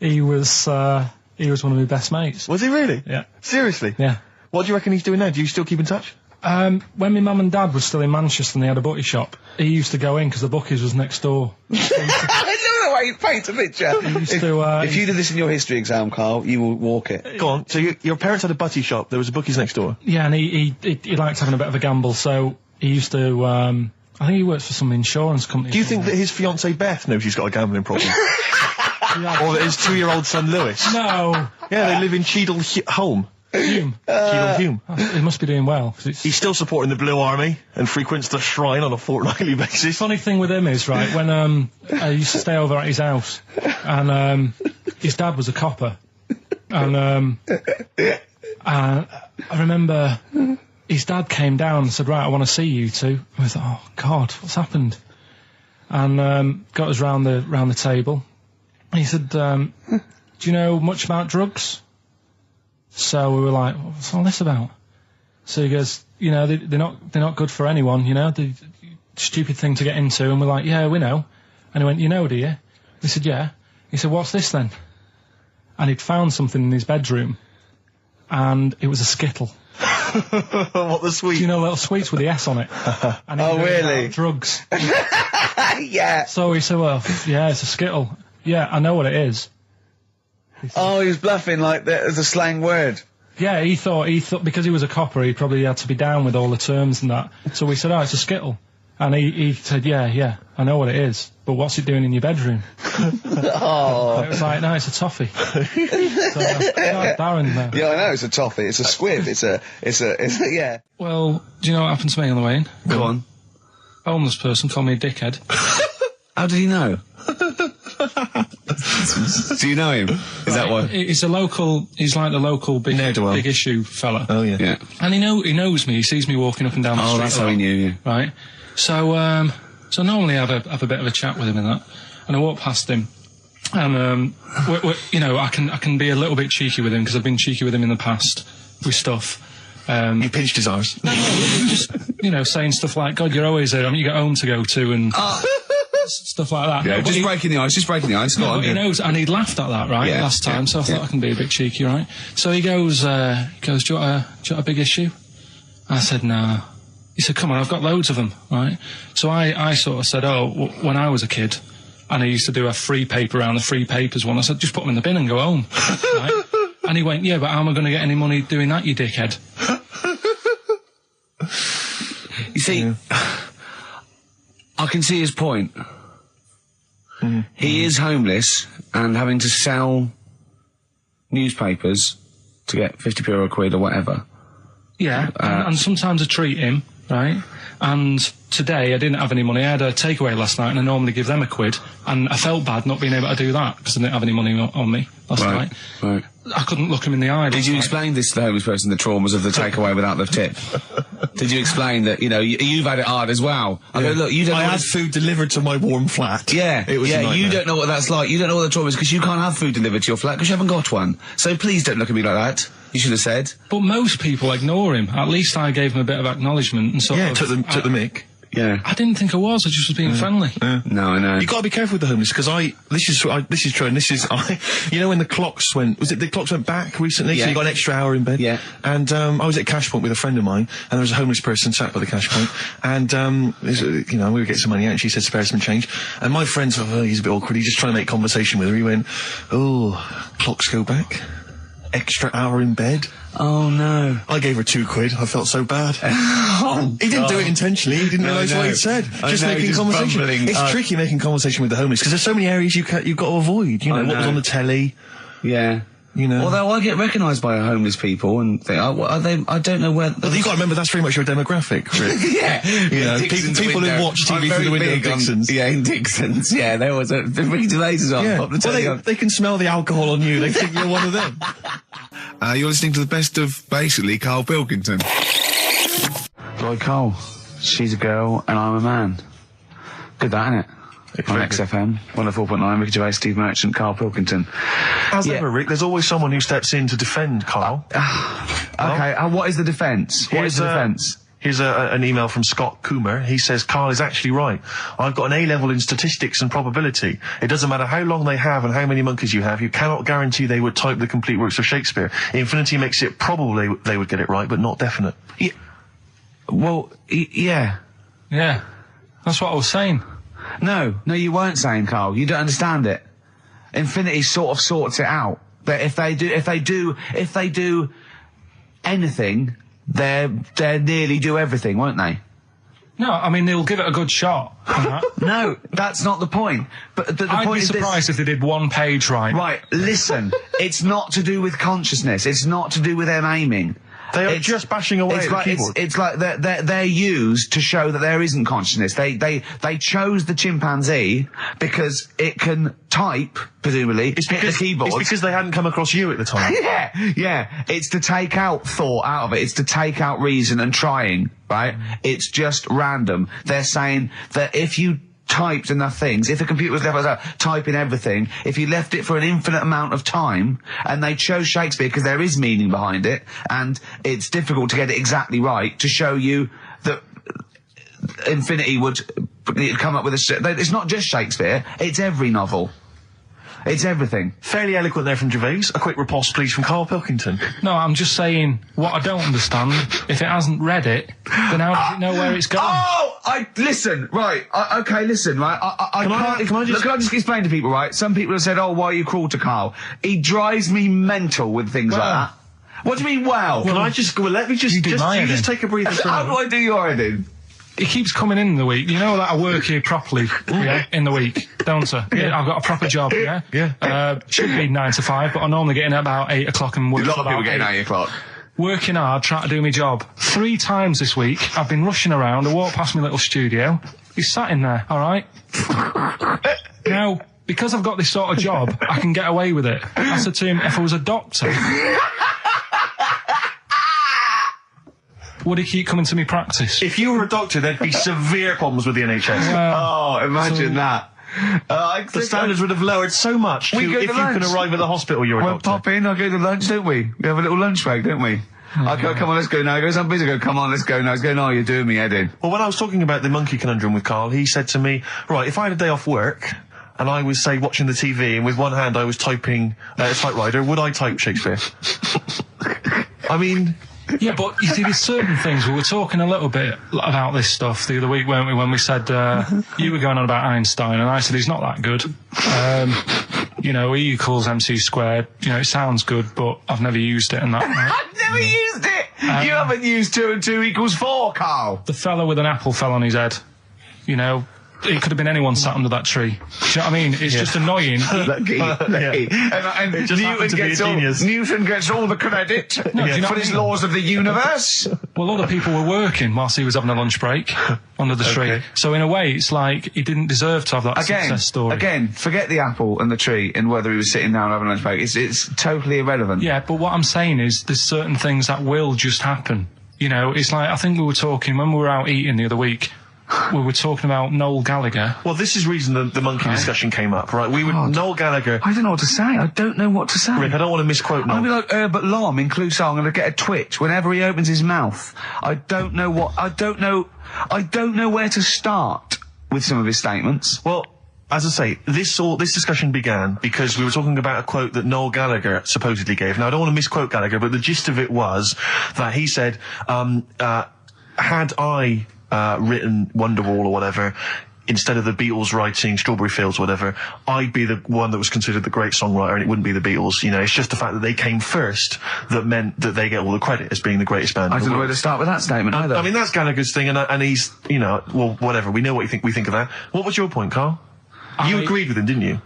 He was one of my best mates. Was he really? Yeah. Seriously? Yeah. What do you reckon he's doing now? Do you still keep in touch? When my mum and dad were still in Manchester and they had a butty shop, he used to go in because the bookies was next door. I know the way you paint a picture. If you did this in your history exam, Carl, you will walk it. Go on. So your parents had a butty shop. There was a bookies next door. Yeah, and he liked having a bit of a gamble, so he used to, I think he works for some insurance company. Do you think that his fiancée Beth knows he's got a gambling problem? Or that his 2-year-old son Lewis? No. Yeah, they live in Cheadle Home. Hume. Cheadle Hume. He must be doing well. 'Cause it's He's still supporting the Blue Army and frequents the shrine on a fortnightly basis. funny thing with him is, right, when I used to stay over at his house, and his dad was a copper, and I remember his dad came down and said, right, I want to see you two. And I thought, oh God, what's happened? And got us round the table. And he said, do you know much about drugs? So we were like, what's all this about? So he goes, you know, they're not good for anyone, you know, the stupid thing to get into. And we're like, yeah, we know. And he went, you know, do you? We said, yeah. He said, what's this then? And he'd found something in his bedroom, and it was a Skittle. What, the sweet? Do you know little sweets with the S on it? And Oh, really? Drugs. Yeah. So he said, well, yeah, it's a Skittle. Yeah, I know what it is. Oh, he was bluffing like that as a slang word. Yeah, he thought because he was a copper, he probably had to be down with all the terms and that. So we said, oh, it's a Skittle. And he said, yeah, I know what it is, but what's it doing in your bedroom? Oh. It was like, no, it's a toffee. So, Darren there. Yeah, I know, it's a toffee, it's a squib, it's a, yeah. Well, do you know what happened to me on the way in? Go on. A homeless person called me a dickhead. How did he know? Do you know him? Is that why? He's like the local big issue fella. Oh, yeah. Yeah. And he knows me, he sees me walking up and down the street. Oh, that's how he knew you. Right. So normally I have a bit of a chat with him and that. And I walk past him, and you know, I can be a little bit cheeky with him because I've been cheeky with him in the past with stuff. You pinched his arse. No, just, you know, saying stuff like, God, you're always there. I mean, you got home to go to and stuff like that. Yeah, No, just breaking the ice. Go No, on. but he knows, and he'd laughed at that, right, Yeah, last time, so I thought yeah. I can be a bit cheeky, right? So he goes, do you want a big issue? I said, no. He said, come on, I've got loads of them, right? So I sort of said, when I was a kid, and I used to do a free paper around the free papers one, I said, just put them in the bin and go home, right? And he went, yeah, but how am I going to get any money doing that, you dickhead? You see, I can see his point. He is homeless and having to sell newspapers to get 50p or a quid or whatever. Yeah, and sometimes I treat him, right? And today I didn't have any money. I had a takeaway last night, and I normally give them £1, and I felt bad not being able to do that because I didn't have any money on me last night. Right. I couldn't look him in the eye. Did you explain this to the homeless person, the traumas of the takeaway without the tip? Did you explain that, you know, you've had it hard as well? I go, look, you don't I know had food delivered to my warm flat. Yeah, it was a you nightmare. don't know what that's like. You don't know what the trauma is because you can't have food delivered to your flat because you haven't got one. So please don't look at me like that. You should have said. But most people ignore him. At least I gave him a bit of acknowledgement and sort of... took the mick. Yeah. I didn't think I was. I just was being friendly. No, I know. You got to be careful with the homeless because this is true, and you know when the clocks went back recently, so Yeah. you got an extra hour in bed. Yeah. And I was at Cash Point with a friend of mine, and there was a homeless person sat by the Cash Point, and we were getting some money out, and she said spare some change, and my friend thought, oh, he's a bit awkward. He's just trying to make conversation with her. He went, oh, clocks go back, extra hour in bed. Oh, no. I gave her £2. I felt so bad. He didn't do it intentionally. He didn't realise what he said. Just making conversation. bumbling. It's tricky making conversation with the homeless because there's so many areas you've got to avoid. You know, what was on the telly. Yeah. You know. Although I get recognised by homeless people and think, are they? I don't know where. But you've got to remember that's very much your demographic, Rick. Yeah, You know, people who watch TV through the window of Dixon's. In Dixon's. Yeah, there was a Ricky Gervais is on. Yeah. Pop the telly on. They can smell the alcohol on you. They think you're one of them. You're listening to the best of, basically, Karl Pilkington. Lloyd Cole. She's a girl and I'm a man. Good that, innit? On XFM, 104.9, Ricky Gervais, Steve Merchant, Karl Pilkington. As ever, Rick, there's always someone who steps in to defend Karl. Okay, what is the defence? What is the defence? Here's an email from Scott Coomer. He says, Karl is actually right. I've got an A-level in statistics and probability. It doesn't matter how long they have and how many monkeys you have. You cannot guarantee they would type the complete works of Shakespeare. Infinity makes it probable they would get it right, but not definite. Yeah. Well, yeah. Yeah. That's what I was saying. No, you weren't saying, Karl. You don't understand it. Infinity sort of sorts it out. That if they do anything, they nearly do everything, won't they? No, I mean, they'll give it a good shot. No, that's not the point. But the I'd point be is surprised if they did one page right. Right, listen. It's not to do with consciousness. It's not to do with them aiming. They are just bashing away at the keyboard. It's like they're used to show that there isn't consciousness. They chose the chimpanzee because it can type, presumably, hit the keyboard. It's because they hadn't come across you at the time. Yeah. It's to take out thought out of it. It's to take out reason and trying, right? It's just random. They're saying that if you typed enough things, if a computer was left typing everything, if you left it for an infinite amount of time, and they chose Shakespeare because there is meaning behind it, and it's difficult to get it exactly right, to show you that Infinity would come up with it's not just Shakespeare, it's every novel. It's everything. Fairly eloquent there from Gervais. A quick riposte, please, from Karl Pilkington. No, I'm just saying, what I don't understand, if it hasn't read it, then how does it know where it's going? Listen, right, listen, right, can I just explain to people, right, some people have said, why are you cruel to Karl? He drives me mental with things like that. What do you mean, well? Let me just take a breather for a How do moment. I do your editing? He keeps coming in the week. You know that I work here properly, in the week, don't I? Yeah. I've got a proper job, yeah? Yeah. Should be 9 to 5, but I normally get in at about 8 o'clock and work A lot till of people about getting 8. 8 o'clock. Working hard, trying to do my job. 3 times this week, I've been rushing around. I walked past my little studio. He's sat in there, all right? Now, because I've got this sort of job, I can get away with it. I said to him, if I was a doctor, would he keep coming to me practice? If you were a doctor, there'd be severe problems with the NHS. Imagine that. The standards would have lowered so much if you can arrive at the hospital, you're a We'll doctor. pop in, I'll go to lunch, don't we? We have a little lunch break, don't we? I go, come on, let's go now. He goes, I'm busy. I go, come on, let's go now. He's going, you're doing me head in. Well, when I was talking about the monkey conundrum with Karl, he said to me, right, if I had a day off work, and I was, say, watching the TV, and with one hand I was typing a typewriter, would I type Shakespeare? I mean... Yeah, but you see, there's certain things. We were talking a little bit about this stuff the other week, weren't we, when we said, you were going on about Einstein, and I said he's not that good. E equals MC squared. It sounds good, but I've never used it and that. Right? I've never used it! You haven't used 2 and 2 equals 4, Karl! The fella with an apple fell on his head. it could have been anyone sat under that tree. Do you know what I mean? It's just annoying. Lucky. And It just happened to be a genius. Newton gets all the credit do you know for what his I mean? laws of the universe. Well, other people were working whilst he was having a lunch break under the tree. Okay. So in a way, it's like he didn't deserve to have that success story. Again, forget the apple and the tree and whether he was sitting down having a lunch break. It's totally irrelevant. Yeah, but what I'm saying is there's certain things that will just happen. You know, it's like, I think we were talking, when we were out eating the other week, we were talking about Noel Gallagher. Well, this is reason the monkey discussion came up, right? Noel Gallagher. I don't know what to say. I don't know what to say. Rick, I don't want to misquote Noel. I'll be like Herbert Lom in Clouseau. I'm going to get a twitch whenever he opens his mouth. I don't know where to start with some of his statements. Well, as I say, this discussion began because we were talking about a quote that Noel Gallagher supposedly gave. Now, I don't want to misquote Gallagher, but the gist of it was that he said, had I written Wonderwall or whatever, instead of the Beatles writing Strawberry Fields or whatever, I'd be the one that was considered the great songwriter and it wouldn't be the Beatles. You know, it's just the fact that they came first that meant that they get all the credit as being the greatest band. I don't know where to start with that statement either. I mean, that's Gallagher's thing, and he's, you know, well, whatever. We know what we think of that. What was your point, Carl? You agreed with him, didn't you?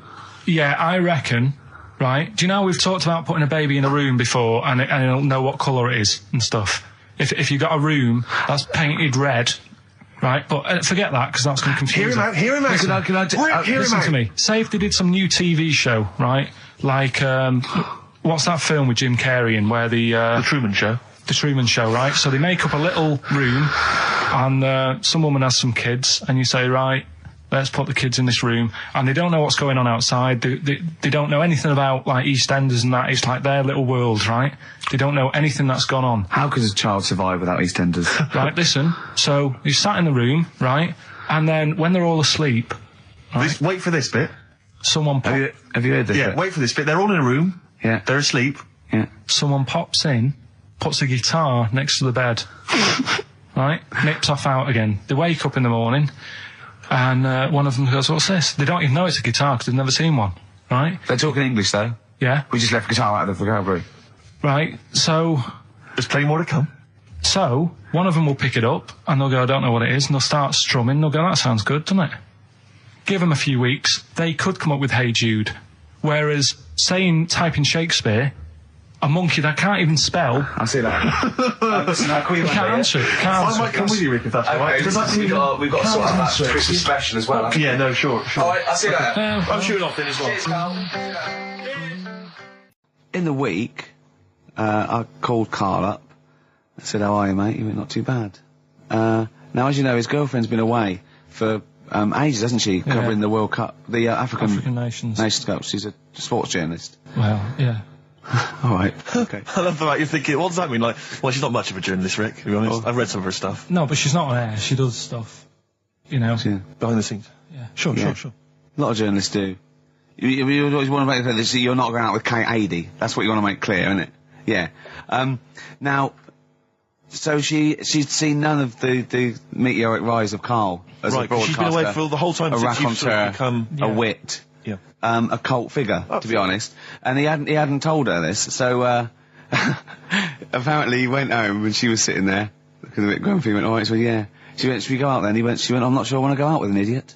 Yeah, I reckon, right? Do you know we've talked about putting a baby in a room before and it'll know what colour it is and stuff? If you got a room that's painted red, right? But forget that, because that's going to confuse Hear him out. Listen to me. Say if they did some new TV show, right? Like, what's that film with Jim Carrey in where The Truman Show. The Truman Show, right? So they make up a little room and some woman has some kids and you say, right, let's put the kids in this room, and they don't know what's going on outside. They don't know anything about, like, EastEnders and that. It's like their little world, right? They don't know anything that's gone on. How could a child survive without EastEnders? Right, listen. So you sat in the room, right? And then when they're all asleep, right, Wait for this bit. someone Have you heard this? Yeah, bit? wait for this bit. They're all in a room. Yeah. They're asleep. Yeah. someone pops in, puts a guitar next to the bed, right? Nips off out again. They wake up in the morning, and one of them goes, "What's this?" They don't even know it's a guitar because they've never seen one, right? They're talking English though. Yeah. We just left guitar out of the vocabulary. Right. So There's plenty more to come. one of them will pick it up and they'll go, "I don't know what it is," and they'll start strumming. They'll go, "That sounds good, doesn't it?" Give them a few weeks, they could come up with Hey Jude. Whereas, typing Shakespeare, a monkey that can't even spell, I see that. Listen, can't answer it. Can't I answer might it. come with you, Rick, if that's all right. Because that's we've got to sort out that answer it. Christmas special as well. Yeah, no, sure. Alright, I'll see you later. I'm shooting off then as well. In the week, I called Karl up. I said, "How are you, mate?" He went, "Not too bad." Now, as you know, his girlfriend's been away for ages, hasn't she? Covering the World Cup, the African Nations. Cup. She's a sports journalist. Well, yeah. All right. Okay. I love the fact you're thinking, what does that mean? Like, well, she's not much of a journalist, Rick, to be honest. I've read some of her stuff. No, but she's not on air. She does stuff, you know. Yeah. Behind the scenes. Yeah. Sure. A lot of journalists do. You always want to make clear that you're not going out with Kate Adie. That's what you want to make clear, isn't it? Yeah. Now, so she'd seen none of the meteoric rise of Karl as a Right, 'cause broadcaster. she's been away for the whole time a since you've sort of raconteur, become... a wit, Yeah. a cult figure, to be honest. And he hadn't told her this, so apparently he went home and she was sitting there looking a bit grumpy. He went, "All right," so yeah. She went, "Should we go out then?" She went, "I'm not sure I want to go out with an idiot."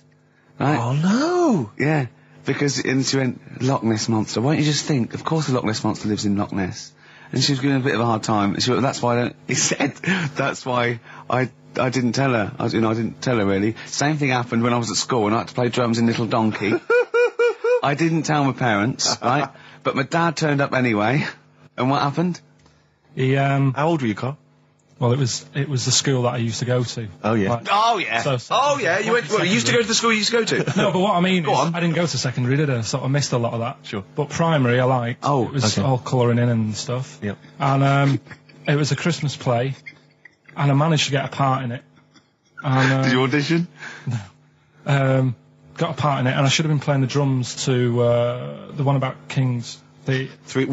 Right? Oh, no! Yeah, and she went, "Loch Ness Monster. Why don't you just think? Of course the Loch Ness Monster lives in Loch Ness." And she was giving a bit of a hard time. And she went, "That's why he said, "That's why I didn't tell her. I didn't tell her really." Same thing happened when I was at school and I had to play drums in Little Donkey. I didn't tell my parents, right? But my dad turned up anyway. And what happened? He How old were you, Carl? well, it was the school that I used to go to. Oh, yeah. Like- Oh yeah. So- You went. Well, you used to go to the school you used to go to. No, but what I mean is, on. I didn't go to secondary, did I? So I missed a lot of that. Sure. But primary, I liked. Oh, it was okay. all colouring in and stuff. Yep. And it was a Christmas play, and I managed to get a part in it. And, Did you audition? got a part in it, and I should have been playing the drums to the one about Kings. We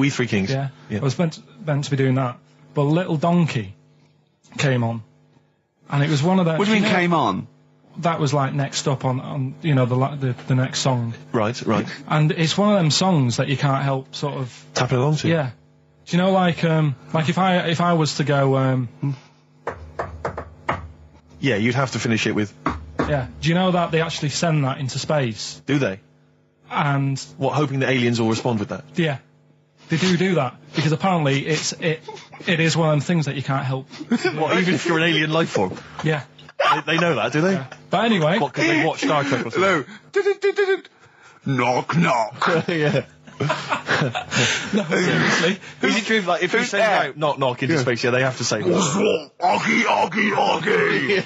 Three Kings. Yeah. Yeah. I was meant to be doing that, but Little Donkey came on, and it was one of the. What do you mean came on? That was like next up on the next song, Right. and it's one of them songs that you can't help sort of. Tapping along to. Yeah. Do you know, like if I was to go, Yeah, you'd have to finish it with... Yeah. Do you know that they actually send that into space? Do they? And What, hoping that aliens will respond with that? yeah, they do that because apparently it is one of them things that you can't help. What, even if you're an alien life form? Yeah. They know that, do they? Yeah. But anyway, What, because they watch Star Trek or something? Knock, knock. Yeah. no, seriously. Is it true, like, if you send out knock knock into space, they have to say, Oggy, oggy, oggy.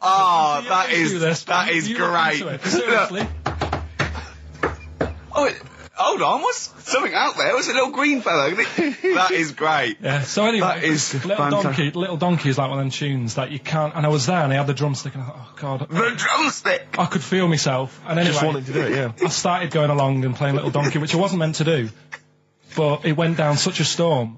Oh, that is You great. look into it. Seriously. Oh, hold on, what's something out there? What's a little green fella? That is great. Yeah. So anyway, That is Little Donkey is like one of them tunes that you can't. And I was there, and they had the drumstick, and I thought, oh god, The drumstick. I could feel myself. And anyway, just wanting to do it, yeah. I started going along and playing Little Donkey, which I wasn't meant to do, but it went down such a storm.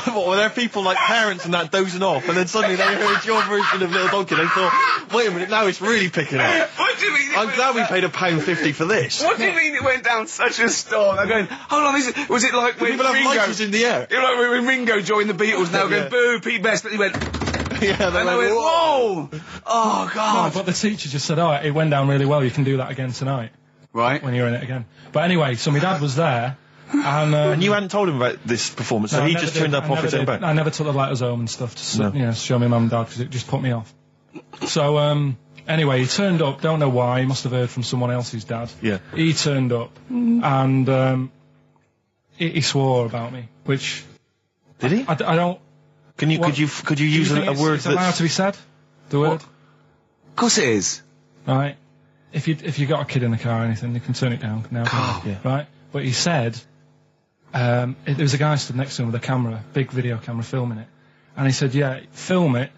What, were there people like parents and that dozing off, and then suddenly they heard your version of Little Donkey, and they thought, wait a minute, now it's really picking up. What do you mean? I'm glad we paid £1.50 for this. What do you mean it went down such a storm? I'm going, hold on, was it like when People have Ringo... lighters in the air. You know, like when Ringo joined the Beatles, now Yeah. going, boo, Pete Best, but he went... Yeah, And I went, whoa! Oh, No, God. but the teacher just said, oh, it went down really well, you can do that again tonight, Right. when you're in it again. But anyway, so my dad was there, and... And you hadn't told him about this performance, so no, I he never just did. turned up I off never his own did. back. I never took the letters home and stuff to No. show my mum and dad, because it just put me off. So, anyway, he turned up, don't know why, he must have heard from someone else's dad. Yeah. He turned up, and he swore about me, which Did he? I don't... Could you What- use Do you think a word it's allowed that's... to be said? The word? Of course it is. Right. If you got a kid in the car or anything, you can turn it down now. can't you? Yeah. Right. But he said, there was a guy stood next to him with a camera, big video camera, filming it, and he said, "Yeah, film it,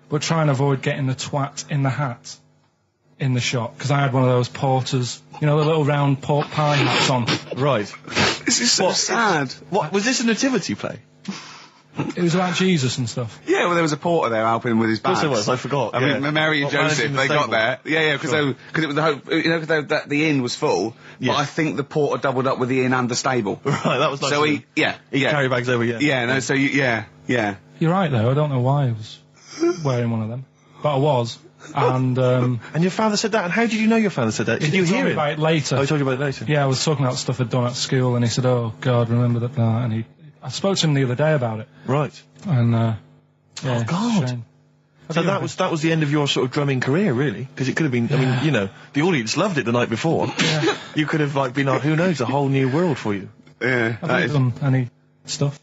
but try and avoid getting the twat in the hat in the shot, because I had one of those porters, you know, the little round pork pie hats on. Right. This is so sad. What, was this a nativity play? It was about Jesus and stuff. Yeah, well, there was a porter there helping him with his bags. Of course there was, I forgot. I yeah. mean, Mary and What, Joseph, managing the they got stable? there. Yeah, because Sure. it was the hope, you know, because the inn was full. Yes. But I think the porter doubled up with the inn and the stable. Right, that was nice. So of he, him. yeah, He yeah, carry bags over, yeah. yeah. No, so yeah. You're right though. I don't know why I was wearing one of them, but I was. And And your father said that, and how did you know your father said that? Did you he told hear me it? about it later. Oh, he told you about it later? Yeah, I was talking about stuff I'd done at school, and he said, "Oh God, remember that?" And I spoke to him the other day about it, Right. and yeah, Oh, God. it's a shame. So that was the end of your sort of drumming career, really? Because it could have been, I mean, you know, the audience loved it the night before. Yeah. You could have, like, been, who knows, a whole new world for you. Yeah. Have you done any stuff?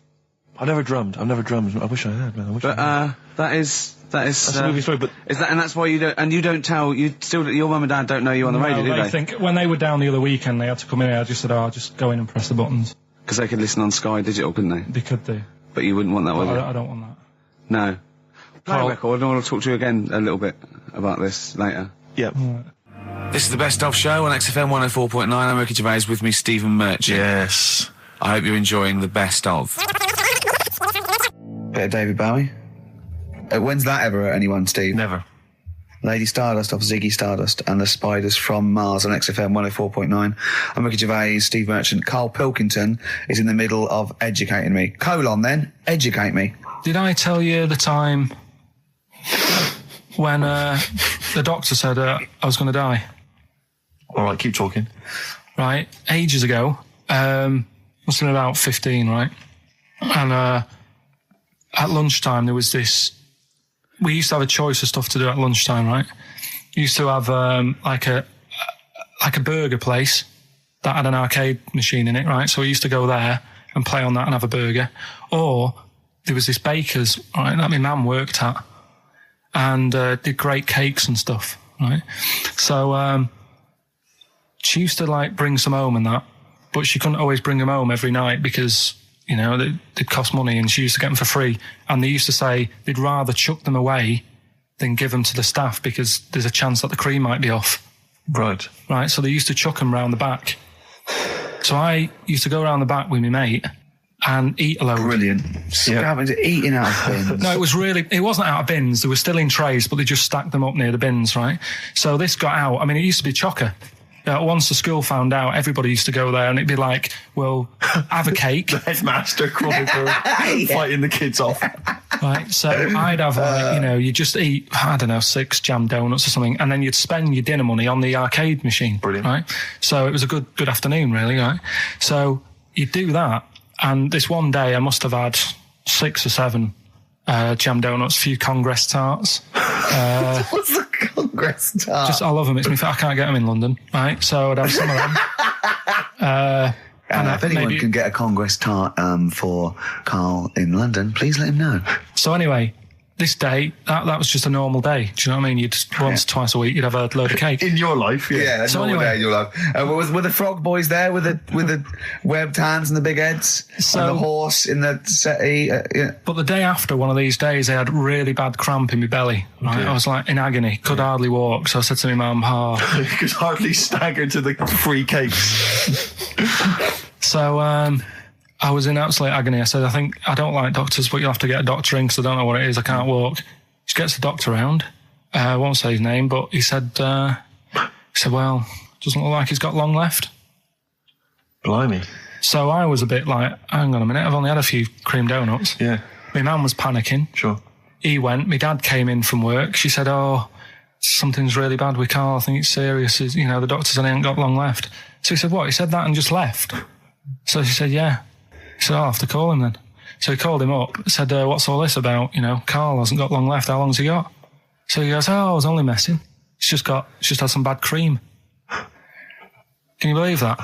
I've never drummed. I wish I had, man. I wish But I had. that is That's a movie story, but is that, and that's why you don't tell, your mum and dad don't know you on the radio, do they they? think when they were down the other weekend, they had to come in here. I just said, "Oh, just go in and press the buttons." Because they could listen on Sky Digital, couldn't they? They could do. But you wouldn't want that, would you? I don't want that. No. Play a Carl- record, and I want to talk to you again a little bit about this later. yeah. This is the Best Of Show on XFM 104.9. I'm Ricky Gervais, with me Stephen Merchant. Yes. I hope you're enjoying the Best Of. Bit of David Bowie. When's that ever at anyone, Steve? Never. Lady Stardust off Ziggy Stardust and the Spiders from Mars on XFM 104.9. I'm Ricky Gervais, Steve Merchant. Karl Pilkington is in the middle of educating me. Then, educate me. Did I tell you the time when the doctor said I was going to die? All right, keep talking. Right, ages ago. Must have been about 15, right? And at lunchtime there was this. We used to have a choice of stuff to do at lunchtime, right? We used to have like a burger place that had an arcade machine in it, right? So we used to go there and play on that and have a burger. Or there was this baker's, right, that my mum worked at, and did great cakes and stuff, right? So she used to like bring some home and that, but she couldn't always bring them home every night because, you know, they'd cost money, and she used to get them for free. And they used to say they'd rather chuck them away than give them to the staff because there's a chance that the cream might be off. Right. Right, so they used to chuck them round the back. So I used to go round the back with my mate and eat a load. Brilliant. Scavenging, eating out of bins. No, it wasn't out of bins. They were still in trays, but they just stacked them up near the bins, right? So this got out. I mean, it used to be chocker. Once the school found out, everybody used to go there, and it'd be like, well, have a cake. Headmaster crawling through, fighting the kids off. Right, so I'd have, like, you know, you just eat, I don't know, 6 jam donuts or something, and then you'd spend your dinner money on the arcade machine. Brilliant. Right? So it was a good afternoon, really, right? So you'd do that, and this one day I must have had 6 or 7 jam donuts, a few Congress tarts. What's the Congress tart? I love them. I can't get them in London, right? So I'd have some of them. If anyone can get a Congress tart for Karl in London, please let him know. So anyway, this day, that was just a normal day. Do you know what I mean? You'd twice a week, you'd have a load of cake. In your life, yeah. Yeah, So normal anyway- day you'll have. Were the frog boys there with the webbed hands and the big heads? So- and the horse in the settee? Yeah. But the day after one of these days, I had really bad cramp in my belly. Right? Okay. I was like in agony, could hardly walk. So I said to my mum, You could hardly stagger to the free cakes. So I was in absolute agony. I said, I don't like doctors, but you'll have to get a doctor in because I don't know what it is. I can't walk. She gets the doctor round. I won't say his name, but he said, well, doesn't look like he's got long left. Blimey. So I was a bit like, hang on a minute, I've only had a few cream donuts. Yeah, My mum was panicking. sure. He went. My dad came in from work. She said, something's really bad with Karl. I think it's serious. You know, the doctor said he ain't got long left. So he said, what? He said that and just left. So she said, yeah. He said, I'll have to call him then. So he called him up, said, what's all this about? You know, Karl hasn't got long left. How long's he got? So he goes, I was only messing. He's just had some bad cream. Can you believe that?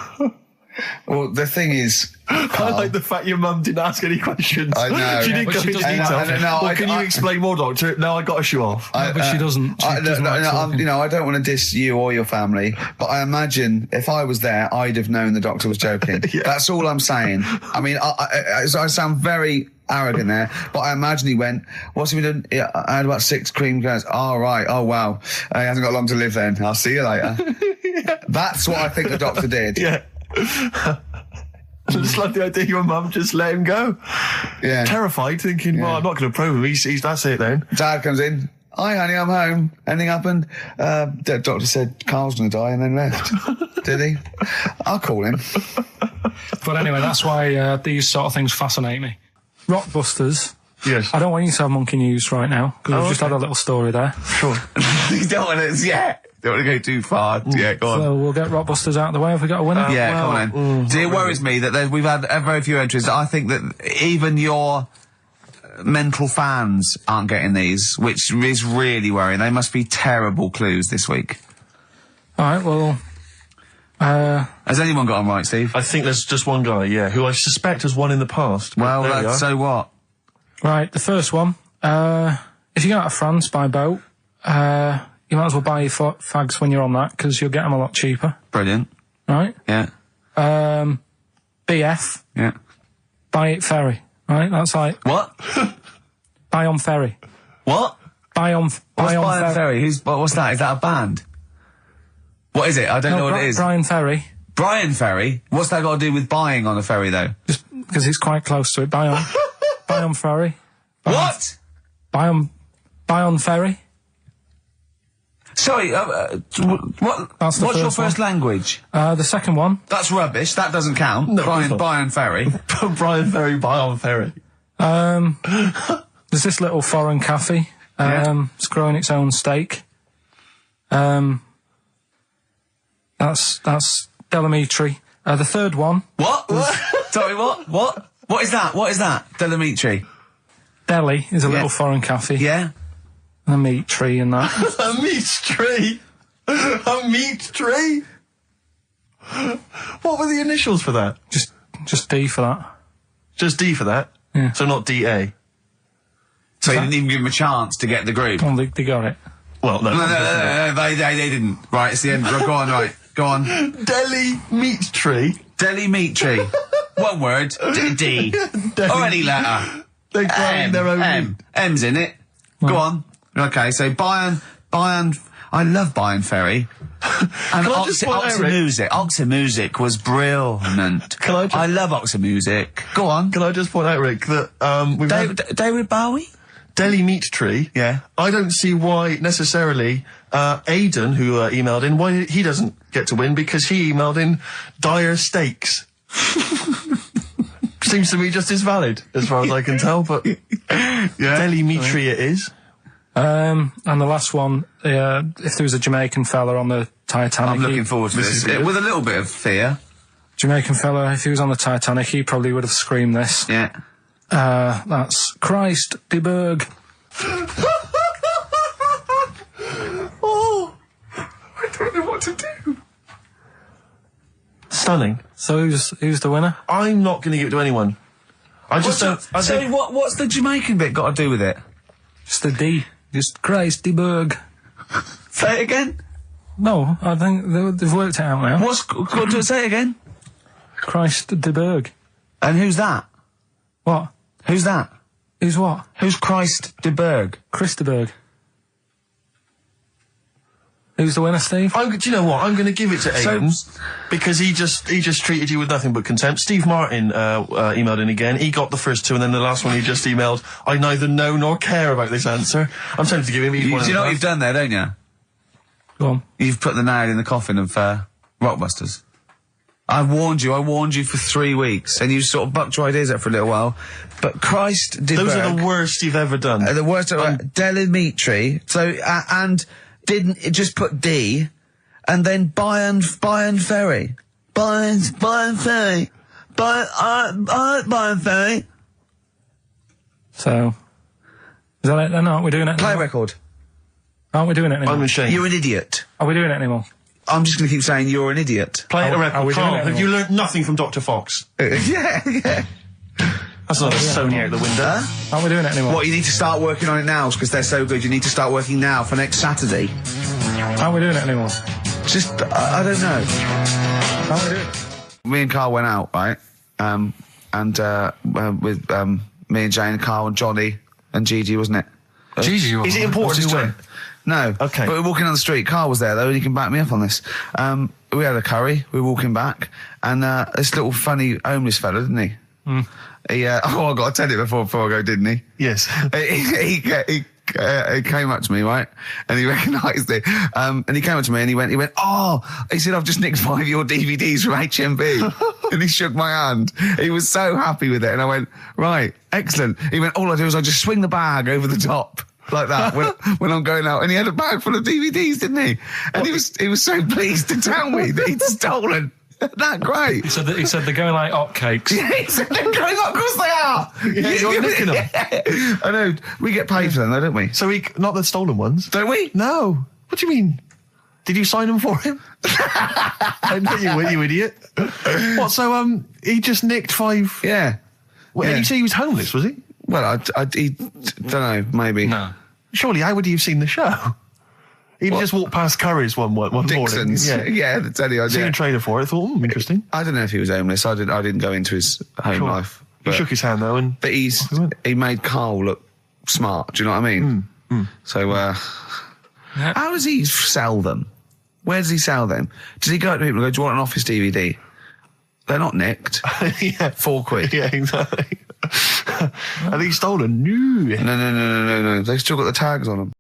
Well, the thing is, I like the fact your mum didn't ask any questions. I know. She didn't But go she into doesn't- detail. I know, Can you explain more, Doctor? No, I got a shoe off. But she doesn't. She doesn't like talking. you know, I don't want to diss you or your family, but I imagine if I was there, I'd have known the doctor was joking. Yeah. That's all I'm saying. I mean, I sound very arrogant there, but I imagine he went, what's he been doing? Yeah, I had about 6 cream cones. Oh, right. Oh, wow. He hasn't got long to live then. I'll see you later. That's what I think the doctor did. Yeah. I just love the idea your mum just let him go. Yeah. Terrified, thinking, well, I'm not going to probe him. He's that's it then. Dad comes in. Hi, honey, I'm home. Anything happened? The doctor said Karl's going to die and then left. Did he? I'll call him. But anyway, that's why these sort of things fascinate me. Rockbusters. Yes. I don't want you to have monkey news right now because we've just had a little story there. Sure. You don't want to, don't want to go too far. Yeah, go on. So we'll get Rockbusters out of the way. Have we got a winner? Yeah, come on then. See, it worries me that we've had very few entries. I think that even your mental fans aren't getting these, which is really worrying. They must be terrible clues this week. All right, well... Has anyone got them right, Steve? I think there's just one guy, who I suspect has won in the past. but Well, there we are. so what? Right, the first one. If you go out of France by boat, you might as well buy your fags when you're on that because you'll get them a lot cheaper. Brilliant. Right? Yeah. BF, Yeah. buy it ferry. Right? That's like What? buy on ferry. What? Buy on What's Brian ferry. Ferry? What's that? Is that a band? What is it? I don't know what it is. Brian Ferry. Brian Ferry? What's that got to do with buying on a ferry, though? Just because it's quite close to it. Buy on. Buy on ferry. What? Buy on ferry. Sorry, what? That's the What's your first one. first language? The second one. That's rubbish. That doesn't count. No, Brian, it's not. Brian Ferry. Brian Ferry, Bayonne Ferry. There's this little foreign cafe. It's growing its own steak. That's Delamitri. The third one. What? Sorry, what? What? What is that? What is that? Delamitri. Delhi is a Yeah. little foreign cafe. Yeah? And a meat tree and that. A meat tree? A meat tree? What were the initials for that? just D for that. Just D for that? Yeah. So not DA? So you didn't even give him a chance to get the group. Oh, they got it. Well, no. No, they didn't. Right, it's the end. Go on, right. Go on. Delhi meat tree? Deli meat tree. One word. D. Or any letter. They grind their own M. meat. M's in it. Go on. Okay, so Bayern, I love Bayern Ferry. And Can I just point out, Rick? Oxymusic was brilliant. Can I just- I love Oxymusic. Go on. Can I just point out, Rick, that we've had David Bowie? Delhi meat tree? Yeah. I don't see why necessarily Aidan, who emailed in, why he doesn't get to win because he emailed in dire steaks. Seems to be just as valid, as far as I can tell, but Delimitri it is. And the last one, if there was a Jamaican fella on the Titanic... I'm looking forward to this. With a little bit of fear. Jamaican fella, if he was on the Titanic, he probably would have screamed this. Yeah. That's Christ de Berg. Oh, I don't know what to do. Stunning. So who's the winner? I'm not going to give it to anyone. I just don't... What's the Jamaican bit got to do with it? Just the D. Just Christ de Berg. Say it again. No, I think they've worked it out now. Say it again. Christ de Berg. And who's that? What? Who's that? Who's what? Who's Christ de Berg? Chris de Berg. Who's the winner, Steve? Do you know what? I'm going to give it to Aidan because he just treated you with nothing but contempt. Steve Martin emailed in again. He got the first two, and then the last one he just emailed. I neither know nor care about this answer. I'm tempted to give him each one. Do you know what you've done there, don't you? Go on. You've put the nail in the coffin of Rockbusters. I warned you for 3 weeks, and you sort of bucked your ideas up for a little while. But Christ de Berg... Those are the worst you've ever done. The worst... Delimitri. So, and... Didn't it just put D, and then Bayern Ferry. Bayern Ferry. Bayern Ferry. So, is that it then? Aren't we doing it Play anymore? record. Aren't we doing it anymore? I'm ashamed. You're an idiot. Are we doing it anymore? I'm just going to keep saying you're an idiot. Play it a record. Are we doing Carl, it have anymore? you learnt nothing from Dr. Fox? Yeah. That's not a Sony out the window. Aren't we doing it anymore? What, you need to start working on it now, because they're so good. You need to start working now for next Saturday. Aren't we doing it anymore? Just, I don't know. Aren't we doing it? Me and Carl went out, right? With me and Jane, Carl and Johnny and Gigi, wasn't it? Gigi, Is it important who won? No. Okay. But we're walking down the street. Carl was there, though, and he can back me up on this. We had a curry. We were walking back, and this little funny homeless fella, didn't he? He, I got to tell it before I go, didn't he? Yes. He came up to me, right? And he recognised it. And he came up to me and he went, he said, I've just nicked 5 of your DVDs from HMV. And he shook my hand. He was so happy with it. And I went, right, excellent. He went, all I do is I just swing the bag over the top. Like that when I'm going out. And he had a bag full of DVDs, didn't he? And he was so pleased to tell me that he'd stolen. That great. He said they're going like hotcakes. Yeah, he said they're going up, of course they are. Yeah, you're nicking them. Yeah. I know. We get paid for them, though, don't we? So not the stolen ones? Don't we? No. What do you mean? Did you sign them for him? I know you idiot. What, so, he just nicked 5... Yeah. Well, Yeah. you say he was homeless, was he? Well, he don't know, maybe. No. Surely, how would he have seen the show? He'd just walked past Curry's one Dixon's. morning. Yeah, that's any Seen idea. a trailer for it, thought, interesting. I don't know if he was homeless. I didn't go into his home Sure. life. He shook his hand, though, and... But he went. he made Carl look smart, do you know what I mean? So, how does he sell them? Where does he sell them? Does he go to people and go, do you want an Office DVD? They're not nicked. Yeah. £4. Yeah, exactly. Are these stolen? No. No. They've still got the tags on them.